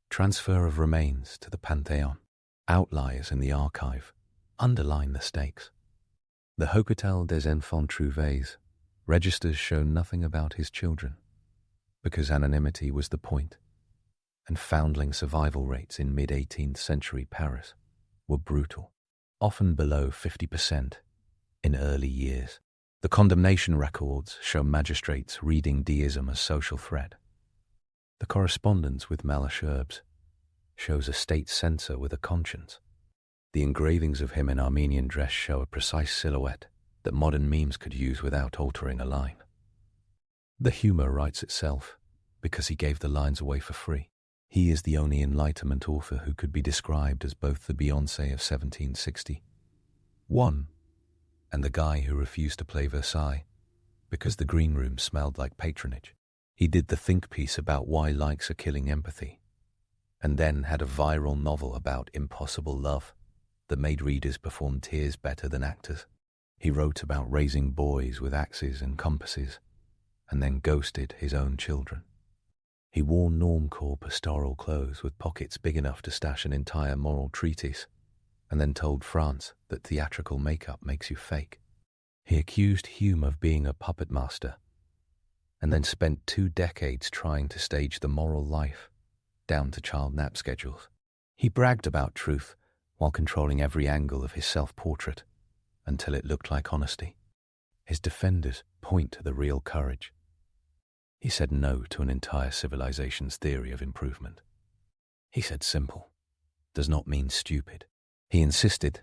Transfer of remains to the Pantheon. Outliers in the archive underline the stakes. The Hôpital des Enfants Trouvés registers show nothing about his children, because anonymity was the point, and foundling survival rates in mid-18th century Paris were brutal, often below 50% in early years. The condemnation records show magistrates reading deism as social threat. The correspondence with Malesherbes shows a state censor with a conscience. The engravings of him in Armenian dress show a precise silhouette that modern memes could use without altering a line. The humor writes itself because he gave the lines away for free. He is the only Enlightenment author who could be described as both the Beyoncé of 1761 and the guy who refused to play Versailles because the green room smelled like patronage. He did the think piece about why likes are killing empathy, and then had a viral novel about impossible love that made readers perform tears better than actors. He wrote about raising boys with axes and compasses, and then ghosted his own children. He wore normcore pastoral clothes with pockets big enough to stash an entire moral treatise, and then told France that theatrical makeup makes you fake. He accused Hume of being a puppet master, and then spent 2 decades trying to stage the moral life, down to child nap schedules. He bragged about truth while controlling every angle of his self-portrait until it looked like honesty. His defenders point to the real courage. He said no to an entire civilization's theory of improvement. He said simple does not mean stupid. He insisted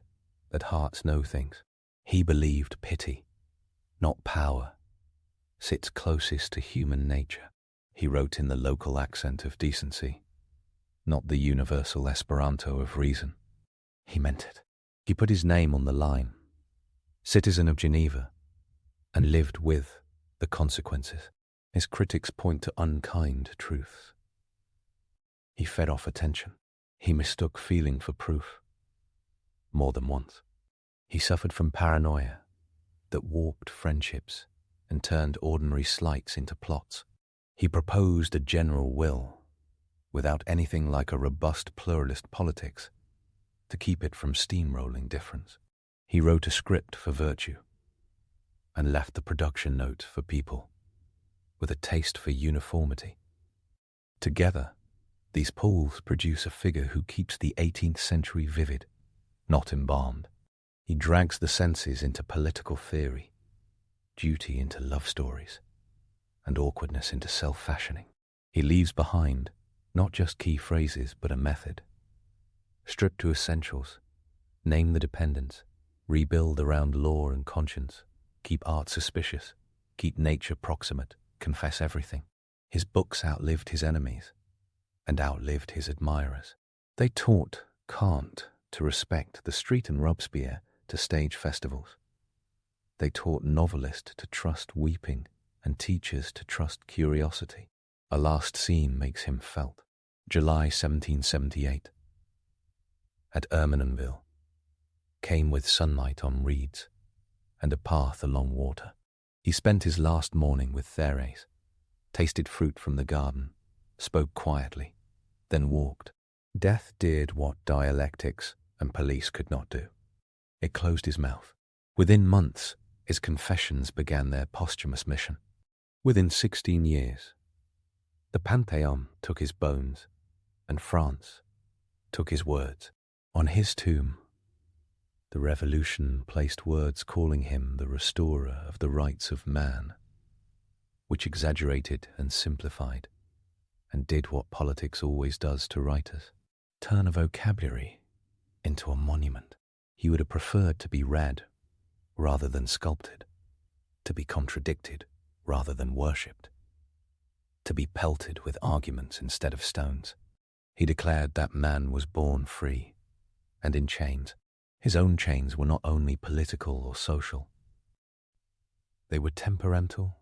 that hearts know things. He believed pity, not power, sits closest to human nature. He wrote in the local accent of decency, not the universal Esperanto of reason. He meant it. He put his name on the line, citizen of Geneva, and lived with the consequences. His critics point to unkind truths. He fed off attention. He mistook feeling for proof. More than once. He suffered from paranoia that warped friendships and turned ordinary slights into plots. He proposed a general will without anything like a robust pluralist politics to keep it from steamrolling difference. He wrote a script for virtue and left the production note for people with a taste for uniformity. Together, these poles produce a figure who keeps the 18th century vivid, not embalmed. He drags the senses into political theory, duty into love stories, and awkwardness into self-fashioning. He leaves behind not just key phrases, but a method. Strip to essentials, name the dependents, rebuild around law and conscience, keep art suspicious, keep nature proximate, confess everything. His books outlived his enemies and outlived his admirers. They taught Kant to respect the street and Robespierre to stage festivals. They taught novelists to trust weeping and teachers to trust curiosity. A last scene makes him felt. July 1778. At Ermenonville, came with sunlight on reeds and a path along water. He spent his last morning with Thérèse, tasted fruit from the garden, spoke quietly, then walked. Death did what dialectics and police could not do. It closed his mouth. Within months, his confessions began their posthumous mission. Within 16 years, the Panthéon took his bones, and France took his words. On his tomb, the Revolution placed words calling him the restorer of the rights of man, which exaggerated and simplified, and did what politics always does to writers, turn a vocabulary into a monument. He would have preferred to be read rather than sculpted, to be contradicted rather than worshipped, to be pelted with arguments instead of stones. He declared that man was born free and in chains. His own chains were not only political or social. They were temperamental,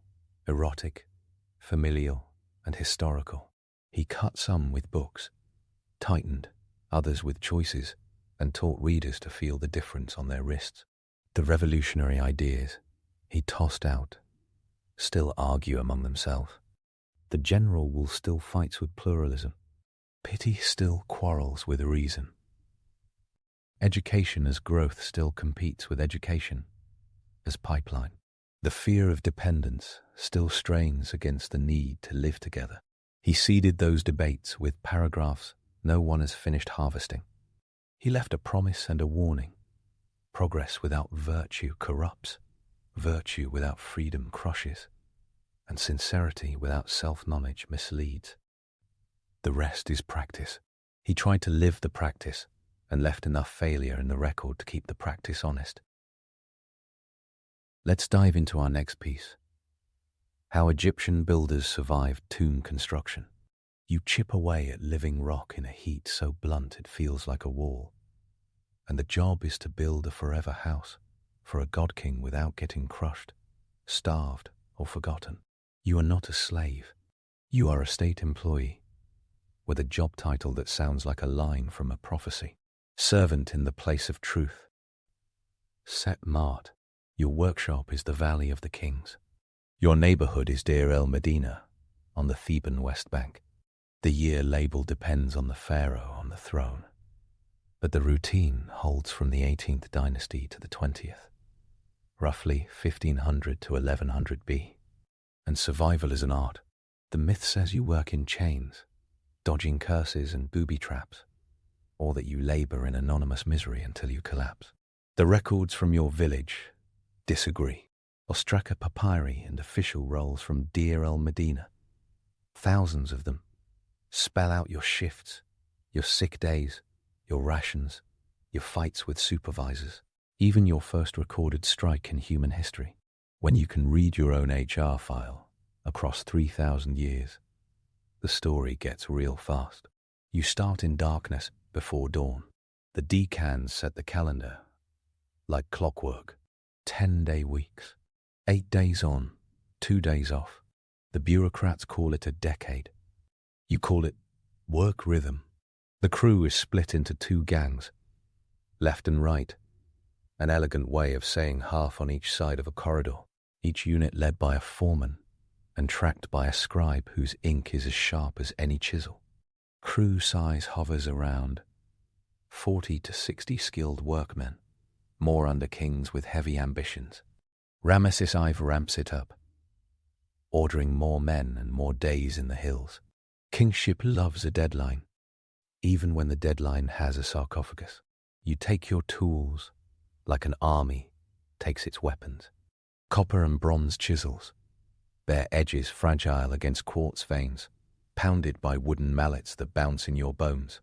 erotic, familial, and historical. He cut some with books, tightened others with choices, and taught readers to feel the difference on their wrists. The revolutionary ideas he tossed out still argue among themselves. The general will still fights with pluralism. Pity still quarrels with reason. Education as growth still competes with education as pipeline. The fear of dependence still strains against the need to live together. He seeded those debates with paragraphs no one has finished harvesting. He left a promise and a warning. Progress without virtue corrupts, virtue without freedom crushes, and sincerity without self-knowledge misleads. The rest is practice. He tried to live the practice and left enough failure in the record to keep the practice honest. Let's dive into our next piece. How Egyptian builders survived tomb construction. You chip away at living rock in a heat so blunt it feels like a wall. And the job is to build a forever house for a god-king without getting crushed, starved, or forgotten. You are not a slave. You are a state employee with a job title that sounds like a line from a prophecy. Servant in the place of truth. Set Mart, your workshop is the Valley of the Kings. Your neighborhood is Deir el Medina on the Theban West Bank. The year label depends on the pharaoh on the throne, but the routine holds from the 18th dynasty to the 20th, roughly 1500 to 1100 B. And survival is an art. The myth says you work in chains, dodging curses and booby traps, or that you labor in anonymous misery until you collapse. The records from your village disagree. Ostraka papyri and official rolls from Deir el Medina, thousands of them, spell out your shifts, your sick days, your rations, your fights with supervisors, even your first recorded strike in human history. When you can read your own HR file across 3,000 years, the story gets real fast. You start in darkness before dawn. The decans set the calendar like clockwork. 10-day weeks. 8 days on, 2 days off. The bureaucrats call it a decade. You call it work rhythm. The crew is split into 2 gangs, left and right, an elegant way of saying half on each side of a corridor, each unit led by a foreman and tracked by a scribe whose ink is as sharp as any chisel. Crew size hovers around 40 to 60 skilled workmen, more under kings with heavy ambitions. Ramesses I ramps it up, ordering more men and more days in the hills. Kingship loves a deadline, even when the deadline has a sarcophagus. You take your tools like an army takes its weapons. Copper and bronze chisels, their edges fragile against quartz veins, pounded by wooden mallets that bounce in your bones.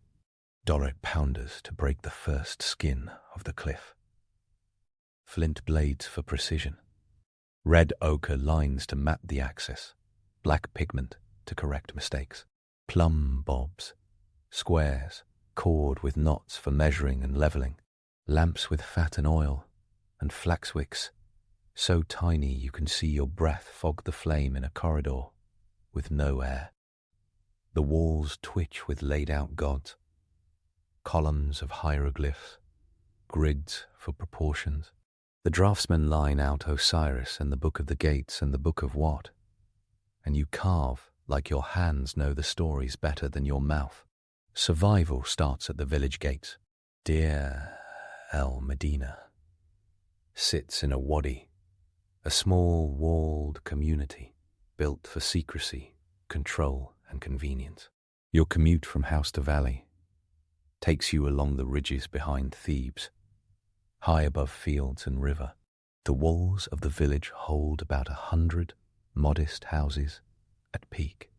Doric pounders to break the first skin of the cliff. Flint blades for precision. Red ochre lines to map the axis. Black pigment to correct mistakes. Plumb bobs. Squares, cord with knots for measuring and leveling. Lamps with fat and oil. And flax wicks, so tiny you can see your breath fog the flame in a corridor with no air. The walls twitch with laid-out gods. Columns of hieroglyphs, grids for proportions. The draftsmen line out Osiris and the Book of the Gates and the Book of what? And you carve like your hands know the stories better than your mouth. Survival starts at the village gates. Dear El Medina sits in a wadi, a small walled community built for secrecy, control and convenience. Your commute from house to valley takes you along the ridges behind Thebes, high above fields and river. The walls of the village hold about 100 modest houses at peak,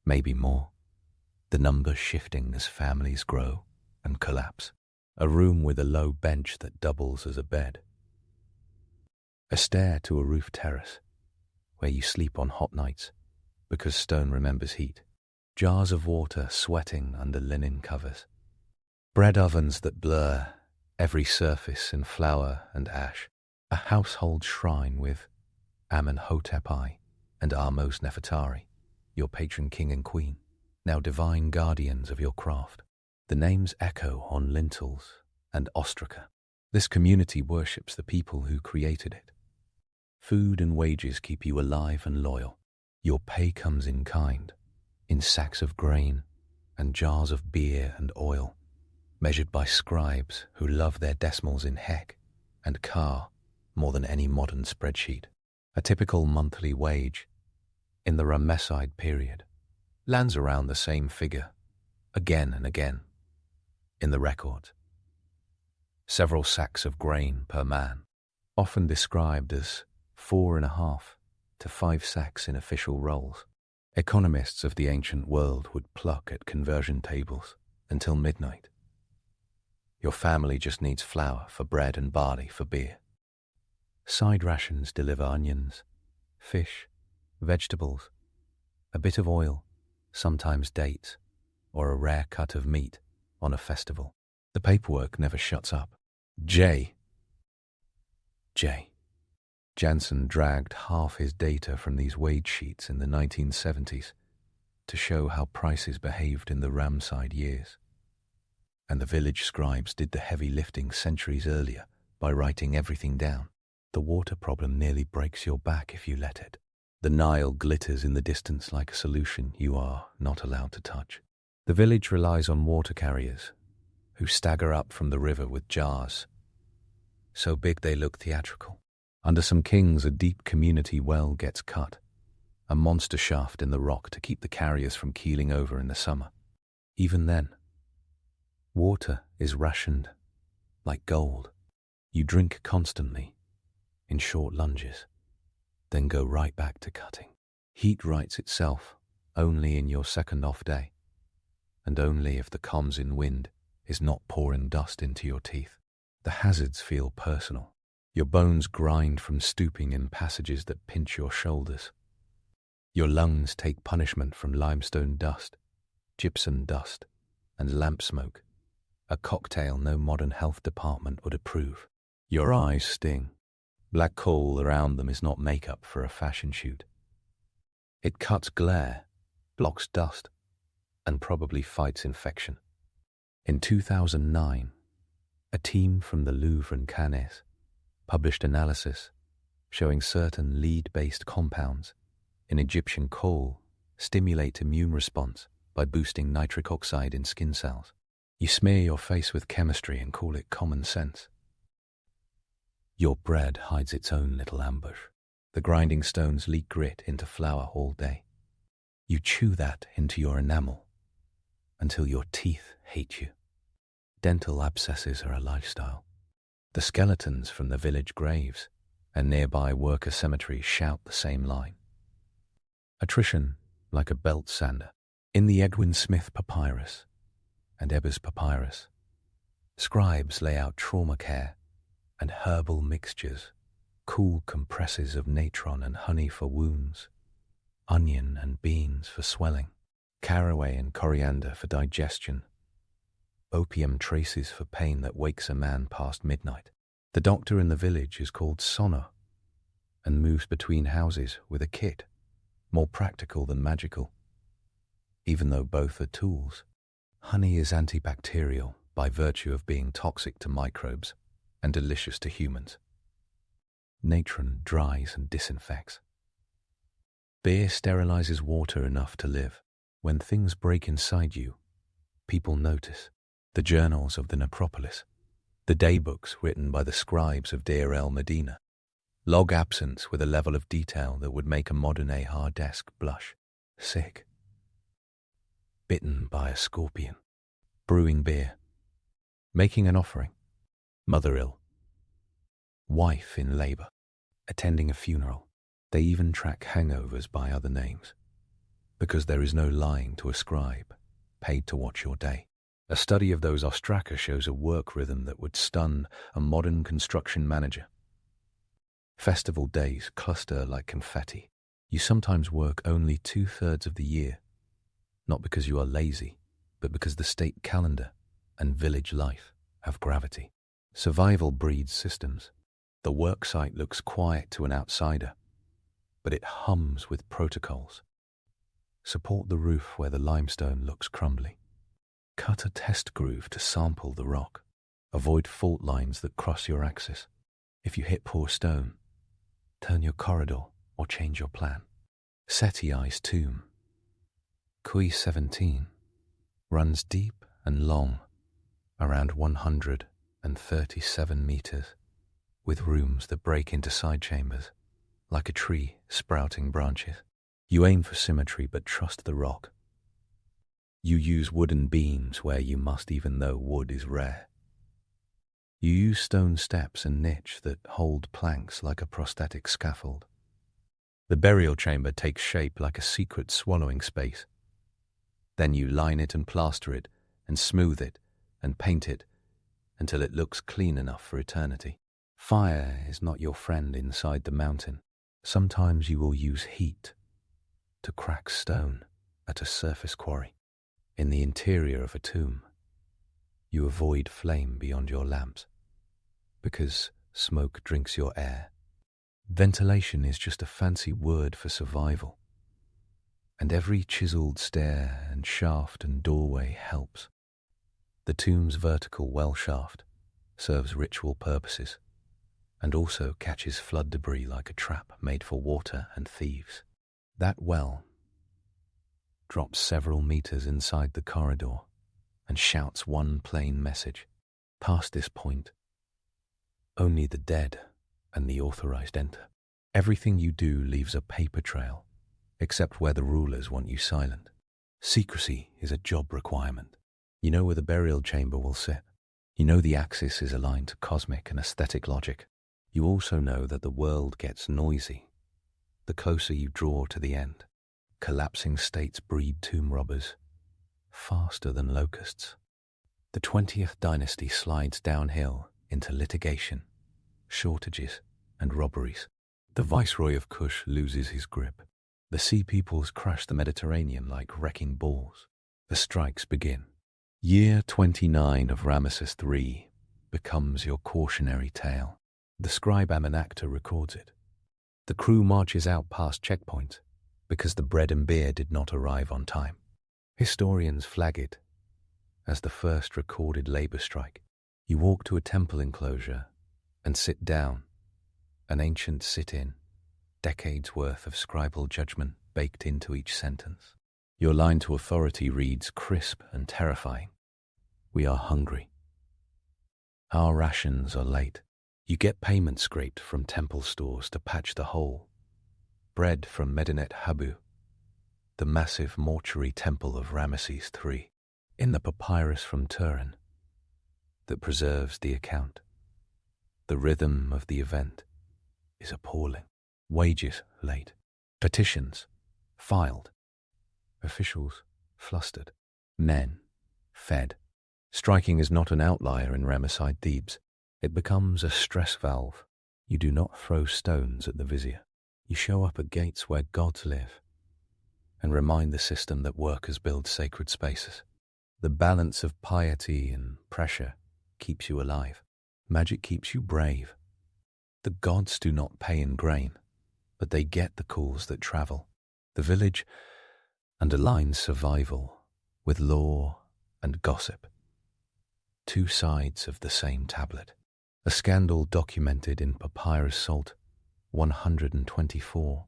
maybe more, the number shifting as families grow and collapse. A room with a low bench that doubles as a bed. A stair to a roof terrace, where you sleep on hot nights, because stone remembers heat. Jars of water sweating under linen covers. Bread ovens that blur every surface in flour and ash. A household shrine with Amenhotep I and Ahmose Nefertari, your patron king and queen, now divine guardians of your craft. The names echo on lintels and ostraca. This community worships the people who created it. Food and wages keep you alive and loyal. Your pay comes in kind, in sacks of grain and jars of beer and oil, measured by scribes who love their decimals in heck and car more than any modern spreadsheet. A typical monthly wage in the Ramesside period lands around the same figure again and again in the records. Several sacks of grain per man, often described as 4.5 to 5 sacks in official rolls. Economists of the ancient world would pluck at conversion tables until midnight. Your family just needs flour for bread and barley for beer. Side rations deliver onions, fish, vegetables, a bit of oil, sometimes dates, or a rare cut of meat on a festival. The paperwork never shuts up. J. Jansen dragged half his data from these wage sheets in the 1970s to show how prices behaved in the Ramside years. And the village scribes did the heavy lifting centuries earlier by writing everything down. The water problem nearly breaks your back if you let it. The Nile glitters in the distance like a solution you are not allowed to touch. The village relies on water carriers who stagger up from the river with jars, so big they look theatrical. Under some kings, a deep community well gets cut, a monster shaft in the rock to keep the carriers from keeling over in the summer. Even then, water is rationed like gold. You drink constantly, in short lunges, then go right back to cutting. Heat rights itself only in your second off day, and only if the comms in wind is not pouring dust into your teeth. The hazards feel personal. Your bones grind from stooping in passages that pinch your shoulders. Your lungs take punishment from limestone dust, gypsum dust, and lamp smoke, a cocktail no modern health department would approve. Your eyes sting. Black coal around them is not makeup for a fashion shoot. It cuts glare, blocks dust, and probably fights infection. In 2009, a team from the Louvre and Cannes published analysis showing certain lead-based compounds in Egyptian coal stimulate immune response by boosting nitric oxide in skin cells. You smear your face with chemistry and call it common sense. Your bread hides its own little ambush. The grinding stones leak grit into flour all day. You chew that into your enamel until your teeth hate you. Dental abscesses are a lifestyle. The skeletons from the village graves and nearby worker cemeteries shout the same line. Attrition, like a belt sander. In the Edwin Smith Papyrus and Ebers Papyrus, scribes lay out trauma care and herbal mixtures, cool compresses of natron and honey for wounds, onion and beans for swelling, caraway and coriander for digestion, opium traces for pain that wakes a man past midnight. The doctor in the village is called Sono and moves between houses with a kit, more practical than magical, even though both are tools. Honey is antibacterial by virtue of being toxic to microbes and delicious to humans. Natron dries and disinfects. Beer sterilizes water enough to live. When things break inside you, people notice. The journals of the necropolis, the daybooks written by the scribes of Deir el Medina, log absence with a level of detail that would make a modern AR desk blush. Sick. Bitten by a scorpion. Brewing beer. Making an offering. Mother ill. Wife in labor. Attending a funeral. They even track hangovers by other names, because there is no lying to a scribe paid to watch your day. A study of those ostraca shows a work rhythm that would stun a modern construction manager. Festival days cluster like confetti. You sometimes work only 2/3 of the year, not because you are lazy, but because the state calendar and village life have gravity. Survival breeds systems. The worksite looks quiet to an outsider, but it hums with protocols. Support the roof where the limestone looks crumbly. Cut a test groove to sample the rock. Avoid fault lines that cross your axis. If you hit poor stone, turn your corridor or change your plan. Setiai's tomb, Kui 17, runs deep and long, around 137 meters, with rooms that break into side chambers, like a tree sprouting branches. You aim for symmetry but trust the rock. You use wooden beams where you must, even though wood is rare. You use stone steps and niche that hold planks like a prosthetic scaffold. The burial chamber takes shape like a secret swallowing space. Then you line it and plaster it and smooth it and paint it until it looks clean enough for eternity. Fire is not your friend inside the mountain. Sometimes you will use heat to crack stone at a surface quarry. In the interior of a tomb, you avoid flame beyond your lamps, because smoke drinks your air. Ventilation is just a fancy word for survival, and every chiseled stair and shaft and doorway helps. The tomb's vertical well shaft serves ritual purposes, and also catches flood debris like a trap made for water and thieves. That well drops several meters inside the corridor and shouts one plain message. Past this point, only the dead and the authorized enter. Everything you do leaves a paper trail, except where the rulers want you silent. Secrecy is a job requirement. You know where the burial chamber will sit. You know the axis is aligned to cosmic and aesthetic logic. You also know that the world gets noisy the closer you draw to the end. Collapsing states breed tomb robbers faster than locusts. The 20th dynasty slides downhill into litigation, shortages, and robberies. The viceroy of Kush loses his grip. The sea peoples crash the Mediterranean like wrecking balls. The strikes begin. Year 29 of Ramesses III becomes your cautionary tale. The scribe Amanacta records it. The crew marches out past checkpoints because the bread and beer did not arrive on time. Historians flag it as the first recorded labor strike. You walk to a temple enclosure and sit down, an ancient sit-in, decades worth of scribal judgment baked into each sentence. Your line to authority reads crisp and terrifying. We are hungry. Our rations are late. You get payment scraped from temple stores to patch the hole. Bread from Medinet Habu, the massive mortuary temple of Ramesses III, in the papyrus from Turin that preserves the account. The rhythm of the event is appalling. Wages late. Petitions filed. Officials flustered. Men fed. Striking is not an outlier in Ramesside Thebes. It becomes a stress valve. You do not throw stones at the vizier. You show up at gates where gods live and remind the system that workers build sacred spaces. The balance of piety and pressure keeps you alive. Magic keeps you brave. The gods do not pay in grain, but they get the calls that travel. The village underlines survival with law and gossip. Two sides of the same tablet. A scandal documented in Papyrus Salt 124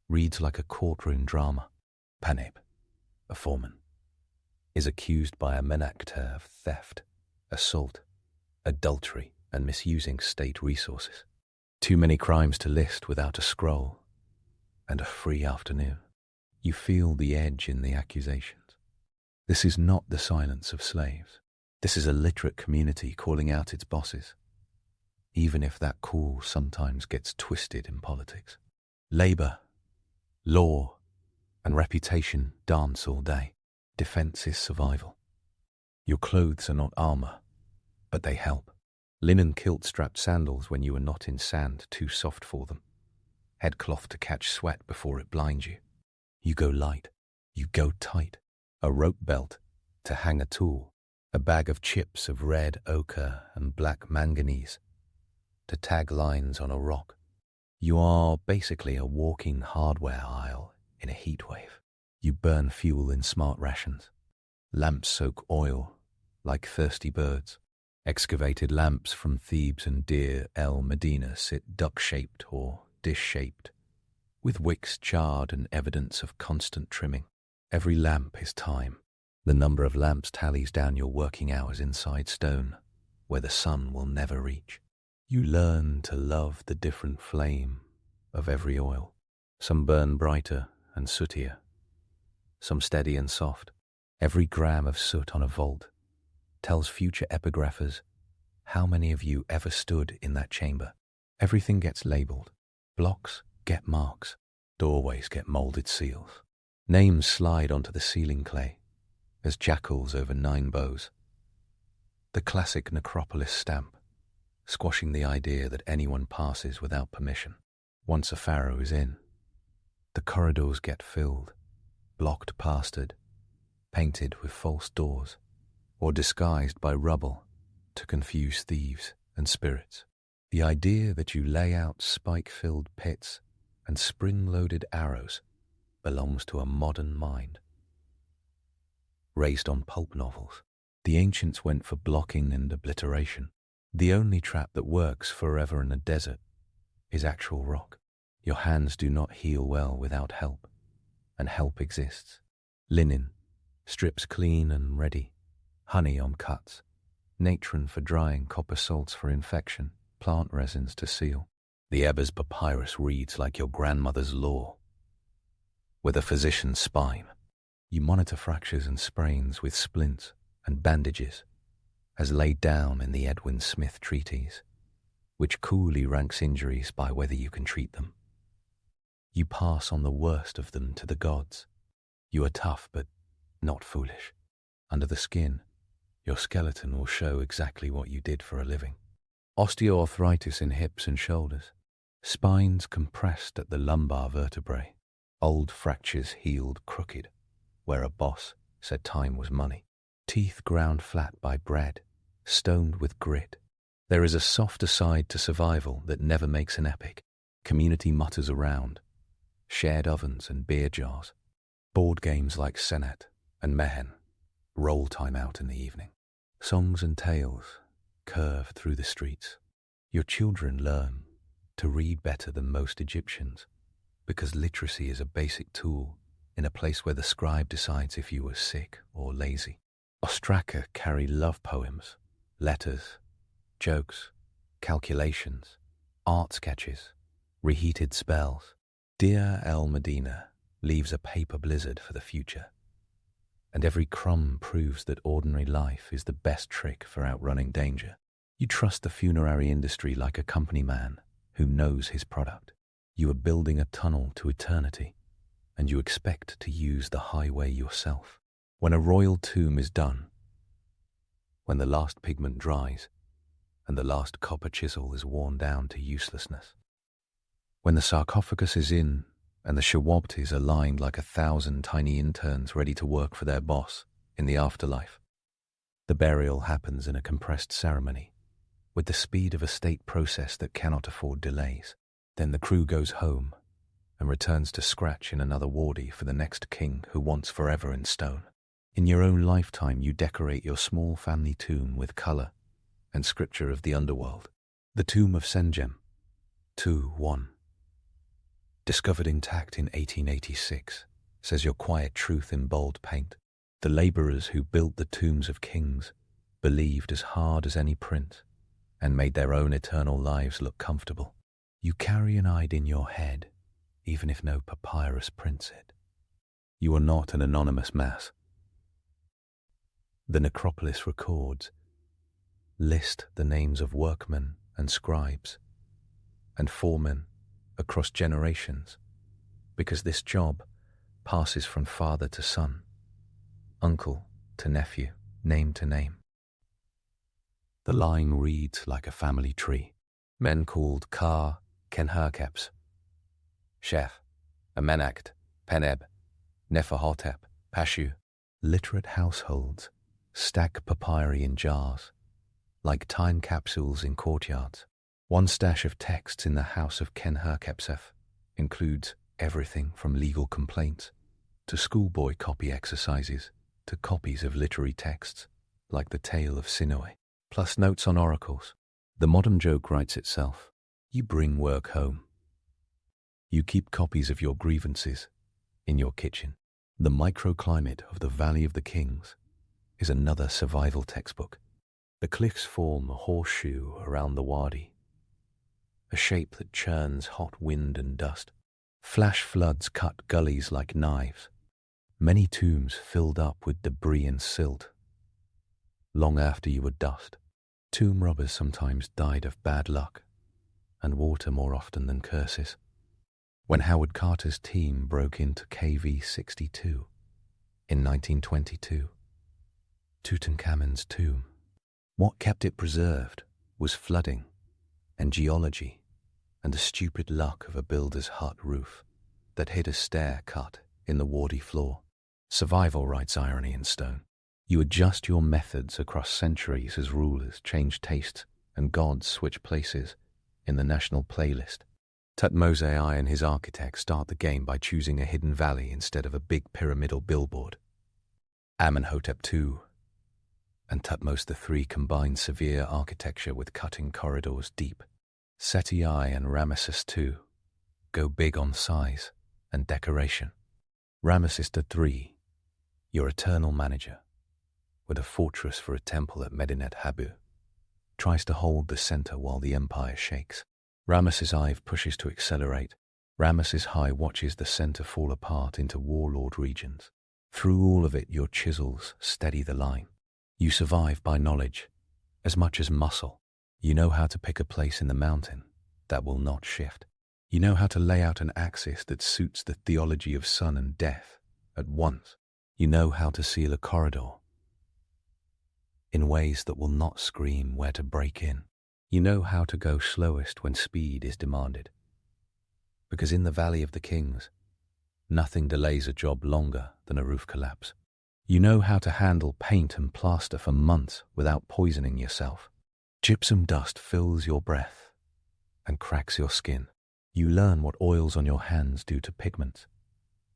reads like a courtroom drama. Paneb, a foreman, is accused by a menactor of theft, assault, adultery, and misusing state resources. Too many crimes to list without a scroll and a free afternoon. You feel the edge in the accusations. This is not the silence of slaves. This is a literate community calling out its bosses, even if that call sometimes gets twisted in politics. Labor, law, and reputation dance all day. Defense is survival. Your clothes are not armor, but they help. Linen kilt-strapped sandals when you are not in sand too soft for them. Headcloth to catch sweat before it blinds you. You go light. You go tight. A rope belt to hang a tool. A bag of chips of red ochre and black manganese to tag lines on a rock. You are basically a walking hardware aisle in a heat wave. You burn fuel in smart rations. Lamps soak oil like thirsty birds. Excavated lamps from Thebes and Deir el Medina sit duck-shaped or dish-shaped, with wicks charred and evidence of constant trimming. Every lamp is time. The number of lamps tallies down your working hours inside stone, where the sun will never reach. You learn to love the different flame of every oil. Some burn brighter and sootier, some steady and soft. Every gram of soot on a vault tells future epigraphers how many of you ever stood in that chamber. Everything gets labeled. Blocks get marks. Doorways get molded seals. Names slide onto the ceiling clay as jackals over 9 bows. The classic necropolis stamp, squashing the idea that anyone passes without permission. Once a pharaoh is in, the corridors get filled, blocked, plastered, painted with false doors, or disguised by rubble to confuse thieves and spirits. The idea that you lay out spike-filled pits and spring-loaded arrows belongs to a modern mind. Raised on pulp novels, the ancients went for blocking and obliteration. The only trap that works forever in a desert is actual rock. Your hands do not heal well without help, and help exists. Linen, strips clean and ready, honey on cuts, natron for drying, copper salts for infection, plant resins to seal. The Ebers papyrus reads like your grandmother's law, with a physician's spine. You monitor fractures and sprains with splints and bandages, as laid down in the Edwin Smith treatise, which coolly ranks injuries by whether you can treat them. You pass on the worst of them to the gods. You are tough but not foolish. Under the skin, your skeleton will show exactly what you did for a living. Osteoarthritis in hips and shoulders, spines compressed at the lumbar vertebrae, old fractures healed crooked, where a boss said time was money. Teeth ground flat by bread, stoned with grit. There is a softer side to survival that never makes an epic. Community mutters around, shared ovens and beer jars, board games like Senet and Mehen, roll time out in the evening. Songs and tales curve through the streets. Your children learn to read better than most Egyptians because literacy is a basic tool in a place where the scribe decides if you were sick or lazy. Ostraka carry love poems, letters, jokes, calculations, art sketches, reheated spells. Dear El Medina leaves a paper blizzard for the future, and every crumb proves that ordinary life is the best trick for outrunning danger. You trust the funerary industry like a company man who knows his product. You are building a tunnel to eternity, and you expect to use the highway yourself. When a royal tomb is done, when the last pigment dries, and the last copper chisel is worn down to uselessness, when the sarcophagus is in, and the shawabtis are lined like 1,000 tiny interns ready to work for their boss in the afterlife, the burial happens in a compressed ceremony, with the speed of a state process that cannot afford delays. Then the crew goes home and returns to scratch in another wardie for the next king who wants forever in stone. In your own lifetime, you decorate your small family tomb with color and scripture of the underworld. The tomb of Senjem, 2-1. Discovered intact in 1886, says your quiet truth in bold paint. The laborers who built the tombs of kings believed as hard as any print and made their own eternal lives look comfortable. You carry an Eid in your head, even if no papyrus prints it. You are not an anonymous mass. The necropolis records list the names of workmen and scribes and foremen across generations, because this job passes from father to son, uncle to nephew, name to name. The line reads like a family tree. Men called Ka, Kenherkeps, Sheth, Amenacht, Peneb, Neferhotep, Pashu. Literate households stack papyri in jars, like time capsules in courtyards. One stash of texts in the house of Kenherkepsef includes everything from legal complaints to schoolboy copy exercises to copies of literary texts like the Tale of Sinoi, plus notes on oracles. The modern joke writes itself. You bring work home. You keep copies of your grievances in your kitchen. The microclimate of the Valley of the Kings is another survival textbook. The cliffs form a horseshoe around the wadi, a shape that churns hot wind and dust. Flash floods cut gullies like knives. Many tombs filled up with debris and silt. Long after you were dust, tomb robbers sometimes died of bad luck and water more often than curses. When Howard Carter's team broke into KV 62 in 1922, Tutankhamun's tomb, what kept it preserved was flooding and geology and the stupid luck of a builder's hut roof that hid a stair cut in the wardy floor. Survival writes irony in stone. You adjust your methods across centuries as rulers change tastes and gods switch places in the national playlist. Tutmose I and his architects start the game by choosing a hidden valley instead of a big pyramidal billboard. Amenhotep II and Tutmos III combine severe architecture with cutting corridors deep. Seti I and Ramesses II go big on size and decoration. Ramesses III, your eternal manager, with a fortress for a temple at Medinet Habu, tries to hold the center while the empire shakes. Ramesses I pushes to accelerate. Ramesses I watches the center fall apart into warlord regions. Through all of it, your chisels steady the line. You survive by knowledge, as much as muscle. You know how to pick a place in the mountain that will not shift. You know how to lay out an axis that suits the theology of sun and death at once. You know how to seal a corridor in ways that will not scream where to break in. You know how to go slowest when speed is demanded. Because in the Valley of the Kings, nothing delays a job longer than a roof collapse. You know how to handle paint and plaster for months without poisoning yourself. Gypsum dust fills your breath and cracks your skin. You learn what oils on your hands do to pigments,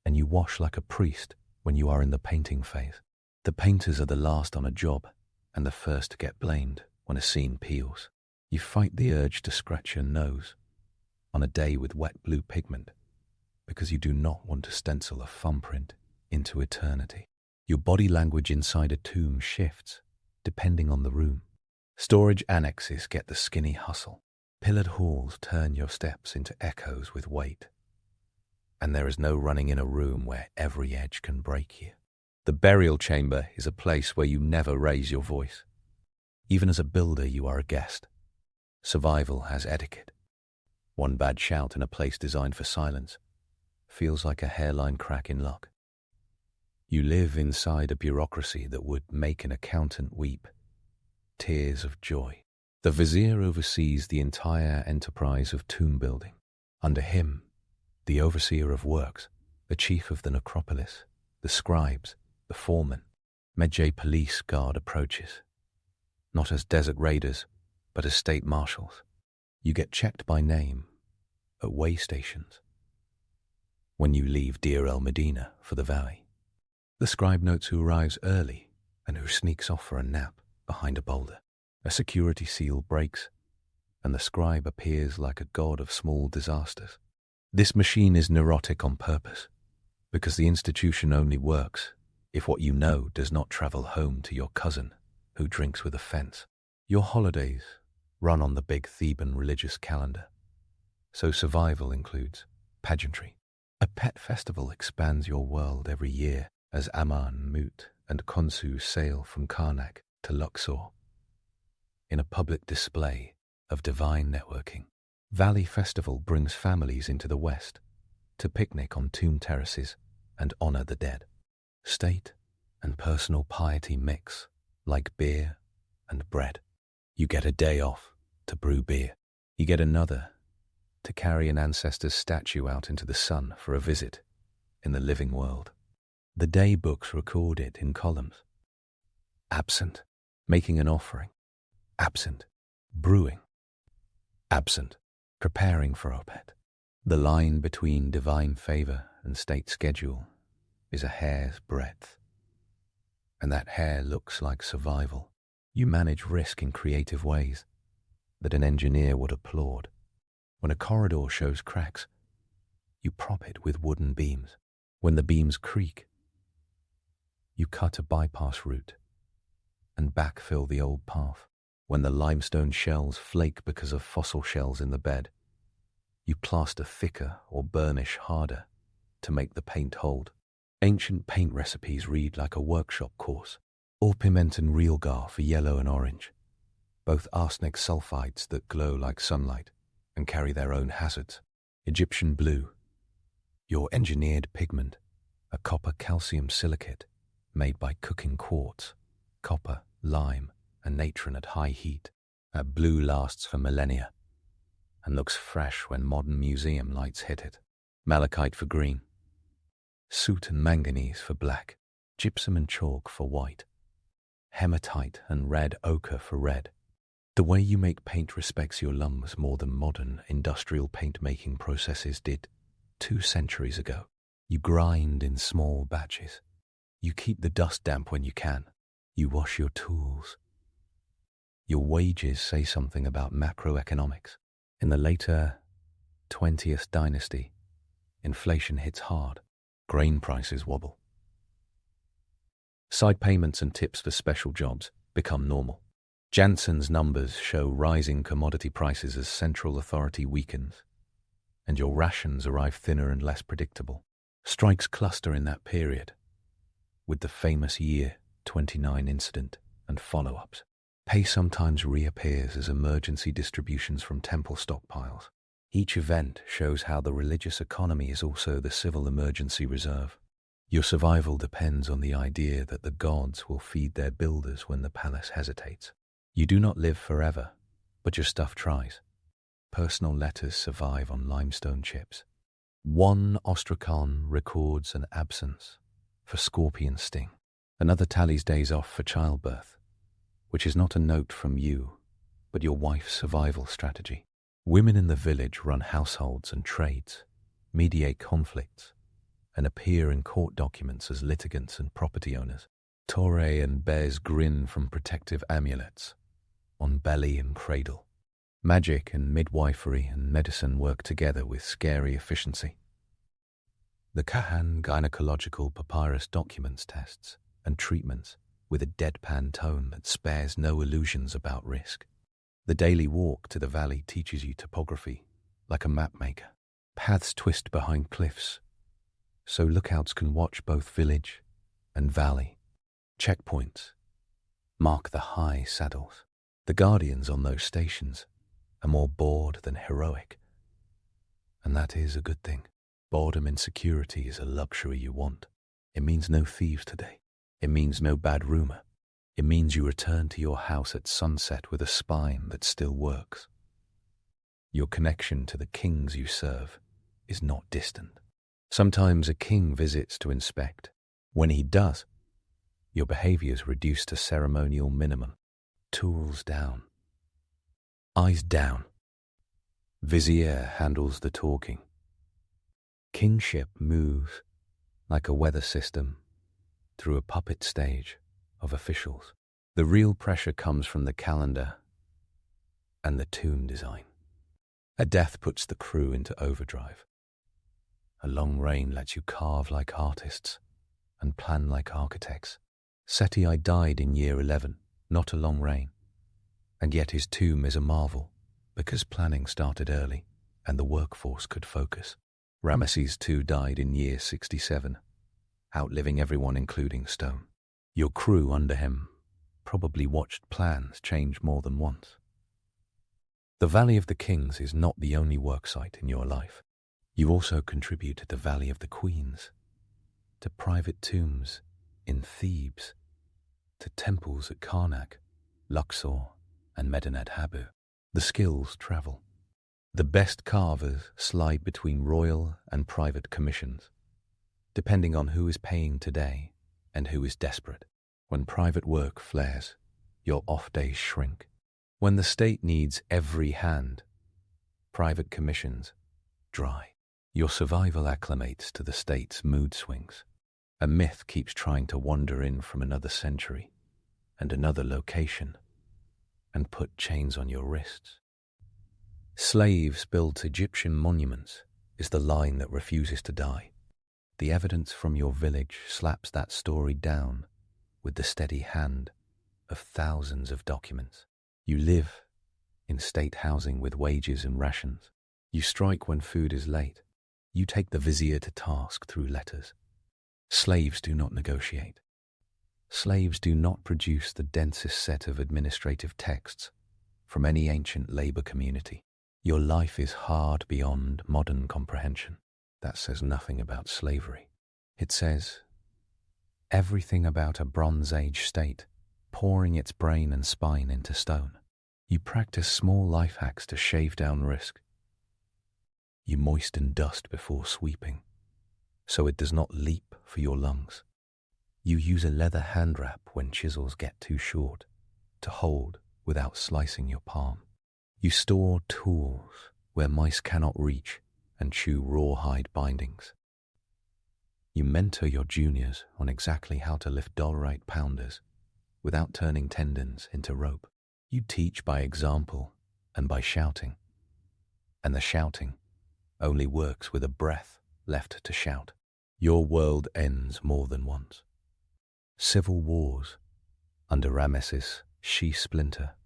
and you wash like a priest when you are in the painting phase. The painters are the last on a job and the first to get blamed when a scene peels. You fight the urge to scratch your nose on a day with wet blue pigment because you do not want to stencil a thumbprint into eternity. Your body language inside a tomb shifts, depending on the room. Storage annexes get the skinny hustle. Pillared halls turn your steps into echoes with weight. And there is no running in a room where every edge can break you. The burial chamber is a place where you never raise your voice. Even as a builder, you are a guest. Survival has etiquette. One bad shout in a place designed for silence feels like a hairline crack in luck. You live inside a bureaucracy that would make an accountant weep. Tears of joy. The vizier oversees the entire enterprise of tomb building. Under him, the overseer of works, the chief of the necropolis, the scribes, the foreman, Medjay police guard approaches. Not as desert raiders, but as state marshals. You get checked by name at way stations when you leave Deir el Medina for the valley. The scribe notes who arrives early and who sneaks off for a nap behind a boulder. A security seal breaks, and the scribe appears like a god of small disasters. This machine is neurotic on purpose, because the institution only works if what you know does not travel home to your cousin who drinks with a fence. Your holidays run on the big Theban religious calendar, so survival includes pageantry. A pet festival expands your world every year as Aman, Mut, and Khonsu sail from Karnak to Luxor in a public display of divine networking. Valley Festival brings families into the West to picnic on tomb terraces and honor the dead. State and personal piety mix like beer and bread. You get a day off to brew beer. You get another to carry an ancestor's statue out into the sun for a visit in the living world. The day books record it in columns. Absent, making an offering. Absent, brewing. Absent, preparing for Opet. The line between divine favor and state schedule is a hair's breadth. And that hair looks like survival. You manage risk in creative ways that an engineer would applaud. When a corridor shows cracks, you prop it with wooden beams. When the beams creak, you cut a bypass route and backfill the old path. When the limestone shells flake because of fossil shells in the bed, you plaster thicker or burnish harder to make the paint hold. Ancient paint recipes read like a workshop course. Orpiment and realgar for yellow and orange, both arsenic sulfides that glow like sunlight and carry their own hazards. Egyptian blue, your engineered pigment, a copper calcium silicate made by cooking quartz, copper, lime, and natron at high heat. That blue lasts for millennia and looks fresh when modern museum lights hit it. Malachite for green, soot and manganese for black, gypsum and chalk for white, hematite and red ochre for red. The way you make paint respects your lungs more than modern industrial paint-making processes did 2 centuries ago. You grind in small batches. You keep the dust damp when you can. You wash your tools. Your wages say something about macroeconomics. In the later 20th dynasty, inflation hits hard. Grain prices wobble. Side payments and tips for special jobs become normal. Jansen's numbers show rising commodity prices as central authority weakens, and your rations arrive thinner and less predictable. Strikes cluster in that period, with the famous Year 29 incident and follow-ups. Pay sometimes reappears as emergency distributions from temple stockpiles. Each event shows how the religious economy is also the civil emergency reserve. Your survival depends on the idea that the gods will feed their builders when the palace hesitates. You do not live forever, but your stuff tries. Personal letters survive on limestone chips. One ostracon records an absence for scorpion sting. Another tallies days off for childbirth, which is not a note from you, but your wife's survival strategy. Women in the village run households and trades, mediate conflicts, and appear in court documents as litigants and property owners. Torre and Bez grin from protective amulets on belly and cradle. Magic and midwifery and medicine work together with scary efficiency. The Kahan gynecological papyrus documents tests and treatments with a deadpan tone that spares no illusions about risk. The daily walk to the valley teaches you topography like a mapmaker. Paths twist behind cliffs, so lookouts can watch both village and valley. Checkpoints mark the high saddles. The guardians on those stations are more bored than heroic. And that is a good thing. Boredom in security is a luxury you want. It means no thieves today. It means no bad rumor. It means you return to your house at sunset with a spine that still works. Your connection to the kings you serve is not distant. Sometimes a king visits to inspect. When he does, your behavior is reduced to ceremonial minimum. Tools down. Eyes down. Vizier handles the talking. Kingship moves like a weather system through a puppet stage of officials. The real pressure comes from the calendar and the tomb design. A death puts the crew into overdrive. A long reign lets you carve like artists and plan like architects. Seti died in year 11, not a long reign. And yet his tomb is a marvel because planning started early and the workforce could focus. Ramesses II died in year 67, outliving everyone including Stone. Your crew under him probably watched plans change more than once. The Valley of the Kings is not the only worksite in your life. You also contribute to the Valley of the Queens, to private tombs in Thebes, to temples at Karnak, Luxor, and Medinet Habu. The skills travel. The best carvers slide between royal and private commissions, depending on who is paying today and who is desperate. When private work flares, your off days shrink. When the state needs every hand, private commissions dry. Your survival acclimates to the state's mood swings. A myth keeps trying to wander in from another century and another location and put chains on your wrists. Slaves built Egyptian monuments is the line that refuses to die. The evidence from your village slaps that story down with the steady hand of thousands of documents. You live in state housing with wages and rations. You strike when food is late. You take the vizier to task through letters. Slaves do not negotiate. Slaves do not produce the densest set of administrative texts from any ancient labor community. Your life is hard beyond modern comprehension. That says nothing about slavery. It says everything about a Bronze Age state, pouring its brain and spine into stone. You practice small life hacks to shave down risk. You moisten dust before sweeping, so it does not leap for your lungs. You use a leather hand wrap when chisels get too short to hold without slicing your palm. You store tools where mice cannot reach and chew rawhide bindings. You mentor your juniors on exactly how to lift dolerite pounders without turning tendons into rope. You teach by example and by shouting, and the shouting only works with a breath left to shout. Your world ends more than once. Civil wars under Ramesses she-splinter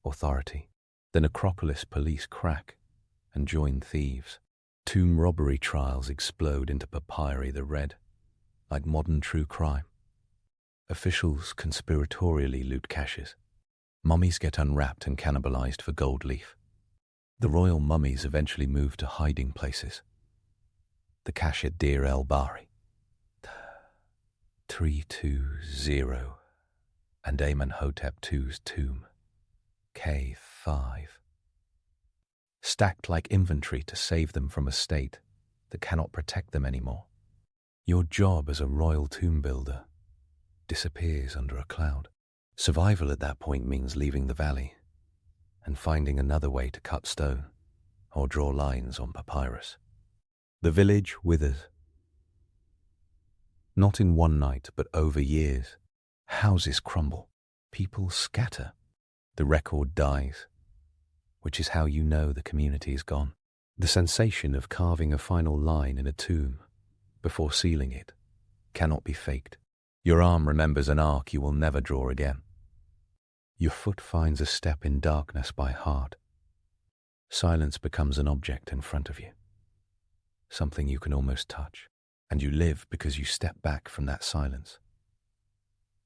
authority. The necropolis police crack and join thieves. Tomb robbery trials explode into papyri the red, like modern true crime. Officials conspiratorially loot caches. Mummies get unwrapped and cannibalized for gold leaf. The royal mummies eventually move to hiding places. The cache at Deir el-Bahri, 320, and Amenhotep II's tomb, K5. Stacked like inventory to save them from a state that cannot protect them anymore. Your job as a royal tomb builder disappears under a cloud. Survival at that point means leaving the valley and finding another way to cut stone or draw lines on papyrus. The village withers. Not in one night, but over years. Houses crumble. People scatter. The record dies, which is how you know the community is gone. The sensation of carving a final line in a tomb before sealing it cannot be faked. Your arm remembers an arc you will never draw again. Your foot finds a step in darkness by heart. Silence becomes an object in front of you, something you can almost touch, and you live because you step back from that silence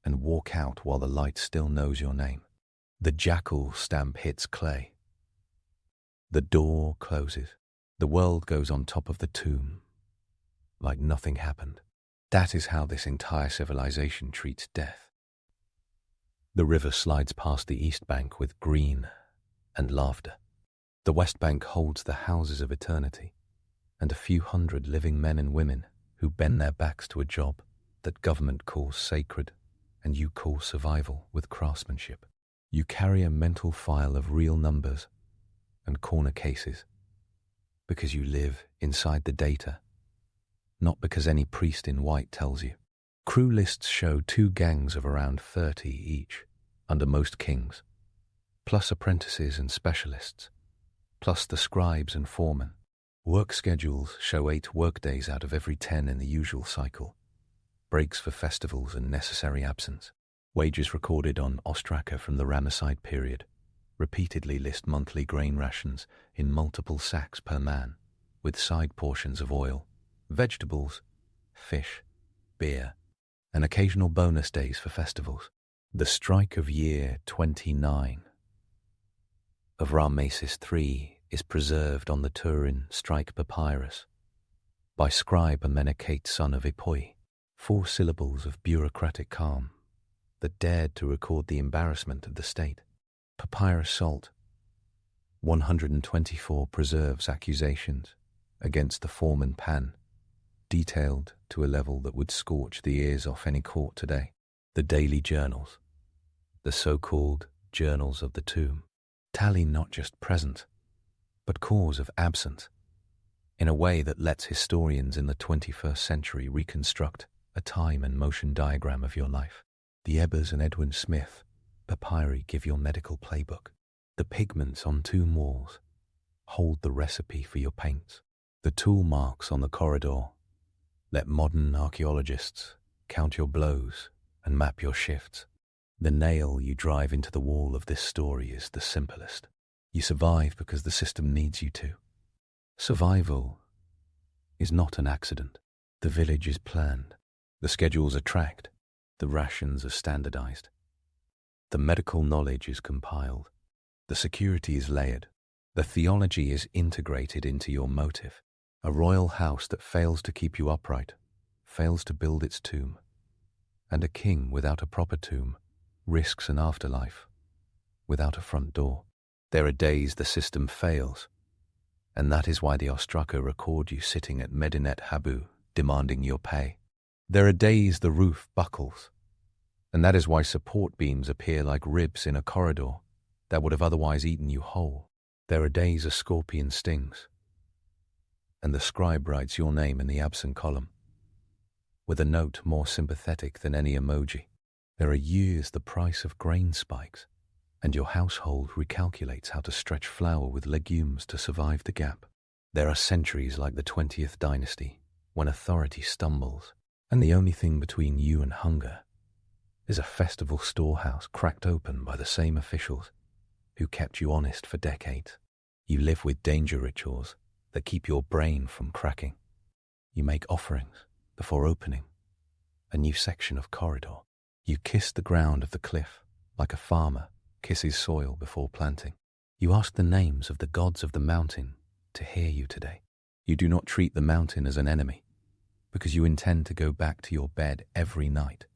and walk out while the light still knows your name. The jackal stamp hits clay. The door closes. The world goes on top of the tomb, like nothing happened. That is how this entire civilization treats death. The river slides past the east bank with green and laughter. The west bank holds the houses of eternity and a few hundred living men and women who bend their backs to a job that government calls sacred and you call survival with craftsmanship. You carry a mental file of real numbers and corner cases because you live inside the data, not because any priest in white tells you. Crew lists show 2 gangs of around 30 each, under most kings, plus apprentices and specialists, plus the scribes and foremen. Work schedules show 8 workdays out of every 10 in the usual cycle, breaks for festivals and necessary absence. Wages recorded on ostraca from the Ramesside period repeatedly list monthly grain rations in multiple sacks per man, with side portions of oil, vegetables, fish, beer, and occasional bonus days for festivals. The strike of year 29 of Ramesses III is preserved on the Turin strike papyrus by scribe Amenekate son of Epoi, 4 syllables of bureaucratic calm that dared to record the embarrassment of the state. Papyrus salt 124 preserves accusations against the foreman Pan, detailed to a level that would scorch the ears off any court today. The daily journals, the so-called journals of the tomb, tally not just present, but cause of absence, in a way that lets historians in the 21st century reconstruct a time and motion diagram of your life. The Ebers and Edwin Smith papyri give your medical playbook. The pigments on tomb walls hold the recipe for your paints. The tool marks on the corridor let modern archaeologists count your blows and map your shifts. The nail you drive into the wall of this story is the simplest. You survive because the system needs you to. Survival is not an accident. The village is planned. The schedules are tracked. The rations are standardized. The medical knowledge is compiled. The security is layered. The theology is integrated into your motive. A royal house that fails to keep you upright, fails to build its tomb. And a king without a proper tomb risks an afterlife without a front door. There are days the system fails, and that is why the ostraca record you sitting at Medinet Habu demanding your pay. There are days the roof buckles, and that is why support beams appear like ribs in a corridor that would have otherwise eaten you whole. There are days a scorpion stings, and the scribe writes your name in the absent column, with a note more sympathetic than any emoji. There are years the price of grain spikes, and your household recalculates how to stretch flour with legumes to survive the gap. There are centuries like the 20th dynasty, when authority stumbles, and the only thing between you and hunger is a festival storehouse cracked open by the same officials who kept you honest for decades. You live with danger rituals that keep your brain from cracking. You make offerings before opening a new section of corridor. You kiss the ground of the cliff like a farmer kisses soil before planting. You ask the names of the gods of the mountain to hear you today. You do not treat the mountain as an enemy because you intend to go back to your bed every night,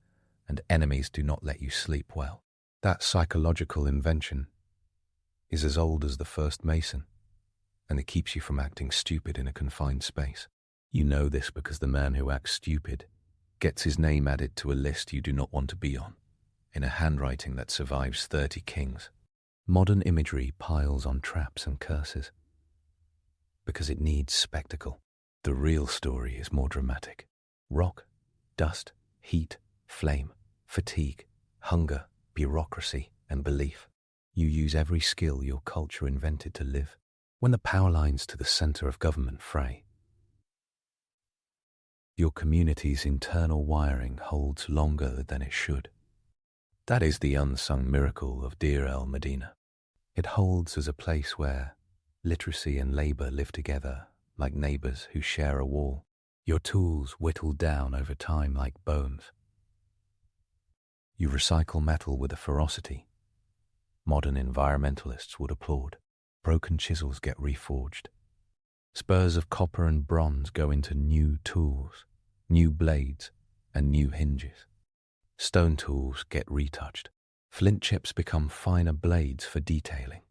and enemies do not let you sleep well. That psychological invention is as old as the first Mason, and it keeps you from acting stupid in a confined space. You know this because the man who acts stupid gets his name added to a list you do not want to be on, in a handwriting that survives 30 kings. Modern imagery piles on traps and curses because it needs spectacle. The real story is more dramatic. Rock, dust, heat, flame, fatigue, hunger, bureaucracy, and belief. You use every skill your culture invented to live. When the power lines to the center of government fray, Your community's internal wiring holds longer than it should. That is the unsung miracle of Deir el-Medina. It holds as a place where literacy and labor live together like neighbors who share a wall. Your tools whittle down over time like bones. You recycle metal with a ferocity modern environmentalists would applaud. Broken chisels get reforged. Spurs of copper and bronze go into new tools, new blades, and new hinges. Stone tools get retouched. Flint chips become finer blades for detailing.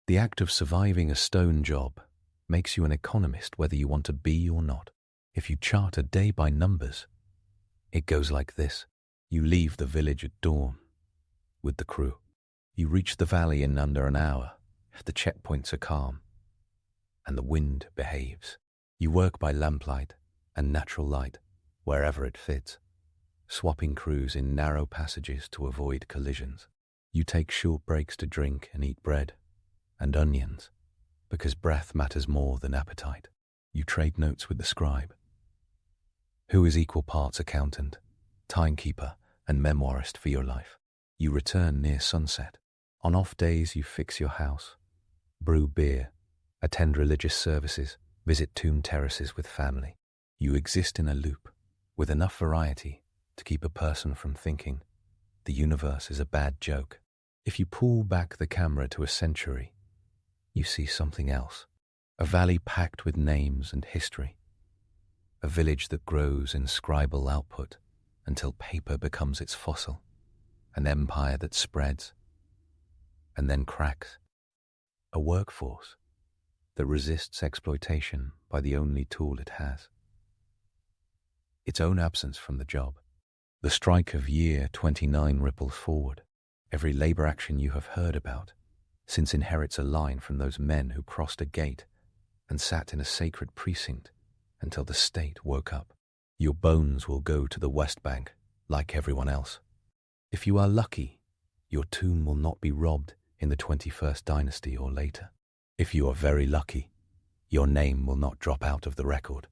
The act of surviving a stone job makes you an economist whether you want to be or not. If you chart a day by numbers, it goes like this. You leave the village at dawn with the crew. You reach the valley in under an hour if the checkpoints are calm and the wind behaves. You work by lamplight and natural light wherever it fits, swapping crews in narrow passages to avoid collisions. You take short breaks to drink and eat bread and onions because breath matters more than appetite. You trade notes with the scribe, who is equal parts accountant, timekeeper, and memoirist for your life. You return near sunset. On off days you fix your house, brew beer, attend religious services, visit tomb terraces with family. You exist in a loop, with enough variety to keep a person from thinking the universe is a bad joke. If you pull back the camera to a century, you see something else. A valley packed with names and history. A village that grows in scribal output until paper becomes its fossil. An empire that spreads and then cracks. A workforce that resists exploitation by the only tool it has: its own absence from the job. The strike of year 29 ripples forward. Every labor action you have heard about since inherits a line from those men who crossed a gate and sat in a sacred precinct until the state woke up. Your bones will go to the West Bank like everyone else. If you are lucky, your tomb will not be robbed in the 21st dynasty or later. If you are very lucky, your name will not drop out of the record.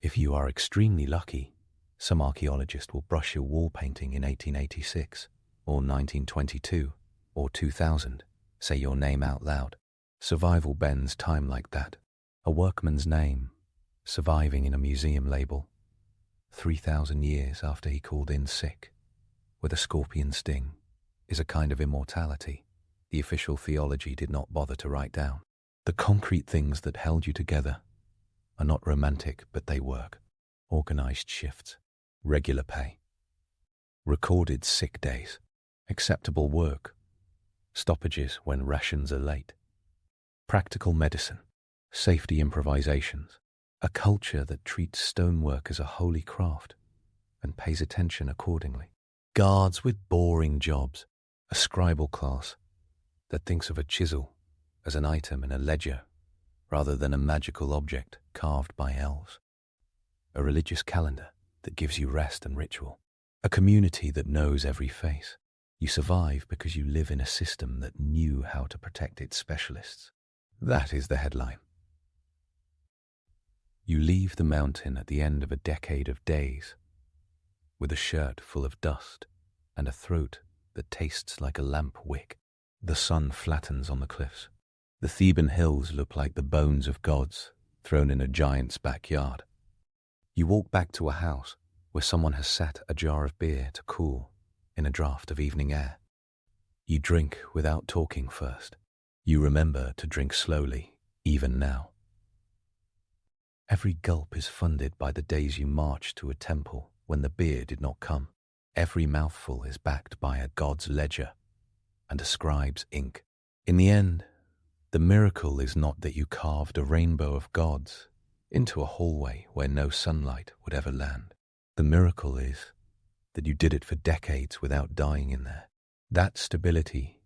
If you are extremely lucky, some archaeologist will brush your wall painting in 1886 or 1922 or 2000, say your name out loud. Survival bends time like that. A workman's name, surviving in a museum label, 3,000 years after he called in sick with a scorpion sting, is a kind of immortality the official theology did not bother to write down. The concrete things that held you together are not romantic, but they work. Organized shifts, regular pay, recorded sick days, acceptable work, stoppages when rations are late, practical medicine, safety improvisations, a culture that treats stonework as a holy craft and pays attention accordingly. Guards with boring jobs, a scribal class that thinks of a chisel as an item in a ledger rather than a magical object carved by elves. A religious calendar that gives you rest and ritual. A community that knows every face. You survive because you live in a system that knew how to protect its specialists. That is the headline. You leave the mountain at the end of a decade of days with a shirt full of dust and a throat that tastes like a lamp wick. The sun flattens on the cliffs. The Theban hills look like the bones of gods thrown in a giant's backyard. You walk back to a house where someone has set a jar of beer to cool in a draught of evening air. You drink without talking first. You remember to drink slowly, even now. Every gulp is funded by the days you marched to a temple when the beer did not come. Every mouthful is backed by a god's ledger and a scribe's ink. In the end, the miracle is not that you carved a rainbow of gods into a hallway where no sunlight would ever land. The miracle is that you did it for decades without dying in there. That stability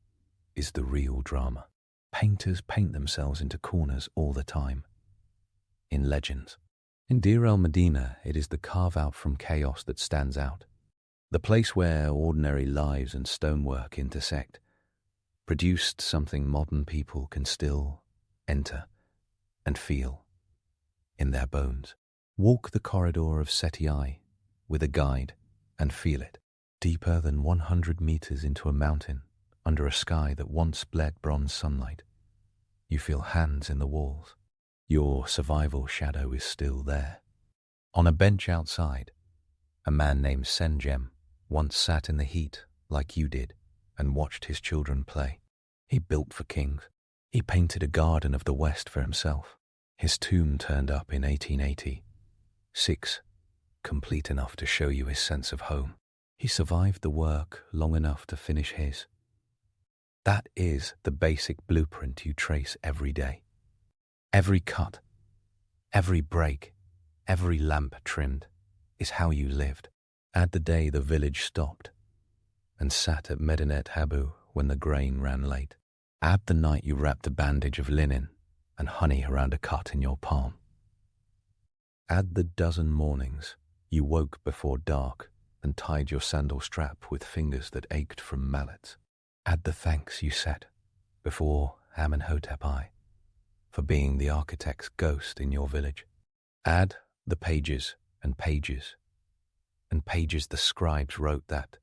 is the real drama. Painters paint themselves into corners all the time. In legends. In Deir el-Medina, it is the carve-out from chaos that stands out. The place where ordinary lives and stonework intersect produced something modern people can still enter and feel in their bones. Walk the corridor of Setiai with a guide and feel it. Deeper than 100 meters into a mountain, under a sky that once bled bronze sunlight, you feel hands in the walls. Your survival shadow is still there. On a bench outside, a man named Senjem once sat in the heat like you did and watched his children play. He built for kings. He painted a garden of the West for himself. His tomb turned up in 1886, complete enough to show you his sense of home. He survived the work long enough to finish his. That is the basic blueprint you trace every day. Every cut, every break, every lamp trimmed is how you lived. Add the day the village stopped and sat at Medinet Habu when the grain ran late. Add the night you wrapped a bandage of linen and honey around a cut in your palm. Add the dozen mornings you woke before dark and tied your sandal strap with fingers that ached from mallets. Add the thanks you said before Amenhotep I for being the architect's ghost in your village. Add the pages and pages and pages the scribes wrote that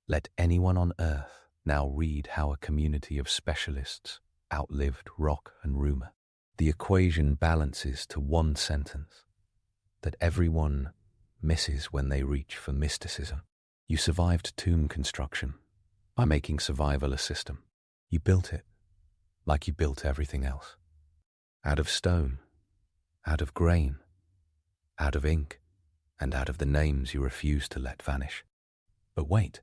let anyone on earth now read how a community of specialists outlived rock and rumor. The equation balances to one sentence that everyone misses when they reach for mysticism. You survived tomb construction by making survival a system. You built it like you built everything else. Out of stone, out of grain, out of ink, and out of the names you refused to let vanish. But wait,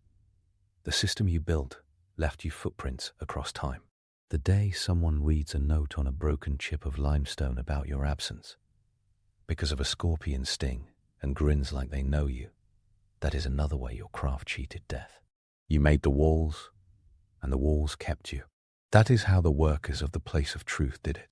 the system you built left you footprints across time. The day someone reads a note on a broken chip of limestone about your absence, because of a scorpion sting, and grins like they know you, that is another way your craft cheated death. You made the walls, and the walls kept you. That is how the workers of the place of truth did it.